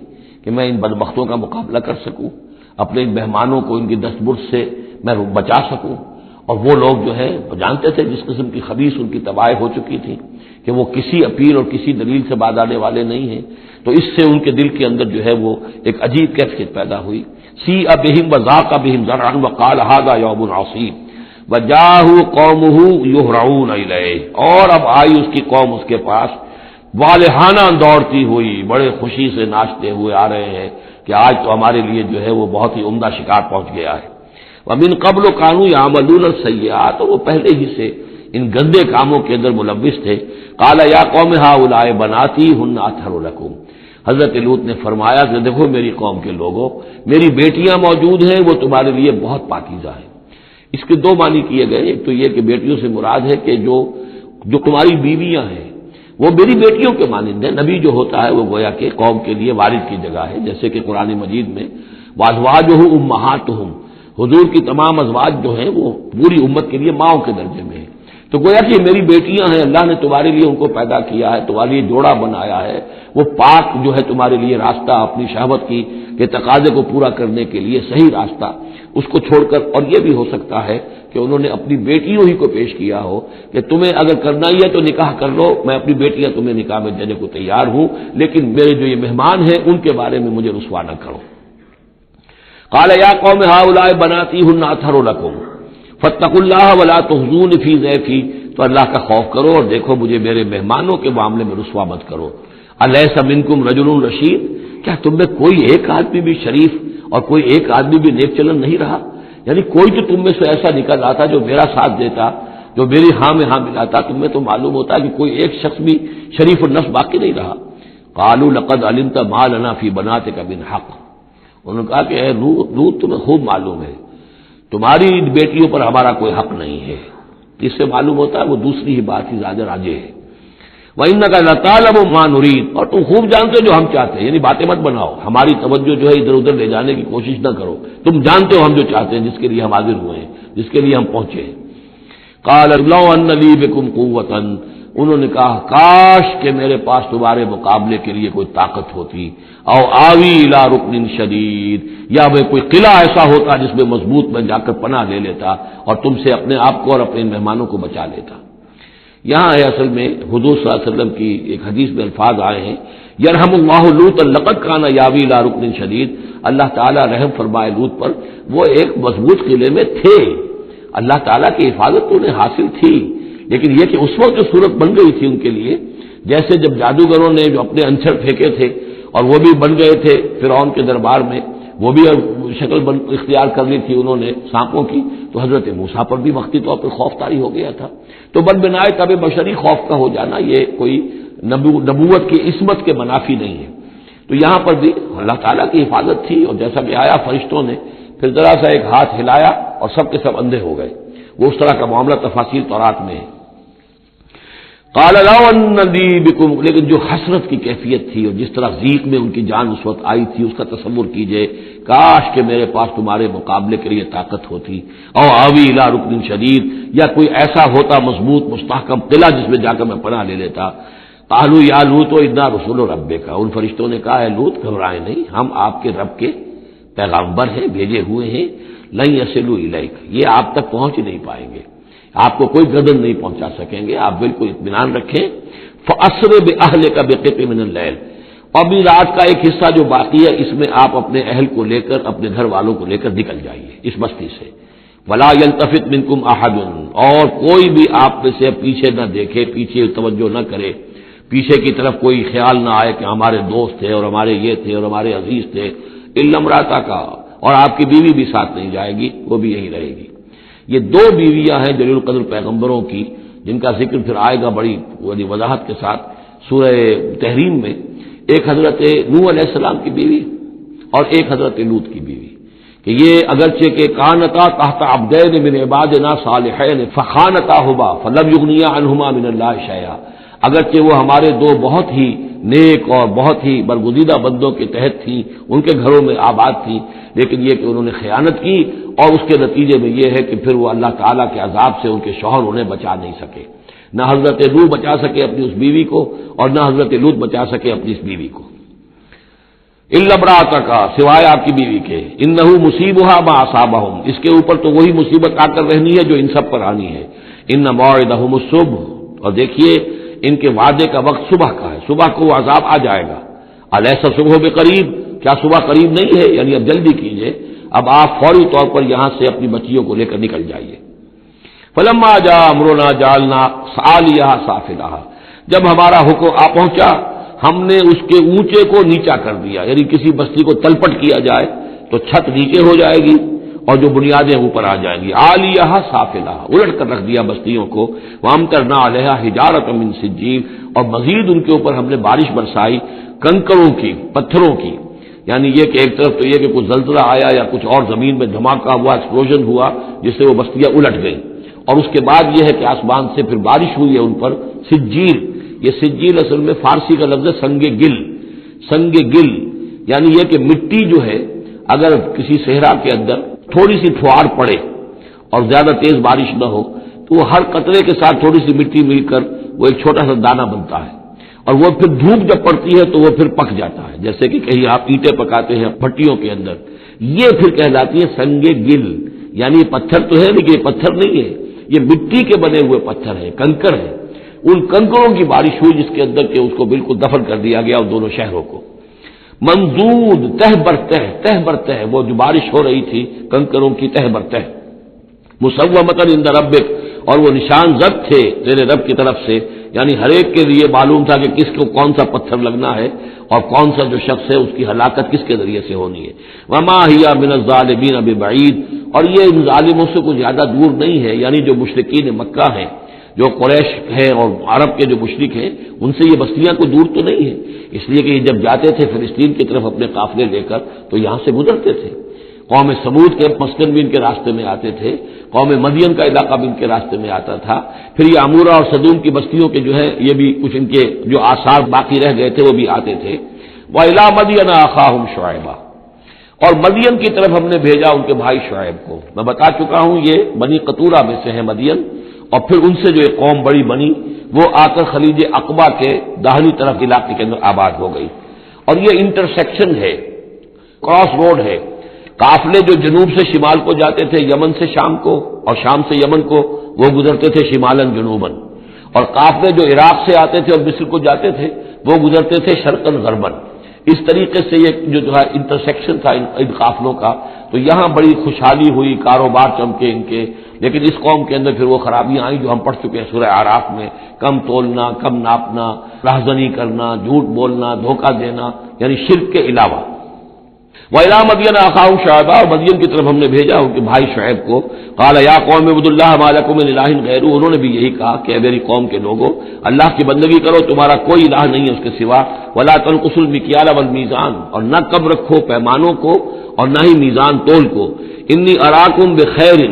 کہ میں ان بدبختوں کا مقابلہ کر سکوں، اپنے ان مہمانوں کو ان کی دستبرد سے میں بچا سکوں۔ اور وہ لوگ جو ہے جانتے تھے جس قسم کی خبیث ان کی تباہی ہو چکی تھی کہ وہ کسی اپیل اور کسی دلیل سے باز آنے والے نہیں ہیں، تو اس سے ان کے دل کے اندر جو ہے وہ ایک عجیب کیفیت پیدا ہوئی۔ سیء بہم وضاق بہم ذرعا وقال ھذا یوم عصیب وجاءہ قومہ یہرعون الیہ، اور اب آئی اس کی قوم اس کے پاس والہانہ دوڑتی ہوئی، بڑے خوشی سے ناچتے ہوئے آ رہے ہیں کہ آج تو ہمارے لیے جو ہے وہ بہت ہی عمدہ شکار پہنچ گیا ہے۔ ومن قبل كانوا يعملون السيئات، وہ پہلے ہی سے ان گندے کاموں کے اندر ملوث تھے۔ قال یا قوم هؤلاء بناتی هن اطهر لكم، حضرت لوط نے فرمایا کہ دیکھو میری قوم کے لوگوں، میری بیٹیاں موجود ہیں، وہ تمہارے لیے بہت پاکیزہ ہیں۔ اس کے 2 معنی کیے گئے، ایک تو یہ کہ بیٹیوں سے مراد ہے کہ جو تمہاری بیویاں ہیں وہ میری بیٹیوں کے مانند ہیں۔ نبی جو ہوتا ہے وہ گویا کہ قوم کے لیے والد کی جگہ ہے، جیسے کہ قرآن مجید میں وازواجہ امہاتہم، حضور کی تمام ازواج جو ہیں وہ پوری امت کے لیے ماؤں کے درجے میں ہیں، تو گویا کہ میری بیٹیاں ہیں، اللہ نے تمہارے لیے ان کو پیدا کیا ہے، تمہارے لیے جوڑا بنایا ہے، وہ پاک جو ہے تمہارے لیے راستہ اپنی شہوت کی کہ تقاضے کو پورا کرنے کے لیے صحیح راستہ اس کو چھوڑ کر، اور یہ بھی ہو سکتا ہے کہ انہوں نے اپنی بیٹیوں ہی کو پیش کیا ہو کہ تمہیں اگر کرنا ہی ہے تو نکاح کر لو، میں اپنی بیٹیاں تمہیں نکاح میں دینے کو تیار ہوں، لیکن میرے جو یہ مہمان ہیں ان کے بارے میں مجھے رسوا نہ کرو۔ قال یا قوم ہؤلاء بناتی ہن اطہر لکم فاتقوا اللہ ولا تخزون فی ضیفی، تو اللہ کا خوف کرو اور دیکھو مجھے میرے مہمانوں کے معاملے میں رسوا مت کرو۔ الیس منکم رجل رشید، کیا تم میں کوئی ایک آدمی بھی شریف اور کوئی ایک آدمی بھی نیک چلن نہیں رہا؟ یعنی کوئی تو تم میں سے ایسا نکل آتا جو میرا ساتھ دیتا، جو میری ہاں میں ہاں ملاتا، تم میں تو معلوم ہوتا کہ کوئی ایک شخص بھی شریف النفس باقی نہیں رہا۔ قالوا لقد علمت ما لنا فی بناتک من حق، انہوں نے کہا کہ اے لوط تمہیں خوب معلوم ہے تمہاری بیٹیوں پر ہمارا کوئی حق نہیں ہے۔ اس سے معلوم ہوتا ہے وہ دوسری ہی بات ہی زیادہ راجے ہے۔ وَإِنَّكَ لَتَعْلَمُ مَا نُرِيدُ، اور تم خوب جانتے ہو جو ہم چاہتے ہیں، یعنی باتیں مت بناؤ، ہماری توجہ جو ہے ادھر ادھر لے جانے کی کوشش نہ کرو، تم جانتے ہو ہم جو چاہتے ہیں، جس کے لیے ہم حاضر ہوئے ہیں، جس کے لیے ہم پہنچے ہیں۔ قَالَ لَوْ أَنَّ لِي بِكُمْ قُوَّةً، انہوں نے کہا کاش کہ میرے پاس تمہارے مقابلے کے لیے کوئی طاقت ہوتی، او آوی الی رکن شدید، یا میں کوئی قلعہ ایسا ہوتا جس میں مضبوط میں جا کر پناہ لے لیتا اور تم سے اپنے آپ کو اور اپنے مہمانوں کو بچا لیتا۔ یہاں ہے اصل میں حضور صلی اللہ علیہ وسلم کی ایک حدیث میں الفاظ آئے ہیں، یرحم اللہ لوط لقد کان یاوی الی رکن شدید، اللہ تعالیٰ رحم فرمائے لوط پر، وہ ایک مضبوط قلعے میں تھے، اللہ تعالیٰ کی حفاظت تو انہیں حاصل تھی، لیکن یہ کہ اس وقت جو صورت بن گئی تھی ان کے لیے، جیسے جب جادوگروں نے جو اپنے انچھڑ پھینکے تھے اور وہ بھی بن گئے تھے فرعون کے دربار میں، وہ بھی شکل اختیار کر لی تھی انہوں نے سانپوں کی، تو حضرت موسیٰ پر بھی وقتی طور پر خوف طاری ہو گیا تھا۔ تو بد بنائے طب بشری خوف کا ہو جانا یہ کوئی نبوت کی عصمت کے منافی نہیں ہے۔ تو یہاں پر بھی اللہ تعالیٰ کی حفاظت تھی، اور جیسا کہ آیا فرشتوں نے پھر ذرا سا ایک ہاتھ ہلایا اور سب کے سب اندھے ہو گئے، وہ اس طرح کا معاملہ تفاصیل تورات میں ہے۔ قال لو ان لي بكم، لیکن جو حسرت کی کیفیت تھی اور جس طرح ضیق میں ان کی جان اس وقت آئی تھی، اس کا تصور کیجئے، کاش کہ میرے پاس تمہارے مقابلے کے لیے طاقت ہوتی، او آوی الی رکن شدید، یا کوئی ایسا ہوتا مضبوط مستحکم قلعہ جس میں جا کر میں پناہ لے لیتا۔ قالوا یا لوط انا رسول ربک، ان فرشتوں نے کہا ہے لوط گھبرائے نہیں، ہم آپ کے رب کے پیغامبر ہیں، بھیجے ہوئے ہیں، لن یصلوا الیک، یہ آپ تک پہنچ نہیں پائیں گے، آپ کو کوئی گردن نہیں پہنچا سکیں گے، آپ بالکل اطمینان رکھیں۔ فَأَسْرِ بِأَهْلِكَ بِقِطْعٍ مِّنَ اللَّيْلِ، اور بھی رات کا ایک حصہ جو باقی ہے اس میں آپ اپنے اہل کو لے کر، اپنے گھر والوں کو لے کر نکل جائیے اس بستی سے۔ وَلَا يَلْتَفِتْ مِنكُمْ أَحَدٌ، اور کوئی بھی آپ میں سے پیچھے نہ دیکھے، پیچھے توجہ نہ کرے، پیچھے کی طرف کوئی خیال نہ آئے کہ ہمارے دوست تھے اور ہمارے یہ تھے اور ہمارے عزیز تھے، إِلَّا امْرَأَتَكَ، اور آپ کی بیوی بھی ساتھ نہیں جائے گی، وہ بھی یہیں رہے گی۔ یہ دو بیویاں ہیں جلیل القدر پیغمبروں کی، جن کا ذکر پھر آئے گا بڑی وضاحت کے ساتھ سورہ تحریم میں، ایک حضرت نوح علیہ السلام کی بیوی اور ایک حضرت لوط کی بیوی، کہ یہ اگرچہ کہ کانتا تحت عبدین من عبادنا صالحین فخانتاہما فلم یغنیا عنہما من اللہ شیئا، اگرچہ وہ ہمارے دو بہت ہی نیک اور بہت ہی برگزیدہ بندوں کے تحت تھی، ان کے گھروں میں آباد تھی، لیکن یہ کہ انہوں نے خیانت کی، اور اس کے نتیجے میں یہ ہے کہ پھر وہ اللہ تعالیٰ کے عذاب سے ان کے شوہر انہیں بچا نہیں سکے، نہ حضرت نوح بچا سکے اپنی اس بیوی کو اور نہ حضرت لوط بچا سکے اپنی اس بیوی کو۔ الا امرأتک، سوائے آپ کی بیوی کے، انہ مصیبھا ما اصابہم، اس کے اوپر تو وہی مصیبت آ کر رہنی ہے جو ان سب پر آنی ہے۔ ان موعدہم الصبح، اور دیکھیے ان کے وعدے کا وقت صبح کا ہے، صبح کو وہ عذاب آ جائے گا۔ الیس الصبح بقریب، کیا صبح قریب نہیں ہے؟ یعنی اب جلدی کیجئے، اب آپ فوری طور پر یہاں سے اپنی بچیوں کو لے کر نکل جائیے۔ فلما جاء امرنا جعلنا عالیہا سافلہا، جب ہمارا حکم آ پہنچا ہم نے اس کے اونچے کو نیچا کر دیا، یعنی کسی بستی کو تلپٹ کیا جائے تو چھت نیچے ہو جائے گی اور جو بنیادیں اوپر آ جائیں گی، عالیہا سافلہا، الٹ کر رکھ دیا بستیوں کو۔ وامطرنا علیہا حجارۃ من سجیل، اور مزید ان کے اوپر ہم نے بارش برسائی کنکروں کی، پتھروں کی، یعنی یہ کہ ایک طرف تو یہ کہ کچھ زلزلہ آیا یا کچھ اور زمین میں دھماکہ ہوا، ایکسپلوژن ہوا جس سے وہ بستیاں الٹ گئیں، اور اس کے بعد یہ ہے کہ آسمان سے پھر بارش ہوئی ہے ان پر سجیل۔ یہ سجیل اصل میں فارسی کا لفظ ہے سنگ گل، سنگ گل یعنی یہ کہ مٹی جو ہے اگر کسی صحرا کے اندر تھوڑی سی پھوار پڑے اور زیادہ تیز بارش نہ ہو تو وہ ہر قطرے کے ساتھ تھوڑی سی مٹی مل کر وہ ایک چھوٹا سا دانہ بنتا ہے، اور وہ پھر دھوپ جب پڑتی ہے تو وہ پھر پک جاتا ہے، جیسے کہ کہیں آپ اینٹیں پکاتے ہیں بھٹیوں کے اندر، یہ پھر کہلاتی ہے سنگ گل، یعنی یہ پتھر تو ہے لیکن یہ پتھر نہیں ہے، یہ مٹی کے بنے ہوئے پتھر ہیں، کنکر ہیں، ان کنکروں کی بارش ہوئی جس کے اندر کہ اس کو بالکل دفن کر دیا گیا ان دونوں شہروں کو۔ منضود تہ بر تہ، وہ جو بارش ہو رہی تھی کنکروں کی تہ بر تہ، مسومۃ عند ربک، اور وہ نشان زد تھے تیرے رب کی طرف سے، یعنی ہر ایک کے لیے معلوم تھا کہ کس کو کون سا پتھر لگنا ہے اور کون سا جو شخص ہے اس کی ہلاکت کس کے ذریعے سے ہونی ہے۔ وما ہی من الظالمین ببعید، اور یہ ان ظالموں سے کچھ زیادہ دور نہیں ہے، یعنی جو مشرکین مکہ ہیں، جو قریش ہیں اور عرب کے جو مشرک ہیں، ان سے یہ بستیاں کوئی دور تو نہیں ہے، اس لیے کہ یہ جب جاتے تھے فلسطین کی طرف اپنے قافلے لے کر تو یہاں سے گزرتے تھے۔ قوم سمود کے مسکن بھی ان کے راستے میں آتے تھے، قوم مدین کا علاقہ بھی ان کے راستے میں آتا تھا، پھر یہ عمورہ اور صدوم کی بستیوں کے جو ہے یہ بھی کچھ ان کے جو آثار باقی رہ گئے تھے وہ بھی آتے تھے۔ وَإِلَىٰ مَدْيَنَ أَخَاهُمْ شُعَيْبًا، اور مدین کی طرف ہم نے بھیجا ان کے بھائی شعیب کو۔ میں بتا چکا ہوں یہ بنی قطورہ میں سے ہے مدین، اور پھر ان سے جو ایک قوم بڑی بنی وہ آ کر خلیج عقبہ کے داہنی طرف علاقے کے اندر آباد ہو گئی، اور یہ انٹرسیکشن ہے، کراس روڈ ہے۔ قافلے جو جنوب سے شمال کو جاتے تھے یمن سے شام کو، اور شام سے یمن کو، وہ گزرتے تھے شمالن جنوبن، اور قافلے جو عراق سے آتے تھے اور مصر کو جاتے تھے وہ گزرتے تھے شرقن غربن۔ اس طریقے سے یہ جو ہے انٹرسیکشن تھا ان قافلوں کا، تو یہاں بڑی خوشحالی ہوئی، کاروبار چمکے ان کے، لیکن اس قوم کے اندر پھر وہ خرابیاں آئیں جو ہم پڑھ چکے ہیں سورہ اعراف میں، کم تولنا، کم ناپنا، راہزنی کرنا، جھوٹ بولنا، دھوکہ دینا، یعنی شرک کے علاوہ۔ وَإِلَىٰ مَدْيَنَ أَخَاهُمْ شُعَيْبًا، اور مدین کی طرف ہم نے بھیجا ان کے بھائی شعیب کو۔ قَالَ يَا قَوْمِ اعْبُدُوا اللَّهَ مَا لَكُم مِّنْ إِلَٰهٍ غَيْرُهُ، انہوں نے بھی یہی کہا کہ اے میری قوم کے لوگوں، اللہ کی بندگی کرو، تمہارا کوئی الہ نہیں ہے اس کے سوا۔ وَلَا تَنقُصُوا الْمِكْيَالَ وَالْمِيزَانَ، اور نہ کم رکھو پیمانوں کو اور نہ ہی میزان تول کو۔ إِنِّي أَرَاكُمْ بِخَيْرٍ،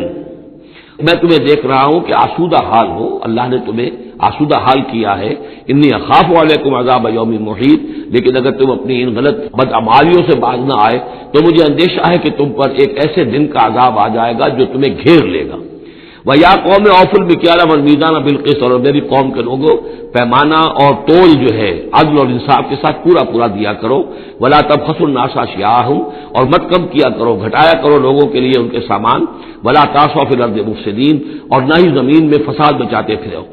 میں تمہیں دیکھ رہا ہوں کہ آسودہ حال ہو، اللہ نے تمہیں آسودہ حال کیا ہے۔ انی اخاف علیکم عذاب یوم محیط، لیکن اگر تم اپنی ان غلط بدعمالیوں سے باز نہ آئے تو مجھے اندیشہ ہے کہ تم پر ایک ایسے دن کا عذاب آ جائے گا جو تمہیں گھیر لے گا۔ وَيَا قَوْمِ أَوْفُوا الْمِكْيَالَ وَالْمِيزَانَ بِالْقِسْطِ، اور میری قوم کے لوگوں پیمانہ اور تول جو ہے عدل اور انصاف کے ساتھ پورا پورا دیا کرو۔ وَلَا تَبْخَسُوا النَّاسَ أَشْيَاءَهُمْ، اور مت کم کیا کرو، گھٹایا کرو لوگوں کے لیے ان کے سامان۔ وَلَا تَعْثَوْا فِي الْأَرْضِ مُفْسِدِينَ، اور نہ ہی زمین میں فساد مچاتے پھرو۔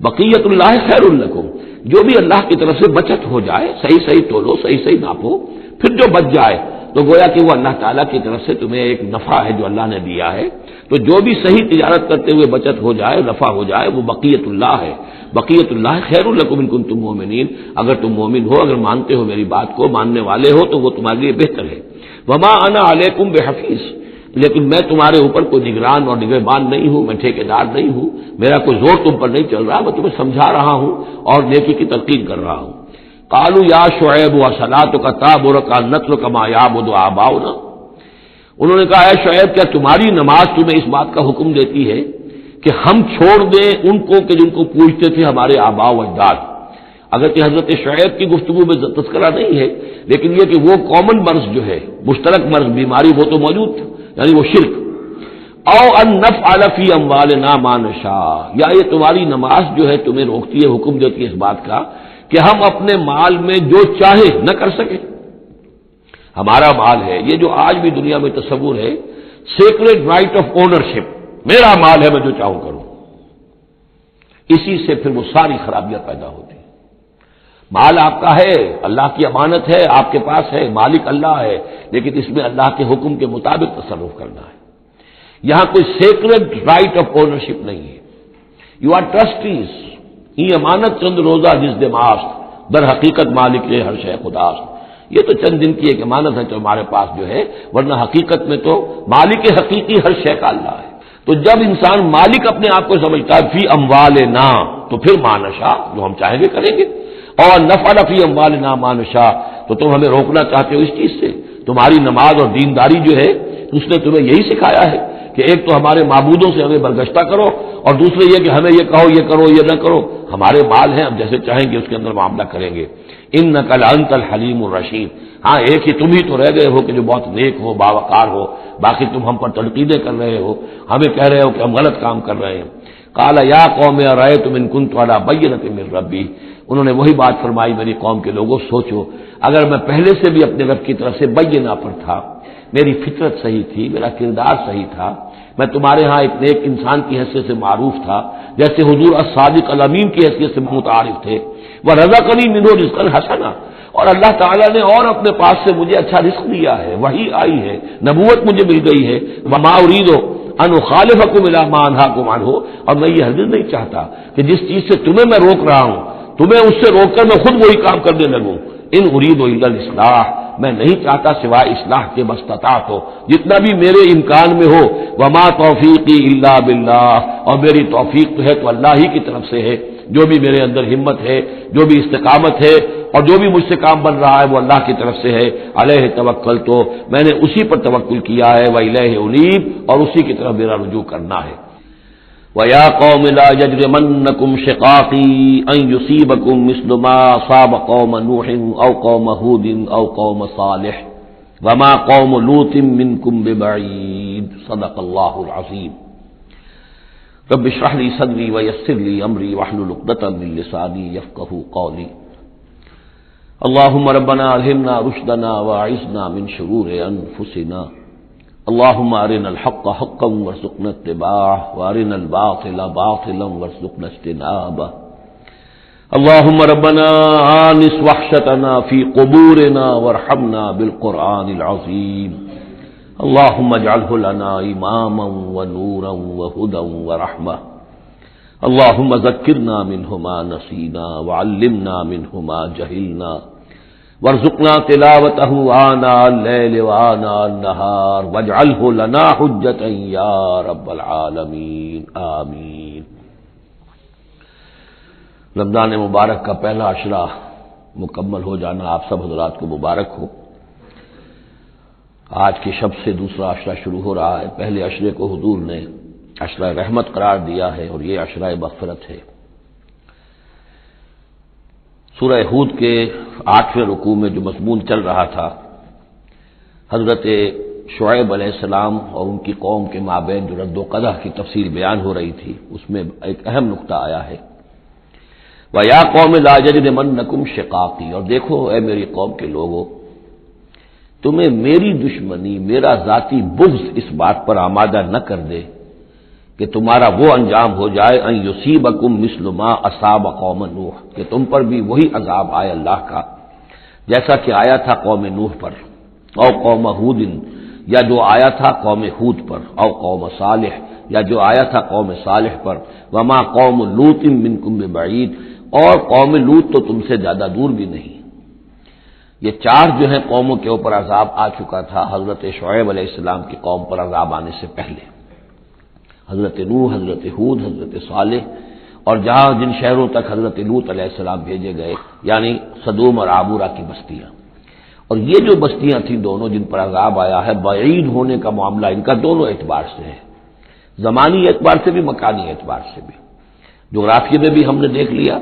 بقیت اللہ خیر لکم، جو بھی اللہ کی طرف سے بچت ہو جائے، صحیح صحیح تولو، صحیح صحیح ناپو، پھر جو بچ جائے تو گویا کہ وہ اللہ تعالیٰ کی طرف سے تمہیں ایک نفع ہے جو اللہ نے دیا ہے، تو جو بھی صحیح تجارت کرتے ہوئے بچت ہو جائے، نفع ہو جائے، وہ بقیت اللہ ہے۔ بقیت اللہ خیر لکم ان کنتم مؤمنین، اگر تم مومن ہو، اگر مانتے ہو میری بات کو، ماننے والے ہو تو وہ تمہارے لیے بہتر ہے۔ وما انا علیکم بحفیظ، لیکن میں تمہارے اوپر کوئی نگران اور نگہبان نہیں ہوں، میں ٹھیکیدار نہیں ہوں، میرا کوئی زور تم پر نہیں چل رہا، میں تمہیں سمجھا رہا ہوں اور نیکی کی تلقین کر رہا ہوں۔ قالوا یا شعیب وصلاتک تأمرک ان نترک ما یعبد آباؤنا، انہوں نے کہا اے شعیب، کیا تمہاری نماز تمہیں اس بات کا حکم دیتی ہے کہ ہم چھوڑ دیں ان کو کہ جن کو پوجتے تھے ہمارے آباء و اجداد؟ اگرچہ حضرت شعیب کی گفتگو میں تذکرہ نہیں ہے، لیکن یہ کہ وہ کامن مرض جو ہے، مشترک مرض، بیماری، وہ تو موجود تھا، یعنی وہ شرک۔ او ان نفعل فی اموالنا ما نشاء، یا یہ تمہاری نماز جو ہے تمہیں روکتی ہے، حکم دیتی ہے اس بات کا کہ ہم اپنے مال میں جو چاہے نہ کر سکیں۔ ہمارا مال ہے، یہ جو آج بھی دنیا میں تصور ہے، سیکریڈ رائٹ آف اونرشپ، میرا مال ہے، میں جو چاہوں کروں، اسی سے پھر وہ ساری خرابیاں پیدا ہوتی ہیں۔ مال آپ کا ہے، اللہ کی امانت ہے، آپ کے پاس ہے، مالک اللہ ہے، لیکن اس میں اللہ کے حکم کے مطابق تصرف کرنا ہے۔ یہاں کوئی سیکریڈ رائٹ آف اونرشپ نہیں ہے۔ یو آر ٹرسٹیز، یہ امانت چند روزہ جس دماست، در حقیقت مالک ہے ہر شے خداست، یہ تو چند دن کی ایک امانت ہے جو ہمارے پاس جو ہے، ورنہ حقیقت میں تو مالک حقیقی ہر شے کا اللہ ہے۔ تو جب انسان مالک اپنے آپ کو سمجھتا ہے فی اموالنا، تو پھر ما نشاء، جو ہم چاہیں گے کریں گے، اور نفعل فی اموالنا ما نشاء، تو تم ہمیں روکنا چاہتے ہو اس چیز سے۔ تمہاری نماز اور دینداری جو ہے اس نے تمہیں یہی سکھایا ہے کہ ایک تو ہمارے معبودوں سے ہمیں برگشتہ کرو، اور دوسرے یہ کہ ہمیں یہ کہو یہ کرو یہ نہ کرو، ہمارے مال ہیں، ہم جیسے چاہیں گے اس کے اندر معاملہ کریں گے۔ انک لانت الحلیم الرشید، ہاں ایک ہی تم ہی تو رہ گئے ہو کہ جو بہت نیک ہو، باوقار ہو، باقی تم ہم پر تنقیدیں کر رہے ہو، ہمیں کہہ رہے ہو کہ ہم غلط کام کر رہے ہیں۔ قال یا قوم ارأیتم ان کنت علی بینۃ من ربی، انہوں نے وہی بات فرمائی، میری قوم کے لوگوں سوچو، اگر میں پہلے سے بھی اپنے رب کی طرف سے بینہ پر تھا، میری فطرت صحیح تھی، میرا کردار صحیح تھا، میں تمہارے ہاں ایک نیک انسان کی حیثیت سے معروف تھا، جیسے حضور الصادق الامین کی حیثیت سے متعارف تھے، وَرَزَقَنِي مِنْهُ رِزْقًا حَسَنًا، اور اللہ تعالیٰ نے اور اپنے پاس سے مجھے اچھا رزق دیا ہے، وہی آئی ہے، نبوت مجھے مل گئی ہے، وَمَا أُرِيدُ أَنْ أُخَالِفَكُمْ إِلَىٰ مَا أَنْهَاكُمْ عَنْهُ، اور میں یہ ہرگز نہیں چاہتا کہ جس چیز سے تمہیں میں روک رہا ہوں، تمہیں اس سے روک کر میں خود وہی کام کرنے لگوں، ان اريد الا الاصلاح، میں نہیں چاہتا سوائے اصلاح کے، مستطاعت ہو، جتنا بھی میرے امکان میں ہو، وما توفیقی الا باللہ، اور میری توفیق تو ہے تو اللہ ہی کی طرف سے ہے، جو بھی میرے اندر ہمت ہے، جو بھی استقامت ہے، اور جو بھی مجھ سے کام بن رہا ہے وہ اللہ کی طرف سے ہے، علیہ توکل، تو میں نے اسی پر توکل کیا ہے، وإلیہ انیب، اور اسی کی طرف میرا رجوع کرنا ہے۔ وَيَا قَوْمِ لَا يَجْرِمَنَّكُمْ شِقَاقِي أَن يُصِيبَكُم مِّثْلُ مَا أَصَابَ قَوْمَ نُوحٍ أَوْ قَوْمَ هُودٍ أَوْ قَوْمَ صَالِحٍ وَمَا قَوْمُ لُوطٍ مِّنكُم بِبَعِيدٍ صدق اللہ العظیم۔ رب اشرح لي صدري ويسر لي أمري واحلل عقدة من لساني يفقهوا قولي۔ اللهم ربنا ألهمنا رشدنا وأعذنا من شرور أنفسنا، اللهم أرنا الحق حقا وارزقنا اتباعه وأرنا الباطل باطلا وارزقنا اجتنابه، اللهم ربنا آنس وحشتنا في قبورنا وارحمنا بالقرآن العظيم، اللهم اجعله لنا إماما ونورا وهدى ورحمة، اللهم ذكرنا منه ما نسينا وعلمنا منه ما جهلنا، وارزقنا تلاوته آناء الليل وآناء النهار واجعله لنا حجة يا رب العالمين آمین۔ رمضان مبارک کا پہلا عشرہ مکمل ہو جانا آپ سب حضرات کو مبارک ہو۔ آج کی شب سے دوسرا عشرہ شروع ہو رہا ہے۔ پہلے عشرے کو حضور نے عشرہ رحمت قرار دیا ہے اور یہ عشرہ مغفرت ہے۔ سورہ ہود کے 8ویں رکوع میں جو مضمون چل رہا تھا، حضرت شعیب علیہ السلام اور ان کی قوم کے مابین جو رد و قدح کی تفصیل بیان ہو رہی تھی، اس میں ایک اہم نقطہ آیا ہے، وَيَا قَوْمِ لَا يَجْرِمَنَّكُمْ شِقَاقِي، اور دیکھو اے میری قوم کے لوگوں، تمہیں میری دشمنی، میرا ذاتی بغض اس بات پر آمادہ نہ کر دے کہ تمہارا وہ انجام ہو جائے ان یصیبکم مثل ما اصاب قوم نوح، کہ تم پر بھی وہی عذاب آئے اللہ کا جیسا کہ آیا تھا قوم نوح پر، او قوم ہود، یا جو آیا تھا قوم ہود پر، او قوم صالح، یا جو آیا تھا قوم صالح پر، وما قوم لوط منکم ببعید، اور قوم لوط تو تم سے زیادہ دور بھی نہیں۔ یہ چار جو ہیں قوموں کے اوپر عذاب آ چکا تھا حضرت شعیب علیہ السلام کی قوم پر عذاب آنے سے پہلے، حضرت نوح، حضرت ہود، حضرت صالح، اور جہاں جن شہروں تک حضرت لوط علیہ السلام بھیجے گئے، یعنی صدوم اور عامورہ کی بستیاں۔ اور یہ جو بستیاں تھیں دونوں جن پر عذاب آیا ہے، بعید ہونے کا معاملہ ان کا دونوں اعتبار سے ہے، زمانی اعتبار سے بھی، مکانی اعتبار سے بھی۔ جغرافیے میں بھی ہم نے دیکھ لیا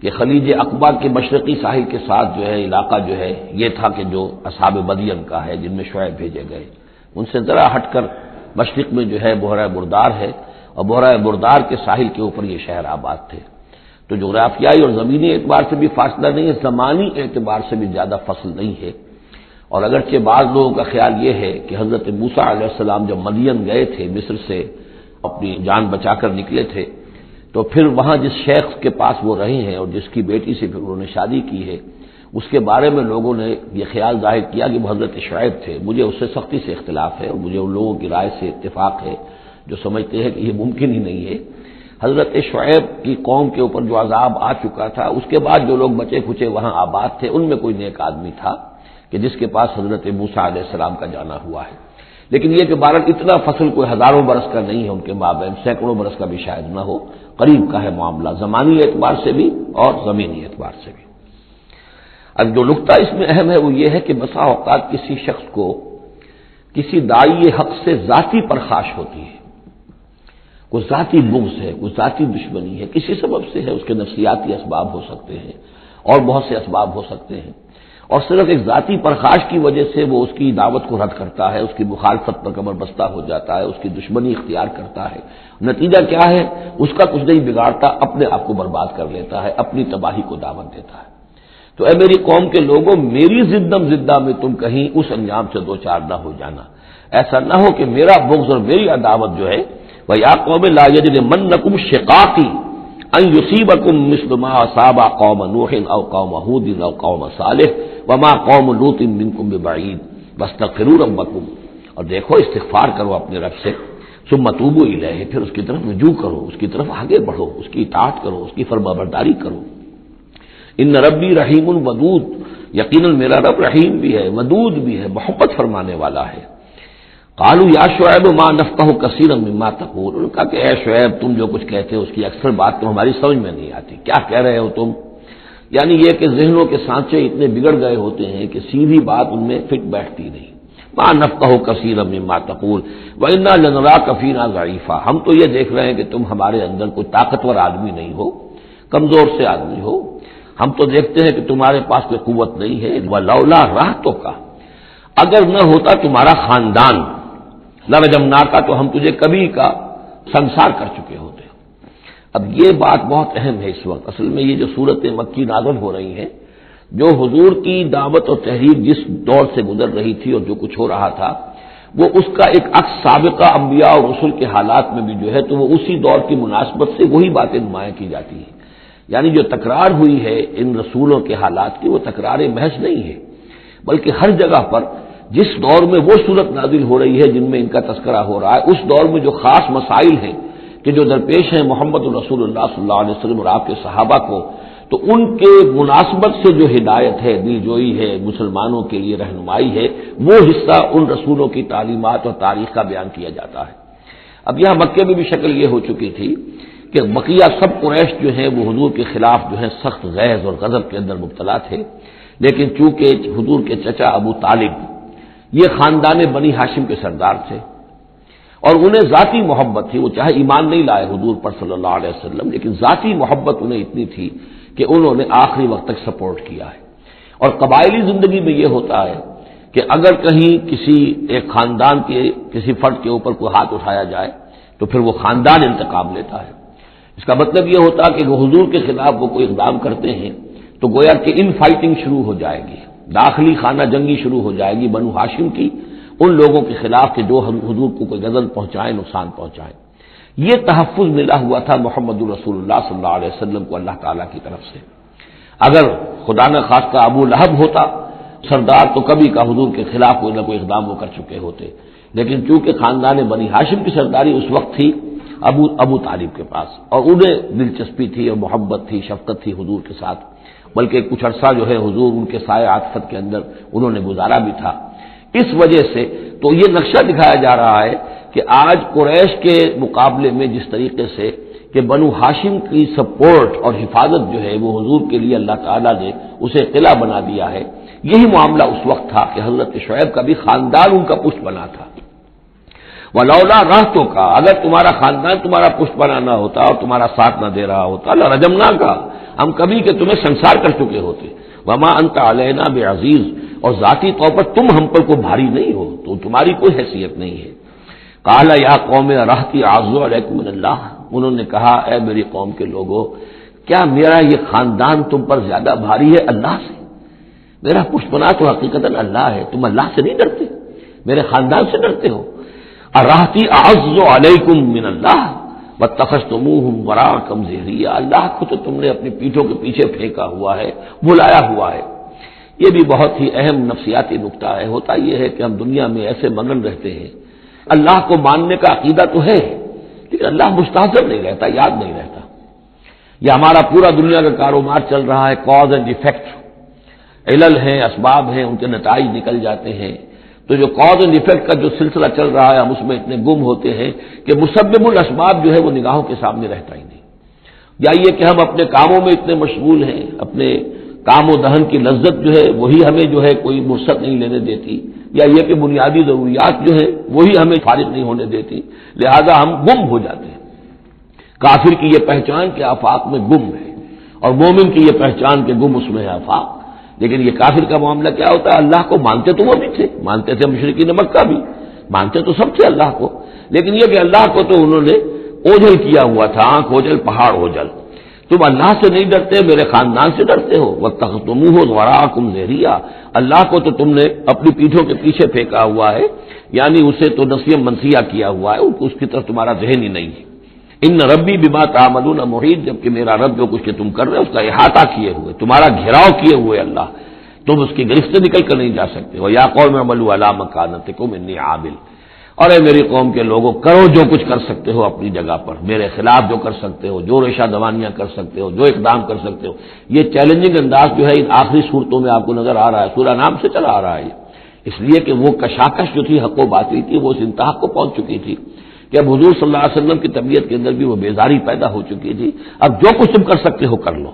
کہ خلیج عقبہ کے مشرقی ساحل کے ساتھ جو ہے علاقہ جو ہے یہ تھا کہ جو اصحاب مدین کا ہے، جن میں شعیب بھیجے گئے، ان سے ذرا ہٹ کر مشرق میں جو ہے بحیرہ بردار ہے، اور بحیرہ بردار کے ساحل کے اوپر یہ شہر آباد تھے۔ تو جغرافیائی اور زمینی اعتبار سے بھی فاصلہ نہیں ہے، زمانی اعتبار سے بھی زیادہ فصل نہیں ہے۔ اور اگرچہ بعض لوگوں کا خیال یہ ہے کہ حضرت موسیٰ علیہ السلام جب مدین گئے تھے، مصر سے اپنی جان بچا کر نکلے تھے، تو پھر وہاں جس شیخ کے پاس وہ رہے ہیں اور جس کی بیٹی سے پھر انہوں نے شادی کی ہے، اس کے بارے میں لوگوں نے یہ خیال ظاہر کیا کہ وہ حضرت شعیب تھے۔ مجھے اس سے سختی سے اختلاف ہے، اور مجھے ان لوگوں کی رائے سے اتفاق ہے جو سمجھتے ہیں کہ یہ ممکن ہی نہیں ہے۔ حضرت شعیب کی قوم کے اوپر جو عذاب آ چکا تھا، اس کے بعد جو لوگ بچے کھچے وہاں آباد تھے، ان میں کوئی نیک آدمی تھا کہ جس کے پاس حضرت موسیٰ علیہ السلام کا جانا ہوا ہے۔ لیکن یہ کہ بہرحال اتنا فصل کوئی ہزاروں برس کا نہیں ہے ان کے مابین، سینکڑوں برس کا بھی شاید نہ ہو، قریب کا ہے معاملہ، زمانی اعتبار سے بھی اور زمینی اعتبار سے بھی۔ اب جو نقطہ اس میں اہم ہے وہ یہ ہے کہ بسا اوقات کسی شخص کو کسی داعی حق سے ذاتی پرخاش ہوتی ہے، کوئی ذاتی بغض ہے، کوئی ذاتی دشمنی ہے، کسی سبب سے ہے، اس کے نفسیاتی اسباب ہو سکتے ہیں اور بہت سے اسباب ہو سکتے ہیں، اور صرف ایک ذاتی پرخاش کی وجہ سے وہ اس کی دعوت کو رد کرتا ہے، اس کی مخالفت پر کمر بستہ ہو جاتا ہے، اس کی دشمنی اختیار کرتا ہے، نتیجہ کیا ہے؟ اس کا کچھ نہیں بگاڑتا، اپنے آپ کو برباد کر لیتا ہے، اپنی تباہی کو دعوت دیتا ہے۔ تو اے میری قوم کے لوگوں، میری زدم زدہ میں تم کہیں اس انجام سے دو چار نہ ہو جانا، ایسا نہ ہو کہ میرا بغض اور میری عداوت جو ہے وَيَا قَوْمِ لَا يَجْرِمَنَّكُمْ شِقَاقِي أَن يُصِيبَكُم مِّثْلُ مَا أَصَابَ قَوْمَ نُوحٍ أَوْ قَوْمَ هُودٍ أَوْ قَوْمَ صَالِحٍ وَمَا قَوْمُ لُوطٍ مِّنكُم بِبَعِيدٍ وَاسْتَغْفِرُوا رَبَّكُمْ، اور دیکھو استغفار کرو اپنے رب سے، ثم توبوا الیہ، پھر اس کی طرف رجوع کرو، اس کی طرف آگے بڑھو، اس کی اطاعت کرو، اس کی فرمانبرداری کرو۔ ان ربی رحیم ودود، یقیناً میرا رب رحیم بھی ہے، ودود بھی ہے، محبت فرمانے والا ہے۔ قالوا یا شعیب ما نفقہ کثیرا مما تقول، انہوں نے کہا کہ اے شعیب تم جو کچھ کہتے ہو اس کی اکثر بات تو ہماری سمجھ میں نہیں آتی، کیا کہہ رہے ہو تم؟ یعنی یہ کہ ذہنوں کے سانچے اتنے بگڑ گئے ہوتے ہیں کہ سیدھی بات ان میں فٹ بیٹھتی نہیں۔ ما نفقہ کثیرا مما تقول وانا لنراک فینا ضعیفا، ہم تو یہ دیکھ رہے ہیں کہ تم ہمارے اندر کوئی طاقتور آدمی نہیں ہو، کمزور سے آدمی ہو، ہم تو دیکھتے ہیں کہ تمہارے پاس کوئی قوت نہیں ہے۔ ولولا رہتک، اگر نہ ہوتا تمہارا خاندان، لرجمناک، تو ہم تجھے کبھی کا سنسار کر چکے ہوتے۔ اب یہ بات بہت اہم ہے اس وقت، اصل میں یہ جو صورت مکی نازل ہو رہی ہیں، جو حضور کی دعوت اور تحریک جس دور سے گزر رہی تھی اور جو کچھ ہو رہا تھا، وہ اس کا ایک عکس سابقہ انبیاء اور رسل کے حالات میں بھی جو ہے تو وہ اسی دور کی مناسبت سے وہی باتیں نمایاں کی جاتی ہیں۔ یعنی جو تکرار ہوئی ہے ان رسولوں کے حالات کی، وہ تکرار محض نہیں ہے، بلکہ ہر جگہ پر جس دور میں وہ صورت نازل ہو رہی ہے جن میں ان کا تذکرہ ہو رہا ہے، اس دور میں جو خاص مسائل ہیں کہ جو درپیش ہیں محمد رسول اللہ صلی اللہ علیہ وسلم اور آپ کے صحابہ کو، تو ان کے مناسبت سے جو ہدایت ہے، دل جوئی ہے، مسلمانوں کے لیے رہنمائی ہے، وہ حصہ ان رسولوں کی تعلیمات اور تاریخ کا بیان کیا جاتا ہے۔ اب یہاں مکے میں بھی شکل یہ ہو چکی تھی کہ بقیہ سب قریش جو ہیں وہ حضور کے خلاف جو ہے سخت غیظ اور غضب کے اندر مبتلا تھے، لیکن چونکہ حضور کے چچا ابو طالب یہ خاندان بنی ہاشم کے سردار تھے اور انہیں ذاتی محبت تھی، وہ چاہے ایمان نہیں لائے حضور پر صلی اللہ علیہ وسلم، لیکن ذاتی محبت انہیں اتنی تھی کہ انہوں نے آخری وقت تک سپورٹ کیا ہے۔ اور قبائلی زندگی میں یہ ہوتا ہے کہ اگر کہیں کسی ایک خاندان کے کسی فرد کے اوپر کوئی ہاتھ اٹھایا جائے تو پھر وہ خاندان انتقام لیتا ہے۔ اس کا مطلب یہ ہوتا کہ وہ حضور کے خلاف وہ کوئی اقدام کرتے ہیں تو گویا کہ ان فائٹنگ شروع ہو جائے گی، داخلی خانہ جنگی شروع ہو جائے گی بنو ہاشم کی ان لوگوں کے خلاف کہ جو حضور کو کوئی غضب پہنچائیں، نقصان پہنچائیں۔ یہ تحفظ ملا ہوا تھا محمد رسول اللہ صلی اللہ علیہ وسلم کو اللہ تعالیٰ کی طرف سے۔ اگر خدا نہ خواستہ ابو لہب ہوتا سردار تو کبھی کا حضور کے خلاف کوئی نہ کوئی اقدام وہ کر چکے ہوتے، لیکن چونکہ خاندان بنی ہاشم کی سرداری اس وقت تھی ابو طالب کے پاس، اور انہیں دلچسپی تھی اور محبت تھی، شفقت تھی حضور کے ساتھ، بلکہ کچھ عرصہ جو ہے حضور ان کے سائے عاطفت کے اندر انہوں نے گزارا بھی تھا۔ اس وجہ سے تو یہ نقشہ دکھایا جا رہا ہے کہ آج قریش کے مقابلے میں جس طریقے سے کہ بنو ہاشم کی سپورٹ اور حفاظت جو ہے وہ حضور کے لیے اللہ تعالیٰ نے اسے قلعہ بنا دیا ہے، یہی معاملہ اس وقت تھا کہ حضرت شعیب کا بھی خاندان ان کا پشت بنا تھا۔ ولولا رہتوں کا، اگر تمہارا خاندان تمہارا پشت بنا نہ ہوتا اور تمہارا ساتھ نہ دے رہا ہوتا، لرجمنا کا، ہم کبھی کہ تمہیں سنسار کر چکے ہوتے۔ وما انت علینا بعزیز، اور ذاتی طور پر تم ہم پر کوئی بھاری نہیں ہو، تو تمہاری کوئی حیثیت نہیں ہے۔ قال یا قوم رہتی اعز علیکم من اللہ، انہوں نے کہا اے میری قوم کے لوگوں، کیا میرا یہ خاندان تم پر زیادہ بھاری ہے اللہ سے؟ میرا پشت بنا تو حقیقتاً اللہ ہے، تم اللہ سے نہیں ڈرتے، میرے خاندان سے ڈرتے ہو۔ ارہتی اعز علیکم من اللہ واتخذتموہم وراءکم ظہریا، اللہ کو تو تم نے اپنی پیٹھوں کے پیچھے پھینکا ہوا ہے، بھلایا ہوا ہے۔ یہ بھی بہت ہی اہم نفسیاتی نکتہ ہے۔ ہوتا یہ ہے کہ ہم دنیا میں ایسے مگن رہتے ہیں، اللہ کو ماننے کا عقیدہ تو ہے لیکن اللہ مستحضر نہیں رہتا، یاد نہیں رہتا۔ یہ ہمارا پورا دنیا کا کاروبار چل رہا ہے، کاز اینڈ ایفیکٹ، علل ہیں، اسباب ہیں، ان کے نتائج نکل جاتے ہیں۔ تو جو کاز اینڈ ایفیکٹ کا جو سلسلہ چل رہا ہے ہم اس میں اتنے گم ہوتے ہیں کہ مسبب الاسباب جو ہے وہ نگاہوں کے سامنے رہتا ہی نہیں۔ یا یہ کہ ہم اپنے کاموں میں اتنے مشغول ہیں، اپنے کام و دہن کی لذت جو ہے وہی ہمیں جو ہے کوئی فرصت نہیں لینے دیتی، یا یہ کہ بنیادی ضروریات جو ہے وہی ہمیں فارغ نہیں ہونے دیتی، لہذا ہم گم ہو جاتے ہیں۔ کافر کی یہ پہچان کہ آفاق میں گم ہے، اور مومن کی یہ پہچان کہ گم اس میں ہے آفاق۔ لیکن یہ کافر کا معاملہ کیا ہوتا ہے؟ اللہ کو مانتے تو وہ بھی تھے، مانتے تھے مشرکین مکہ بھی، مانتے تو سب تھے اللہ کو، لیکن یہ کہ اللہ کو تو انہوں نے اوجھل کیا ہوا تھا، آنکھ اوجھل پہاڑ اوجھل۔ تم اللہ سے نہیں ڈرتے، میرے خاندان سے ڈرتے ہو، وَاتَّخَذْتُمُوهُ وَرَاءَكُمْ ظِهْرِيًّا، اللہ کو تو تم نے اپنی پیٹھوں کے پیچھے پھینکا ہوا ہے، یعنی اسے تو نسیم منسیہ کیا ہوا ہے، اس کی طرف تمہارا ذہن ہی نہیں ہے۔ ان ربی بما تعملون محیط، جبکہ میرا رب جو کچھ کہ تم کر رہے ہو اس کا احاطہ کیے ہوئے، تمہارا گھیراؤ کیے ہوئے اللہ، تم اس کی گرفت سے نکل کر نہیں جا سکتے ہو۔ یا قوم اعملوا علی مکانتکم انی عامل، اور اے میری قوم کے لوگوں کرو جو کچھ کر سکتے ہو اپنی جگہ پر، میرے خلاف جو کر سکتے ہو، جو ریشہ دوانیاں کر سکتے ہو، جو اقدام کر سکتے ہو۔ یہ چیلنجنگ انداز جو ہے ان آخری صورتوں میں آپ کو نظر آ رہا ہے، سورہ نام سے چلا آ رہا ہے، اس لیے کہ وہ کشاکش جو تھی حق و باطل کی وہ اس انتہا کو پہنچ چکی تھی کہ اب حضور صلی اللہ علیہ وسلم کی طبیعت کے اندر بھی وہ بیزاری پیدا ہو چکی تھی۔ اب جو کچھ تم کر سکتے ہو کر لو،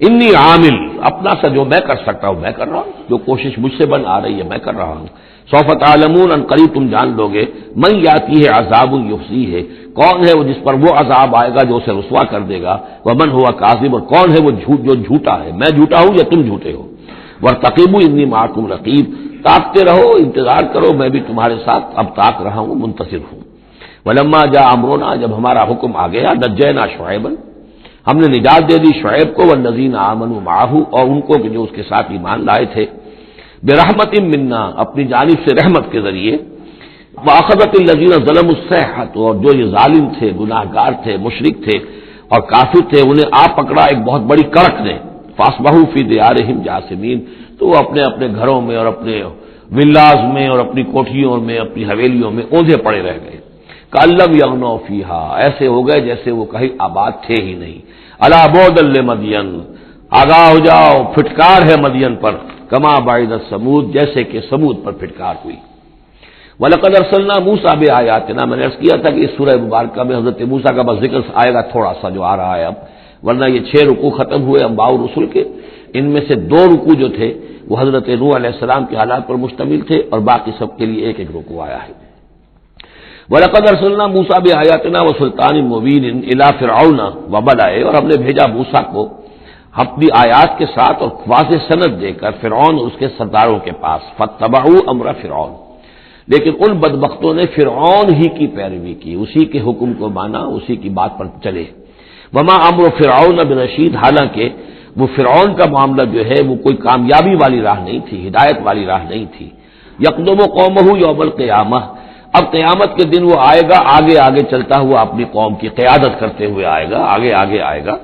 انی عامل، اپنا سا جو میں کر سکتا ہوں میں کر رہا ہوں، جو کوشش مجھ سے بن آ رہی ہے میں کر رہا ہوں۔ سوف تعلمون، ان قریب تم جان لو گے، من یاتی ہے عذاب یخزیہ ہے، کون ہے وہ جس پر وہ عذاب آئے گا جو اسے رسوا کر دے گا، ومن ہوا کاذب، اور کون ہے وہ جو جھوٹا ہے، میں جھوٹا ہوں یا تم جھوٹے ہو۔ وارتقبوا انی معکم رقیب، تاکتے رہو، انتظار کرو، میں بھی تمہارے ساتھ اب تاک رہا ہوں، منتظر ہوں۔ ولما جاء امرنا، جب ہمارا حکم آ گیا، نجینا شعیبا، ہم نے نجات دے دی شعیب کو، والذین آمنوا معہ، اور ان کو کہ جو اس کے ساتھ ایمان لائے تھے، برحمت منا، اپنی جانب سے رحمت کے ذریعے، واخذت الذین ظلموا الصیحۃ، اور جو یہ ظالم تھے، گناہ گار تھے، مشرک تھے اور کافر تھے، انہیں آ پکڑا ایک بہت بڑی کڑک نے، فاصبحوا فی دیارہم جاثمین، تو وہ اپنے اپنے گھروں میں اور اپنے ولاز میں اور اپنی کوٹھیوں میں، اپنی حویلیوں میں اوندھے پڑے رہ گئے، کأن لم یغنوا فیہا، ایسے ہو گئے جیسے وہ کہیں آباد تھے ہی نہیں۔ الا بعدا لمدین، آگاہ ہو جاؤ، پھٹکار ہے مدین پر، کما بعدت ثمود، جیسے کہ ثمود پر پھٹکار ہوئی۔ وَلَقَدْ أَرْسَلْنَا مُوسَىٰ بِآيَاتِنَا، میں نے عرض کیا تھا کہ اس سورہ مبارکہ میں حضرت موسیٰ کا بس ذکر آئے گا تھوڑا سا جو آ رہا ہے اب، ورنہ یہ 6 رکوع ختم ہوئے انبیاء و رسل کے، ان میں سے 2 رکوع جو تھے وہ حضرت نوح علیہ السلام کے حالات پر مشتمل تھے، اور باقی سب کے لیے ایک ایک رکوع آیا ہے۔ وَلَقَدْ أَرْسَلْنَا مُوسَىٰ بِآيَاتِنَا وَسُلْطَانٍ مُّبِينٍ إِلَىٰ فِرْعَوْنَ وَمَلَئِهِ، اور ہم نے بھیجا موسیٰ کو اپنی آیات کے ساتھ اور واضح سند دے کر فرعون اور اس کے سرداروں کے پاس، فَاتَّبَعُوا أَمْرَ فِرْعَوْنَ، لیکن ان بدبختوں نے فرعون ہی کی پیروی کی، اسی کے حکم کو مانا، اسی کی بات پر چلے۔ وَمَا أَمْرُ فِرْعَوْنَ بِرَشِيدٍ، حالانکہ وہ فرعون کا معاملہ جو ہے وہ کوئی کامیابی والی راہ نہیں تھی، ہدایت والی راہ نہیں تھی۔ یقدم قومہ یوم القیامہ، اب قیامت کے دن وہ آئے گا آگے آگے چلتا ہوا، اپنی قوم کی قیادت کرتے ہوئے آئے گا، آگے آگے آئے گا۔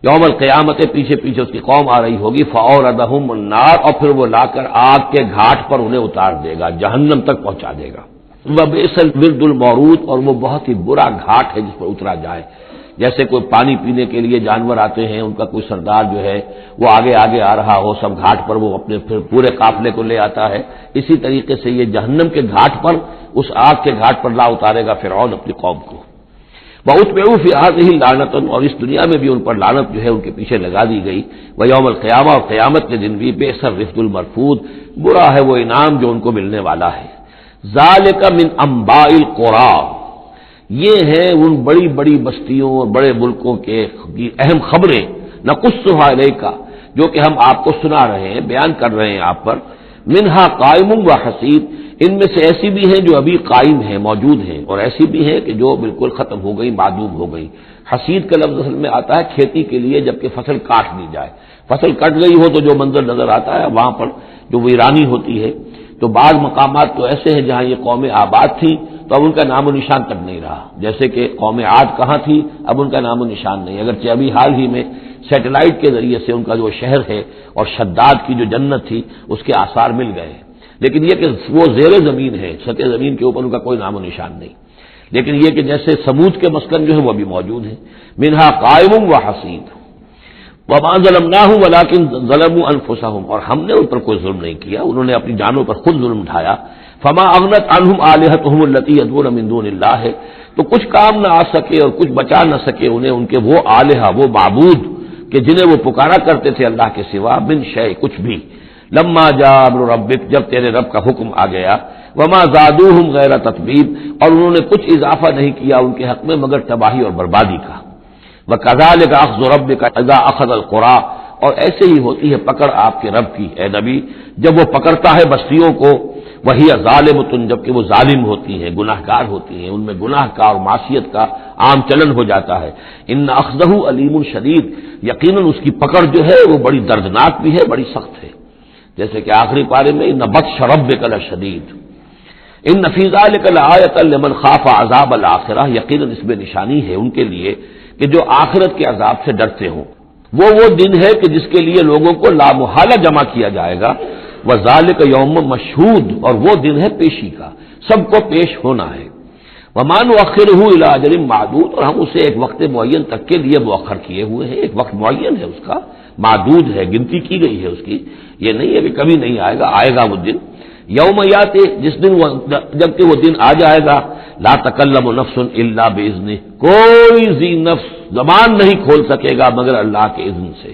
یوم القیامت، پیچھے پیچھے اس کی قوم آ رہی ہوگی، فَأَوْرَدَهُمُ النَّارَ، اور پھر وہ لا کر آگ کے گھاٹ پر انہیں اتار دے گا، جہنم تک پہنچا دے گا۔ وَبِئْسَ الْوِرْدُ الْمَوْرُودُ، اور وہ بہت ہی برا گھاٹ ہے جس پر اترا جائے، جیسے کوئی پانی پینے کے لیے جانور آتے ہیں، ان کا کوئی سردار جو ہے وہ آگے آگے آ رہا ہو، سب گھاٹ پر وہ اپنے پھر پورے قافلے کو لے آتا ہے، اسی طریقے سے یہ جہنم کے گھاٹ پر، اس آگ کے گھاٹ پر لا اتارے گا فرعون اپنی قوم کو۔ وَأُتْبِعُوا فِي هَٰذِهِ لَعْنَةً، اور اس دنیا میں بھی ان پر لعنت جو ہے ان کے پیچھے لگا دی گئی، وَيَوْمَ الْقِيَامَةِ، اور قیامت کے دن بھی، بِئْسَ الرِّفْدُ الْمَرْفُودُ، برا ہے وہ انعام جو ان کو ملنے والا ہے۔ ذَٰلِكَ مِنْ أَنبَاءِ الْقُرَىٰ، یہ ہیں ان بڑی بڑی بستیوں اور بڑے ملکوں کے اہم خبریں، نقصھا علیک، جو کہ ہم آپ کو سنا رہے ہیں، بیان کر رہے ہیں آپ پر، منہا قائم و حصید، ان میں سے ایسی بھی ہیں جو ابھی قائم ہیں، موجود ہیں، اور ایسی بھی ہیں کہ جو بالکل ختم ہو گئی، معدوم ہو گئی۔ حصید کا لفظ اصل میں آتا ہے کھیتی کے لیے جبکہ فصل کاٹ دی جائے، فصل کٹ گئی ہو تو جو منظر نظر آتا ہے وہاں پر جو ویرانی ہوتی ہے، تو بعض مقامات تو ایسے ہیں جہاں یہ قومیں آباد تھیں تو اب ان کا نام و نشان تک نہیں رہا، جیسے کہ قوم عاد کہاں تھی، اب ان کا نام و نشان نہیں، اگرچہ ابھی حال ہی میں سیٹلائٹ کے ذریعے سے ان کا جو شہر ہے اور شداد کی جو جنت تھی اس کے آثار مل گئے ہیں، لیکن یہ کہ وہ زیر زمین ہے، سطح زمین کے اوپر ان کا کوئی نام و نشان نہیں، لیکن یہ کہ جیسے ثمود کے مسکن جو ہے وہ بھی موجود ہیں، منہا قائم و حصید۔ وَمَا ظَلَمْنَاهُمْ وَلَٰكِن ظَلَمُوا أَنفُسَهُمْ، اور ہم نے ان پر کوئی ظلم نہیں کیا، انہوں نے اپنی جانوں پر خود ظلم اٹھایا۔ فَمَا أَغْنَتْ عَنْهُمْ آلِهَتُهُمُ الَّتِي يَدْعُونَ مِن دُونِ اللَّهِ، تو کچھ کام نہ آ سکے اور کچھ بچا نہ سکے انہیں ان کے وہ آلہہ، وہ معبود کہ جنہیں وہ پکارا کرتے تھے اللہ کے سوا، من شیء، کچھ بھی، لما جاء امر ربک، جب تیرے رب کا حکم آ گیا، وما زادوہم غیر تتبیب، اور انہوں نے کچھ اضافہ نہیں کیا ان کے حق میں مگر تباہی اور بربادی کا۔ وَكَذَلِكَ أَخْذُ رَبِّكَ إِذَا أَخَذَ الْقُرَىٰ، اور ایسے ہی ہوتی ہے پکڑ آپ کے رب کی اے نبی جب وہ پکڑتا ہے بستیوں کو، وہی ظالمۃ جبکہ وہ ظالم ہوتی ہیں، گناہ گار ہوتی ہیں، ان میں گناہ کا اور معصیت کا عام چلن ہو جاتا ہے۔ ان اخذہ علیم شدید، یقیناً اس کی پکڑ جو ہے وہ بڑی دردناک بھی ہے، بڑی سخت ہے، جیسے کہ آخری پارے میں ان بطش ربک لشدید، ان فی ذلک لآیۃ لمن خاف عذاب الآخرہ، یقیناً اس میں نشانی ہے ان کے لیے کہ جو آخرت کے عذاب سے ڈرتے ہوں۔ وہ دن ہے کہ جس کے لیے لوگوں کو لامحالہ جمع کیا جائے گا، وذالک یوم مشہود، اور وہ دن ہے پیشی کا، سب کو پیش ہونا ہے۔ وما نؤخرہ الی اجل معدود، اور ہم اسے ایک وقت معین تک کے لیے مؤخر کیے ہوئے ہیں، ایک وقت معین ہے اس کا، معدود ہے، گنتی کی گئی ہے اس کی، یہ نہیں ہے کہ کبھی نہیں آئے گا، آئے گا وہ دن۔ یوم یاتی، جس دن جب کہ وہ دن آ جائے گا، لا تکلم نفس الا باذنہ، کوئی ذی نفس زبان نہیں کھول سکے گا مگر اللہ کے اذن سے۔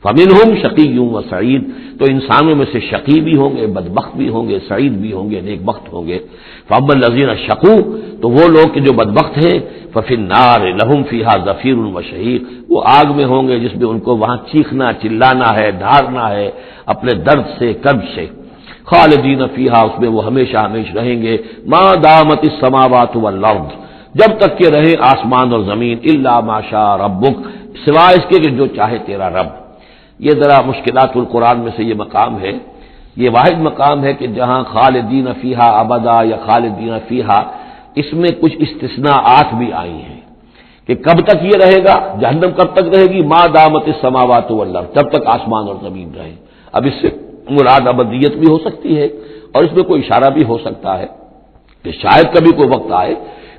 فمنہم شقی و سعید، تو انسانوں میں سے شقی بھی ہوں گے، بدبخت بھی ہوں گے، سعید بھی ہوں گے، نیک بخت ہوں گے۔ فاما الذین شقوا، تو وہ لوگ کہ جو بدبخت ہیں، ففی النار لہم فیہا زفیر و شہیق، وہ آگ میں ہوں گے جس میں ان کو وہاں چیخنا چلانا ہے، ڈھارنا ہے اپنے درد سے، کرب سے۔ خالدین فیہا، اس میں وہ ہمیشہ ہمیشہ رہیں گے، ما دامت السماوات والارض، جب تک کہ رہے آسمان اور زمین، الا ما شاء ربک، سوائے اس کے کہ جو چاہے تیرا رب۔ یہ ذرا مشکلات القرآن میں سے یہ مقام ہے، یہ واحد مقام ہے کہ جہاں خالدین فیہا ابدا یا خالدین فیہا، اس میں کچھ استثناءات بھی آئی ہیں کہ کب تک یہ رہے گا، جہنم کب تک رہے گی، ما دامت السماوات والارض، جب تک آسمان اور زمین رہے۔ اب اس سے مراد ابدیت بھی ہو سکتی ہے، اور اس میں کوئی اشارہ بھی ہو سکتا ہے کہ شاید کبھی کوئی وقت آئے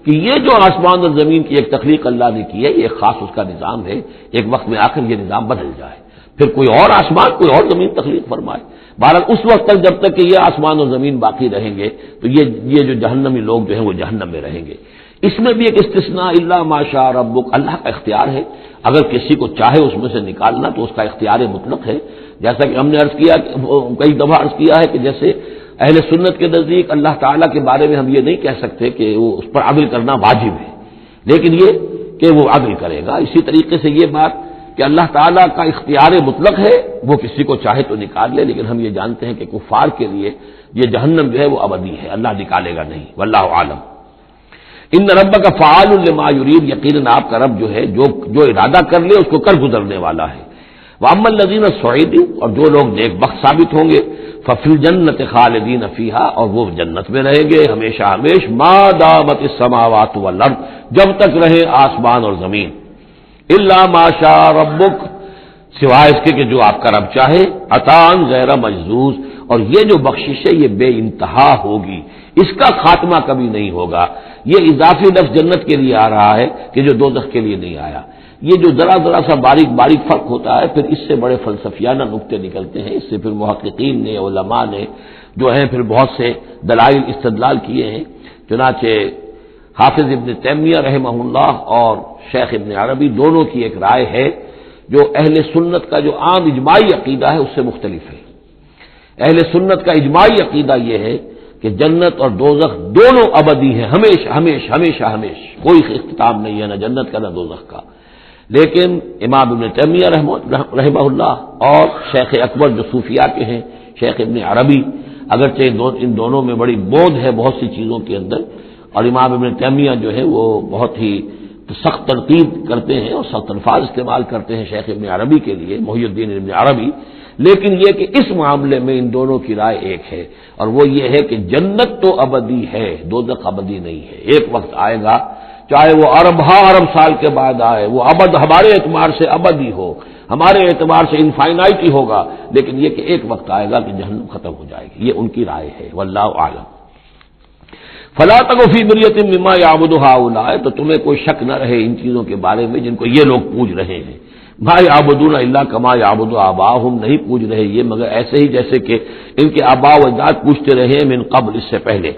کہ یہ جو آسمان اور زمین کی ایک تخلیق اللہ نے کی ہے، یہ خاص اس کا نظام ہے، ایک وقت میں آ کر یہ نظام بدل جائے، پھر کوئی اور آسمان کوئی اور زمین تخلیق فرمائے۔ بہرحال اس وقت تک جب تک کہ یہ آسمان اور زمین باقی رہیں گے تو یہ جو جہنمی لوگ جو ہیں وہ جہنم میں رہیں گے۔ اس میں بھی ایک استثناء، الا ما شاء ربک، اللہ کا اختیار ہے، اگر کسی کو چاہے اس میں سے نکالنا تو اس کا اختیار مطلق ہے، جیسا کہ ہم نے عرض کیا، کئی دفعہ عرض کیا ہے کہ جیسے اہل سنت کے نزدیک اللہ تعالیٰ کے بارے میں ہم یہ نہیں کہہ سکتے کہ وہ اس پر عدل کرنا واجب ہے، لیکن یہ کہ وہ عدل کرے گا۔ اسی طریقے سے یہ بات کہ اللہ تعالیٰ کا اختیار مطلق ہے، وہ کسی کو چاہے تو نکال لے، لیکن ہم یہ جانتے ہیں کہ کفار کے لیے یہ جہنم جو ہے وہ ابدی ہے، اللہ نکالے گا نہیں، واللہ عالم۔ ان ربک فعال لما یرید، یقیناً آپ کا رب جو ہے جو ارادہ کر لے اس کو کر گزرنے والا ہے۔ واما الذین سعدوا، اور جو لوگ نیک بخت ثابت ہوں گے، ففی الجنت خالدین فیہا، اور وہ جنت میں رہیں گے ہمیشہ ہمیش، ما دامت السماوات والارض، جب تک رہے آسمان اور زمین، الا ما شاء ربک، سوائے اس کے کہ جو آپ کا رب چاہے، عطاء غیر مجذوذ، اور یہ جو بخشش ہے یہ بے انتہا ہوگی، اس کا خاتمہ کبھی نہیں ہوگا۔ یہ اضافی لفظ جنت کے لیے آ رہا ہے کہ جو دوزخ کے لیے نہیں آیا۔ یہ جو ذرا سا باریک باریک فرق ہوتا ہے، پھر اس سے بڑے فلسفیانہ نکتے نکلتے ہیں، اس سے پھر محققین نے، علماء نے جو ہیں پھر بہت سے دلائل استدلال کیے ہیں۔ چنانچہ حافظ ابن تیمیہ رحمہ اللہ اور شیخ ابن عربی دونوں کی ایک رائے ہے جو اہل سنت کا جو عام اجماعی عقیدہ ہے اس سے مختلف ہے۔ اہل سنت کا اجماعی عقیدہ یہ ہے کہ جنت اور دوزخ دونوں ابدی ہیں، ہمیشہ ہمیشہ ہمیشہ ہمیشہ، کوئی اختتام نہیں ہے، نہ جنت کا نہ دوزخ کا۔ لیکن امام ابن تیمیہ رحمہ اللہ اور شیخ اکبر جو صوفیاء کے ہیں، شیخ ابن عربی، اگرچہ ان دونوں میں بڑی بود ہے بہت سی چیزوں کے اندر، اور امام ابن تیمیہ جو ہے وہ بہت ہی سخت تنقید کرتے ہیں اور سخت الفاظ استعمال کرتے ہیں شیخ ابن عربی کے لیے، محی الدین ابن عربی، لیکن یہ کہ اس معاملے میں ان دونوں کی رائے ایک ہے، اور وہ یہ ہے کہ جنت تو ابدی ہے، دوزخ ابدی نہیں ہے۔ ایک وقت آئے گا، چاہے وہ ارب سال کے بعد آئے، وہ ابد ہمارے اعتبار سے ابدی ہو، ہمارے اعتبار سے انفائنائٹی ہوگا، لیکن یہ کہ ایک وقت آئے گا کہ جہنم ختم ہو جائے گی، یہ ان کی رائے ہے، واللہ اعلم۔ فلا تکو فی مریۃ مما یعبد ہؤلاء، تو تمہیں کوئی شک نہ رہے ان چیزوں کے بارے میں جن کو یہ لوگ پوج رہے ہیں۔ ما یعبدون الا کما یعبد آباؤہم، نہیں پوج رہے یہ مگر ایسے ہی جیسے کہ ان کے آباء و اجداد پوجتے رہے من قبل، اس سے پہلے۔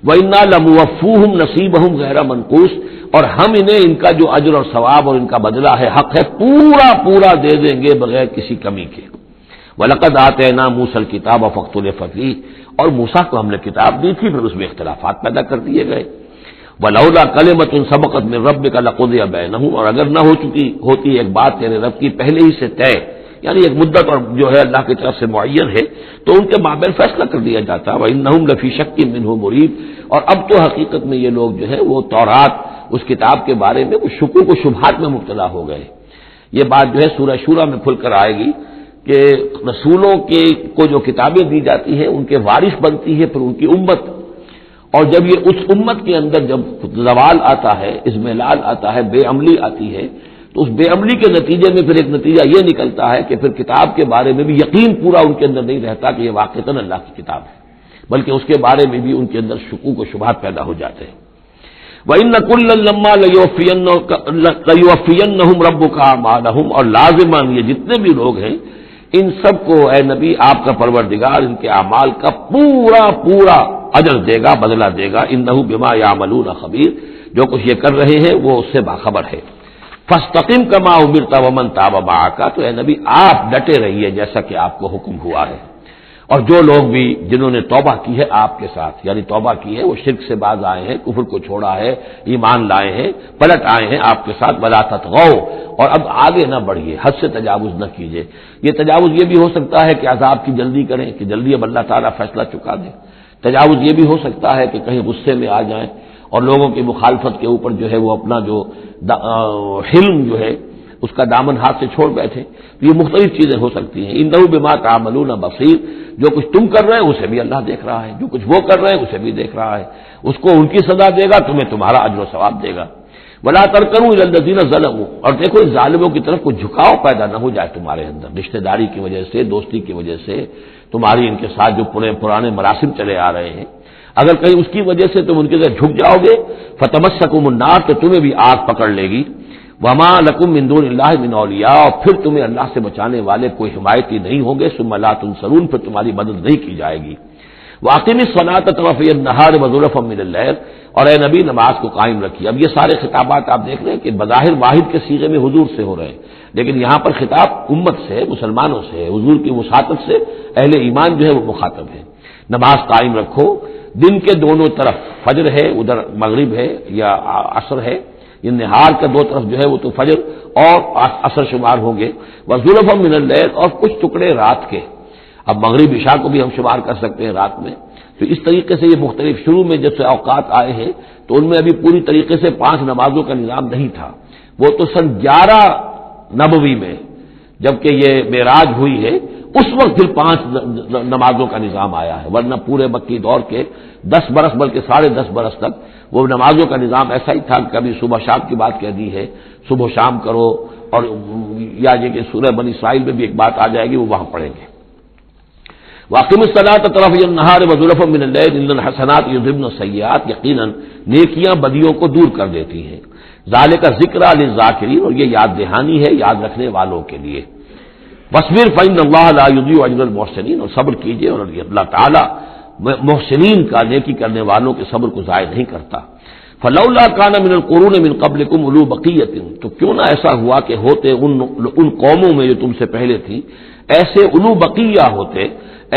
وَإِنَّا لَمُوَفُّوهُمْ نَصِيبَهُمْ غَيْرَ مَنقُوص، اور ہم انہیں ان کا جو اجر اور ثواب اور ان کا بدلہ ہے، حق ہے، پورا پورا دے دیں گے بغیر کسی کمی کے۔ وَلَقَدْ آتَيْنَا مُوسَى الْكِتَابَ فَاخْتُلِفَ فِيهِ، اور موسیٰ کو ہم نے کتاب دی تھی پھر اس میں اختلافات پیدا کر دیے گئے۔ وَلَوْلَا كَلِمَةٌ سَبَقَتْ مِن رَّبِّكَ لَقُضِيَ بَيْنَهُمْ، اور اگر نہ ہوتی ایک بات تیرے رب کی پہلے ہی سے طے، یعنی ایک مدت اور جو ہے اللہ کی طرف سے معین ہے، تو ان کے مابین فیصلہ کر دیا جاتا ہے۔ وَإِنَّهُمْ لَفِي شَكٍّ مِّنْهُ مُرِيبٍ، اور اب تو حقیقت میں یہ لوگ جو ہے وہ تورات اس کتاب کے بارے میں کچھ شکوک و شبہات میں مبتلا ہو گئے۔ یہ بات جو ہے سورہ شورى میں کھل کر آئے گی کہ رسولوں کے کو جو کتابیں دی جاتی ہیں ان کے وارث بنتی ہے پھر ان کی امت، اور جب یہ اس امت کے اندر جب زوال آتا ہے، اضمحلال آتا ہے، بے عملی آتی ہے، تو اس بے عملی کے نتیجے میں پھر ایک نتیجہ یہ نکلتا ہے کہ پھر کتاب کے بارے میں بھی یقین پورا ان کے اندر نہیں رہتا کہ یہ واقعتاً اللہ کی کتاب ہے، بلکہ اس کے بارے میں بھی ان کے اندر شکوک و شبہات پیدا ہو جاتے ہیں۔ وَإِنَّ كُلًّا لَمَّا لَيُوَفِّيَنَّهُمْ رَبُّكَ أَعْمَالَهُمْ، اور لازمان یہ جتنے بھی لوگ ہیں ان سب کو اے نبی آپ کا پروردگار ان کے اعمال کا پورا پورا اجر دے گا، بدلہ دے گا۔ انہ بما یعملون خبیر، جو کچھ یہ کر رہے ہیں وہ اس سے باخبر ہے۔ فاستقم کما امرت ومن تاب معک، تو اے نبی آپ ڈٹے رہیے جیسا کہ آپ کو حکم ہوا ہے، اور جو لوگ بھی جنہوں نے توبہ کی ہے آپ کے ساتھ، یعنی توبہ کی ہے وہ شرک سے باز آئے ہیں، کفر کو چھوڑا ہے، ایمان لائے ہیں، پلٹ آئے ہیں آپ کے ساتھ، ولا تطغوا، اور اب آگے نہ بڑھیے، حد سے تجاوز نہ کیجیے۔ یہ تجاوز یہ بھی ہو سکتا ہے کہ عذاب کی جلدی کریں کہ جلدی اب اللہ تعالیٰ فیصلہ چکا دے، تجاوز یہ بھی ہو سکتا ہے کہ کہیں غصے میں آ جائیں اور لوگوں کی مخالفت کے اوپر جو ہے وہ اپنا جو حلم جو ہے اس کا دامن ہاتھ سے چھوڑ بیٹھے، تو یہ مختلف چیزیں ہو سکتی ہیں۔ انہ بما تعملون بصیر، جو کچھ تم کر رہے ہیں اسے بھی اللہ دیکھ رہا ہے، جو کچھ وہ کر رہے ہیں اسے بھی دیکھ رہا ہے، اس کو ان کی سزا دے گا، تمہیں تمہارا اجر و ثواب دے گا۔ ولا ترکنوا الی الذین ظلموا، اور دیکھو اس ظالموں کی طرف کوئی جھکاؤ پیدا نہ ہو جائے تمہارے اندر، رشتہ داری کی وجہ سے، دوستی کی وجہ سے، تمہاری ان کے ساتھ جو پرانے مراسم چلے آ رہے ہیں، اگر کہیں اس کی وجہ سے تم ان کے ساتھ جھک جاؤ گے، فتمسکم النار، تو تمہیں بھی آگ پکڑ لے گی۔ وما لکم من دون اللہ من اولیاء، اور پھر تمہیں اللہ سے بچانے والے کوئی حمایتی نہیں ہوں گے، ثم لا تنصرون، پھر تمہاری مدد نہیں کی جائے گی۔ واقم الصلاۃ طرفی النہار وزلفا من اللیل، اور اے نبی نماز کو قائم رکھیے۔ اب یہ سارے خطابات آپ دیکھ رہے ہیں کہ بظاہر واحد کے صیغے میں حضور سے ہو رہے ہیں، لیکن یہاں پر خطاب امت سے، مسلمانوں سے ہے، حضور کی وساطت سے اہل ایمان جو ہے وہ مخاطب ہے۔ نماز قائم رکھو دن کے دونوں طرف، فجر ہے ادھر مغرب ہے یا عصر ہے، یہ نہار کا دو طرف جو ہے وہ تو فجر اور عصر شمار ہوں گے، وزلفا من اللیل، اور کچھ ٹکڑے رات کے، اب مغرب عشاء کو بھی ہم شمار کر سکتے ہیں رات میں، تو اس طریقے سے یہ مختلف، شروع میں جب سے اوقات آئے ہیں تو ان میں ابھی پوری طریقے سے 5 نمازوں کا نظام نہیں تھا، وہ تو سن 11 نبوی میں جبکہ یہ معراج ہوئی ہے اس وقت پھر 5 نمازوں کا نظام آیا ہے، ورنہ پورے مکی دور کے 10 برس بلکہ 10.5 برس تک وہ نمازوں کا نظام ایسا ہی تھا، کبھی صبح شام کی بات کہہ دی ہے، صبح شام کرو، اور یا یہ کہ سورہ بنی اسرائیل میں بھی ایک بات آ جائے گی وہ وہاں پڑھیں گے۔ واقم الصلاۃ طرفی النہار وزلفا من اللیل ان الحسنات یذهبن السیئات، یقیناً نیکیاں بدیوں کو دور کر دیتی ہیں۔ ذالک ذکریٰ للذاکرین، اور یہ یاد دہانی ہے یاد رکھنے والوں کے لیے۔ واصبر فإن اللہ لا یضیع اجر المحسنین، اور صبر کیجیے، اور اللہ تعالیٰ محسنین کا، نیکی کرنے والوں کے صبر کو ضائع نہیں کرتا۔ فلولا کان من القرون من قبلکم اولو بقیۃ، تو کیوں نہ ایسا ہوا کہ ہوتے ان قوموں میں جو تم سے پہلے تھی ایسے اولو بقیہ ہوتے،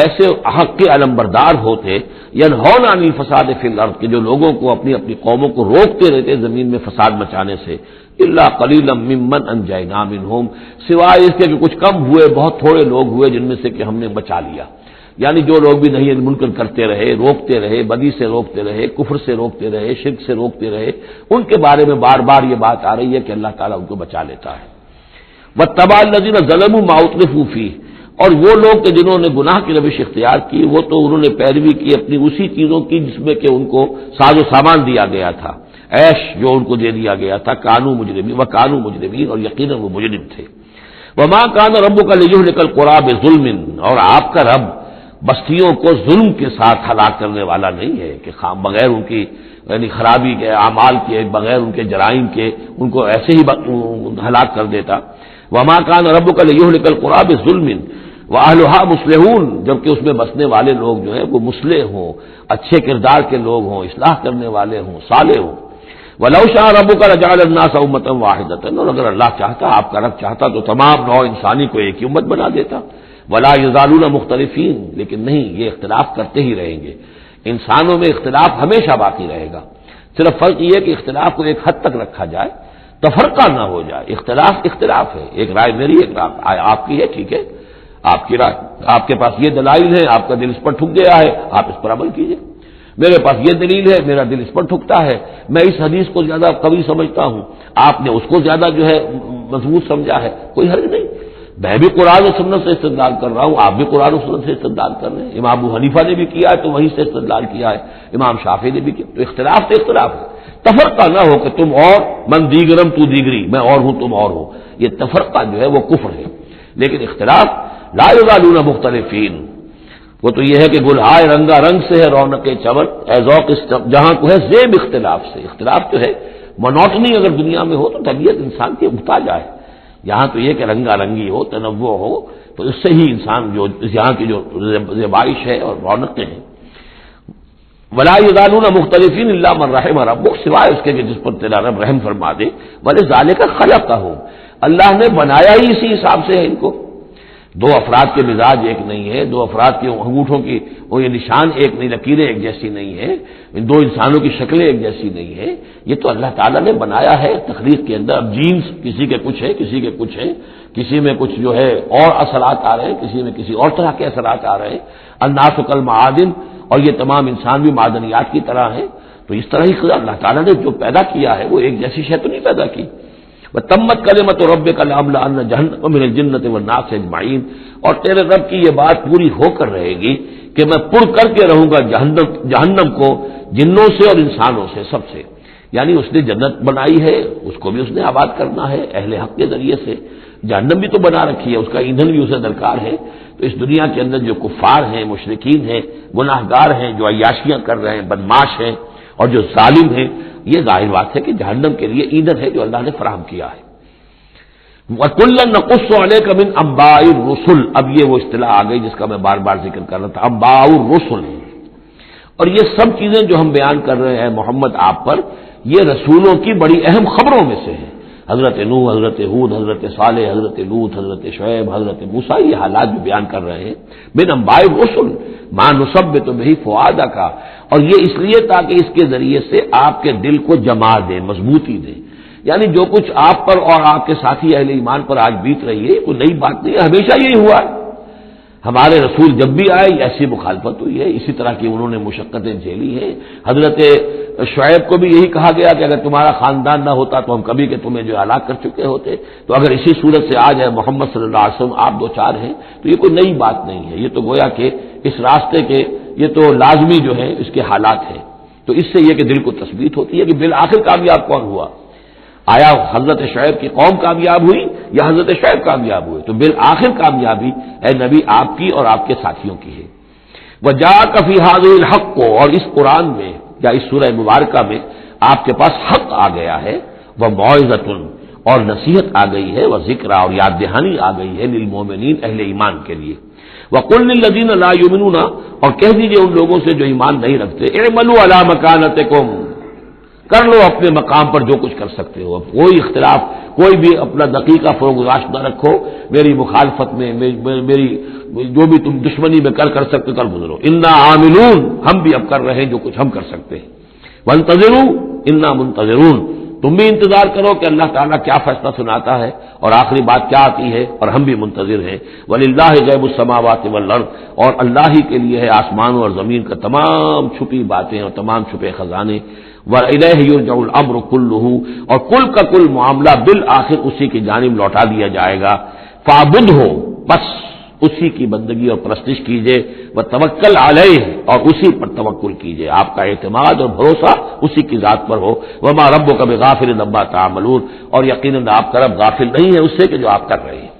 ایسے حق کے علمبردار ہوتے، ینہون عن الفساد فی الارض، کہ جو لوگوں کو اپنی اپنی قوموں کو روکتے رہتے زمین میں فساد مچانے سے، الا قلیلا ممن انجینا منہم، سوائے اس کے کہ کچھ کم ہوئے، بہت تھوڑے لوگ ہوئے جن میں سے کہ ہم نے بچا لیا، یعنی جو لوگ بھی نہیں منکر کرتے رہے، روکتے رہے، بدی سے روکتے رہے، کفر سے روکتے رہے، شرک سے روکتے رہے، ان کے بارے میں بار بار یہ بات آ رہی ہے کہ اللہ تعالیٰ ان کو بچا لیتا ہے۔ واتبع الذین ظلموا ما اترفوا فیہ، اور وہ لوگ کہ جنہوں نے گناہ کی روش اختیار کی وہ تو انہوں نے پیروی کی اپنی اسی چیزوں کی جس میں کہ ان کو ساز و سامان دیا گیا تھا، عیش جو ان کو دے دیا گیا تھا، کانوا مجرمین وکانوا مجرمین، اور یقیناً وہ مجرم تھے۔ وما کان ربک لیہلک القری بظلم، اور آپ کا رب بستیوں کو ظلم کے ساتھ ہلاک کرنے والا نہیں ہے کہ بغیر ان کی یعنی خرابی کے اعمال کے، بغیر ان کے جرائم کے ان کو ایسے ہی ہلاک کر دیتا۔ وما کان ربک لیہلک القری بظلم واہلھا مصلحون، جبکہ اس میں بسنے والے لوگ جو ہیں وہ مصلح ہوں، اچھے کردار کے لوگ ہوں، اصلاح کرنے والے ہوں، صالح ہوں۔ ولو شاء ربک لجعل الناس امۃ واحدۃ، اور اگر اللہ چاہتا، آپ کا رب چاہتا تو تمام نوع انسانی کو ایک ہی امت بنا دیتا۔ ولا یزالون مختلفین، لیکن نہیں، یہ اختلاف کرتے ہی رہیں گے، انسانوں میں اختلاف ہمیشہ باقی رہے گا، صرف فرق یہ ہے کہ اختلاف کو ایک حد تک رکھا جائے، تفرقہ نہ ہو جائے. اختلاف ہے، ایک رائے میری ایک رائے آپ کی ہے، ٹھیک ہے، آپ کی رائے، آپ کے پاس یہ دلائل ہے، آپ کا دل اس پر ٹھک گیا ہے، آپ اس پر عمل کیجئے. میرے پاس یہ دلیل ہے، میرا دل اس پر ٹھکتا ہے، میں اس حدیث کو زیادہ قوی سمجھتا ہوں، آپ نے اس کو زیادہ جو ہے مضبوط سمجھا ہے، کوئی حرج نہیں. میں بھی قرآن و سنت سے استدلال کر رہا ہوں، آپ بھی قرآن و سنت سے استدلال کر رہے ہیں. امام ابو حنیفہ نے بھی کیا ہے تو وہیں سے استدلال کیا ہے، امام شافعی نے بھی کیا. تو اختلاف ہے. تفرقہ نہ ہو کہ تم اور من دیگرم تو دیگری، میں اور ہوں تم اور ہو. یہ تفرقہ جو ہے وہ کفر ہے. لیکن اختلاف لا یزالون مختلفین، وہ تو یہ ہے کہ گلہائے رنگا رنگ سے ہے رونق چمن، اے ذوق جہاں کو ہے زیب اختلاف سے. اختلاف جو ہے منوٹنی اگر دنیا میں ہو تو طبیعت انسان کی اکتا جائے. یہاں تو یہ کہ رنگا رنگی ہو، تنوع ہو، تو اس سے ہی انسان جو یہاں کی جو زیبائش ہے اور رونقیں ہیں. ولا یزالون مختلفین الا من رحم ربک، سوائے اس کے کہ جس پر تیرا رب رحم فرما دے. ولذالک خلقہم، اللہ نے بنایا ہی اسی حساب سے ہے ان کو. دو افراد کے مزاج ایک نہیں ہے، دو افراد کے انگوٹھوں کی وہ یہ نشان ایک نہیں، لکیریں ایک جیسی نہیں ہے، دو انسانوں کی شکلیں ایک جیسی نہیں ہے. یہ تو اللہ تعالیٰ نے بنایا ہے تخلیق کے اندر. اب جینس کسی کے کچھ ہے، کسی کے کچھ ہے، کسی میں کچھ جو ہے اور اثرات آ رہے ہیں، کسی میں کسی اور طرح کے اثرات آ رہے ہیں. الناس کالمعادن، اور یہ تمام انسان بھی معدنیات کی طرح ہیں. تو اس طرح ہی اللہ تعالیٰ نے جو پیدا کیا ہے وہ ایک جیسی شے تو نہیں پیدا کی. وَتَمَّتْ كَلِمَةُ رَبِّكَ لَأَمْلَأَنَّ جَهَنَّمَ مِنَ الْجِنَّةِ وَالنَّاسِ أَجْمَعِينَ، اور تیرے رب کی یہ بات پوری ہو کر رہے گی کہ میں پر کر کے رہوں گا جہنم کو جنوں سے اور انسانوں سے، سب سے. یعنی اس نے جنت بنائی ہے، اس کو بھی اس نے آباد کرنا ہے اہل حق کے ذریعے سے. جہنم بھی تو بنا رکھی ہے، اس کا ایندھن بھی اسے درکار ہے. تو اس دنیا کے اندر جو کفار ہیں، مشرکین ہیں، گناہ گار ہیں، جو عیاشیاں کر رہے ہیں، بدماش ہیں اور جو ظالم ہیں، یہ ظاہر بات ہے کہ جہنم کے لیے ایندھن ہے جو اللہ نے فراہم کیا ہے. وَكُلًّا نَقُصُّ عَلَيْكَ مِنْ أَنبَاءِ الرُّسُلِ، اب یہ وہ اصطلاح آ گئی جس کا میں بار بار ذکر کر رہا تھا، انباء الرسل. اور یہ سب چیزیں جو ہم بیان کر رہے ہیں محمد آپ پر، یہ رسولوں کی بڑی اہم خبروں میں سے ہے. حضرت نوح، حضرت ہود، حضرت صالح، حضرت لوط، حضرت شعیب، حضرت موسیٰ، یہ حالات جو بیان کر رہے ہیں من انباء الرسل ما نثبت به فؤادک، اور یہ اس لیے تاکہ اس کے ذریعے سے آپ کے دل کو جما دے، مضبوطی دے. یعنی جو کچھ آپ پر اور آپ کے ساتھی اہل ایمان پر آج بیت رہی ہے، کوئی نئی بات نہیں ہے، ہمیشہ یہی ہوا ہے. ہمارے رسول جب بھی آئے ایسی مخالفت ہوئی ہے، اسی طرح کی انہوں نے مشقتیں جھیلی ہیں. حضرت شعیب کو بھی یہی کہا گیا کہ اگر تمہارا خاندان نہ ہوتا تو ہم کبھی کہ تمہیں جو ہلاک کر چکے ہوتے. تو اگر اسی صورت سے آ جائے محمد صلی اللہ علیہ وسلم آپ دو چار ہیں تو یہ کوئی نئی بات نہیں ہے. یہ تو گویا کہ اس راستے کے یہ تو لازمی جو ہے اس کے حالات ہیں. تو اس سے یہ کہ دل کو تثبیت ہوتی ہے کہ بالآخر کامیاب کون ہوا. آیا حضرت شعیب کی قوم کامیاب ہوئی یا حضرت شعیب کامیاب ہوئے؟ تو بالآخر کامیابی اے نبی آپ کی اور آپ کے ساتھیوں کی ہے. وَجَاءَكَ فِي هَذِهِ الْحَقُّ، اور اس قرآن میں یا اس سورہ مبارکہ میں آپ کے پاس حق آ گیا ہے. وَمَوْعِظَةٌ، اور نصیحت آ گئی ہے. وَذِکْرَ، اور یاد دہانی آ گئی ہے لِلْمُؤْمِنِينَ، اہل ایمان کے لیے. وَقُلْ لِلَّذِينَ لَا يُؤْمِنُونَ، اور کہہ دیجئے ان لوگوں سے جو ایمان نہیں رکھتے، اعملوا علی مکانتکم، کر لو اپنے مقام پر جو کچھ کر سکتے ہو. اب کوئی اختلاف، کوئی بھی اپنا دقیقہ فروگزاش نہ رکھو میری مخالفت میں، میری جو بھی تم دشمنی میں کر سکتے کر گزرو. انا عاملون، ہم بھی اب کر رہے ہیں جو کچھ ہم کر سکتے ہیں. وانتظروا انا منتظرون، تم بھی انتظار کرو کہ اللہ تعالیٰ کیا فیصلہ سناتا ہے اور آخری بات کیا آتی ہے، اور ہم بھی منتظر ہیں. وللہ غیب السماوات والارض، اور اللہ ہی کے لیے ہے آسمانوں اور زمین کا تمام چھپی باتیں اور تمام چھپے خزانے. وَإِلَيْهِ يُرْجَعُ الْأَمْرُ كُلُّهُ، اور کل کا کل معاملہ بالآخر اسی کی جانب لوٹا دیا جائے گا. فَاعْبُدْهُ، بس اسی کی بندگی اور پرستش کیجیے. وَتَوَكَّلْ عَلَيْهِ، اور اسی پر توکل کیجیے، آپ کا اعتماد اور بھروسہ اسی کی ذات پر ہو. وَمَا رَبُّكَ بِغَافِلٍ عَمَّا تَعْمَلُونَ، اور یقیناً آپ کا رب غافل نہیں ہے اس سے کہ جو آپ کر رہے ہیں.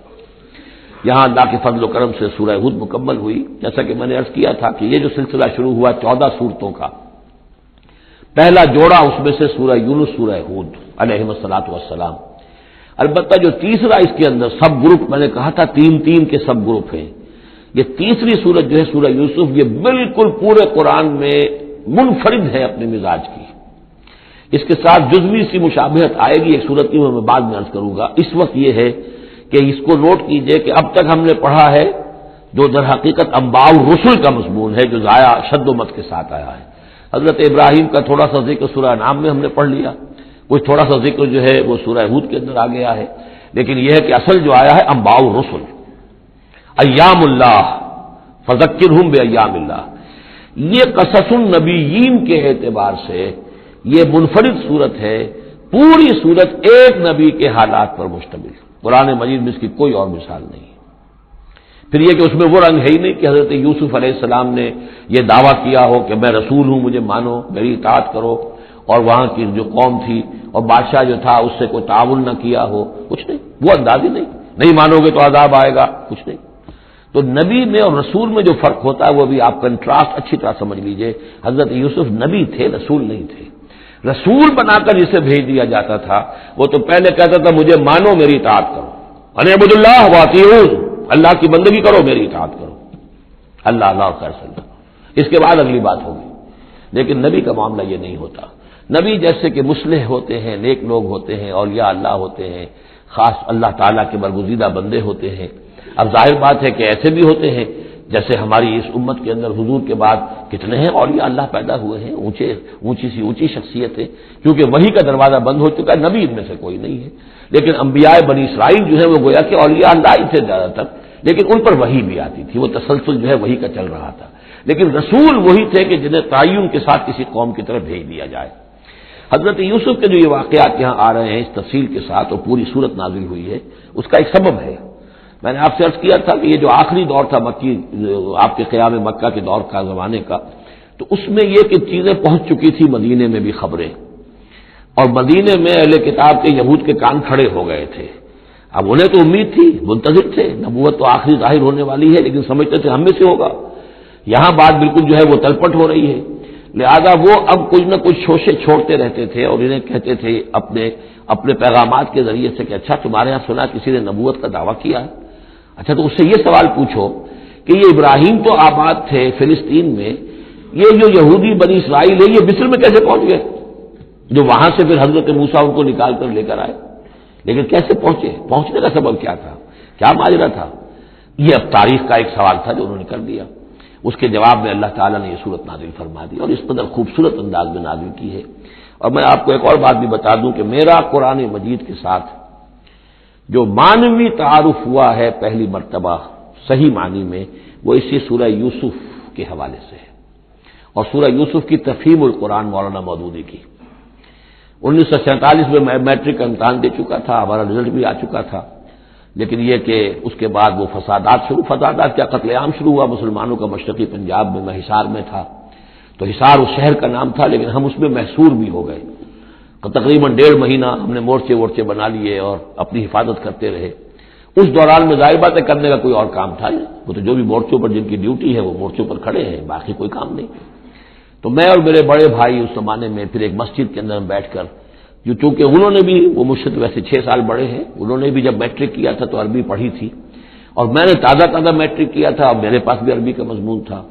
یہاں اللہ کے فضل و کرم سے سورہ ہود مکمل ہوئی. جیسا کہ میں نے عرض کیا تھا کہ یہ جو سلسلہ شروع ہوا 14 سورتوں کا، پہلا جوڑا اس میں سے سورہ یونس، سورہ ہود علیہم الصلاۃ والسلام. البتہ جو تیسرا اس کے اندر سب گروپ، میں نے کہا تھا تین کے سب گروپ ہیں. یہ تیسری سورت جو ہے سورہ یوسف، یہ بالکل پورے قرآن میں منفرد ہے اپنے مزاج کی. اس کے ساتھ جزوی سی مشابہت آئے گی ایک سورت کی، میں بعد میں عرض کروں گا. اس وقت یہ ہے کہ اس کو نوٹ کیجئے کہ اب تک ہم نے پڑھا ہے جو در حقیقت انباء الرسل کا مضمون ہے، جو شد و مت کے ساتھ آیا ہے. حضرت ابراہیم کا تھوڑا سا ذکر سورہ انعام میں ہم نے پڑھ لیا، کوئی تھوڑا سا ذکر جو ہے وہ سورہ ہود کے اندر آ گیا ہے، لیکن یہ ہے کہ اصل جو آیا ہے انباء الرسل، ایام اللہ فذکرہم بایام اللہ۔ یہ قصص النبیین کے اعتبار سے یہ منفرد صورت ہے، پوری صورت ایک نبی کے حالات پر مشتمل، قرآن مجید میں اس کی کوئی اور مثال نہیں ہے۔ پھر یہ کہ اس میں وہ رنگ ہے ہی نہیں کہ حضرت یوسف علیہ السلام نے یہ دعویٰ کیا ہو کہ میں رسول ہوں، مجھے مانو، میری اطاعت کرو، اور وہاں کی جو قوم تھی اور بادشاہ جو تھا اس سے کوئی تعاون نہ کیا ہو، کچھ نہیں، وہ انداز ہی نہیں مانو گے تو عذاب آئے گا، کچھ نہیں۔ تو نبی میں اور رسول میں جو فرق ہوتا ہے وہ بھی آپ کنٹراسٹ اچھی طرح سمجھ لیجئے۔ حضرت یوسف نبی تھے، رسول نہیں تھے۔ رسول بنا کر جسے بھیج دیا جاتا تھا وہ تو پہلے کہتا تھا مجھے مانو، میری اطاعت کرو، ان اعبدوا اللہ واطیعون، اللہ کی بندگی کرو، میری اطاعت کرو، اللہ اللہ خیر صلی اللہ، اس کے بعد اگلی بات ہوگی۔ لیکن نبی کا معاملہ یہ نہیں ہوتا۔ نبی جیسے کہ مصلح ہوتے ہیں، نیک لوگ ہوتے ہیں، اولیاء اللہ ہوتے ہیں، خاص اللہ تعالیٰ کے برگزیدہ بندے ہوتے ہیں۔ اب ظاہر بات ہے کہ ایسے بھی ہوتے ہیں جیسے ہماری اس امت کے اندر حضور کے بعد کتنے ہیں اولیاء اللہ پیدا ہوئے ہیں، اونچی شخصیت ہے، کیونکہ وحی کا دروازہ بند ہو چکا ہے، نبی ان میں سے کوئی نہیں ہے۔ لیکن انبیاء بنی اسرائیل جو ہے وہ گویا کہ اولیاء اللہ ہی تھے زیادہ تر، لیکن ان پر وحی بھی آتی تھی، وہ تسلسل جو ہے وحی کا چل رہا تھا۔ لیکن رسول وہی تھے کہ جنہیں تعین کے ساتھ کسی قوم کی طرف بھیج دیا جائے۔ حضرت یوسف کے جو یہ واقعات یہاں آ رہے ہیں اس تفصیل کے ساتھ اور پوری صورت نازل ہوئی ہے، اس کا ایک سبب ہے۔ میں نے آپ سے عرض کیا تھا کہ یہ جو آخری دور تھا مکی، آپ کے قیام مکہ کے دور کا، زمانے کا، تو اس میں یہ کہ چیزیں پہنچ چکی تھی مدینے میں بھی خبریں، اور مدینے میں اہل کتاب کے یہود کے کان کھڑے ہو گئے تھے۔ اب انہیں تو امید تھی، منتظر تھے، نبوت تو آخری ظاہر ہونے والی ہے، لیکن سمجھتے تھے ہم میں سے ہوگا۔ یہاں بات بالکل جو ہے وہ تلپٹ ہو رہی ہے، لہذا وہ اب کچھ نہ کچھ شوشے چھوڑتے رہتے تھے اور انہیں کہتے تھے اپنے پیغامات کے ذریعے سے کہ اچھا تمہارے یہاں سنا کسی نے نبوت کا دعویٰ کیا ہے، اچھا تو اس سے یہ سوال پوچھو کہ یہ ابراہیم تو آباد تھے فلسطین میں، یہ جو یہودی بنی اسرائیل ہے یہ مصر میں کیسے پہنچ گئے، جو وہاں سے پھر حضرت موسیٰ ان کو نکال کر لے کر آئے، لیکن کیسے پہنچے، پہنچنے کا سبب کیا تھا، کیا ماجرا تھا؟ یہ اب تاریخ کا ایک سوال تھا جو انہوں نے کر دیا۔ اس کے جواب میں اللہ تعالیٰ نے یہ صورت نازل فرما دی اور اس قدر خوبصورت انداز میں نازل کی ہے۔ اور میں آپ کو ایک اور بات بھی بتا دوں کہ میرا قرآن مجید کے ساتھ جو معنوی تعارف ہوا ہے پہلی مرتبہ صحیح معنی میں، وہ اسی سورہ یوسف کے حوالے سے ہے، اور سورہ یوسف کی تفہیم القرآن مولانا مودودی کی۔ 1947 میں میں میٹرک کا امتحان دے چکا تھا، ہمارا رزلٹ بھی آ چکا تھا، لیکن یہ کہ اس کے بعد وہ فسادات کیا قتل عام شروع ہوا مسلمانوں کا مشرقی پنجاب میں حصار میں تھا، تو حصار اس شہر کا نام تھا، لیکن ہم اس میں محصور بھی ہو گئے، تقریباً 1.5 مہینہ ہم نے مورچے بنا لیے اور اپنی حفاظت کرتے رہے۔ اس دوران میں ظاہر بات ہے کرنے کا کوئی اور کام تھا نہیں، وہ تو جو بھی مورچوں پر جن کی ڈیوٹی ہے وہ مورچوں پر کھڑے ہیں، باقی کوئی کام نہیں۔ تو میں اور میرے بڑے بھائی اس زمانے میں پھر ایک مسجد کے اندر بیٹھ کر، چونکہ انہوں نے بھی، وہ مجھ سے ویسے 6 سال بڑے ہیں، انہوں نے بھی جب میٹرک کیا تھا تو عربی پڑھی تھی، اور میں نے تازہ میٹرک کیا تھا اور میرے پاس بھی عربی کا مضمون تھا،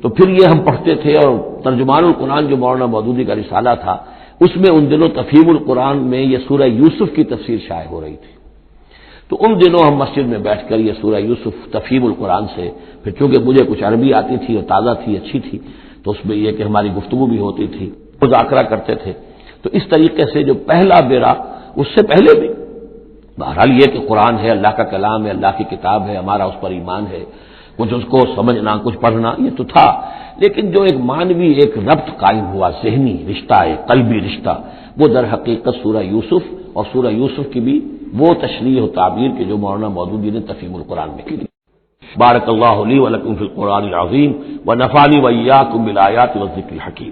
تو پھر یہ ہم پڑھتے تھے، اور ترجمان القرآن جو مولانا مودودی کا رسالہ تھا اس میں ان دنوں تفہیم القرآن میں یہ سورہ یوسف کی تفسیر شائع ہو رہی تھی، تو ان دنوں ہم مسجد میں بیٹھ کر یہ سورہ یوسف تفہیم القرآن سے، پھر چونکہ مجھے کچھ عربی آتی تھی اور تازہ تھی، اچھی تھی، تو اس میں یہ کہ ہماری گفتگو بھی ہوتی تھی، مذاکرہ کرتے تھے۔ تو اس طریقے سے جو پہلا بیرا، اس سے پہلے بھی بہرحال یہ کہ قرآن ہے، اللہ کا کلام ہے، اللہ کی کتاب ہے، ہمارا اس پر ایمان ہے، کچھ اس کو سمجھنا، کچھ پڑھنا، یہ تو تھا، لیکن جو ایک مانوی ایک ربط قائم ہوا، ذہنی رشتہ، ایک قلبی رشتہ، وہ در حقیقت سورہ یوسف اور سورہ یوسف کی بھی وہ تشریح و تعبیر کے جو مولانا مودودی نے تفہیم القرآن میں کی۔ بارک اللہ لی و لکم فی القرآن العظیم و نفعنی و ایاکم بالآیات والذکر الحکیم۔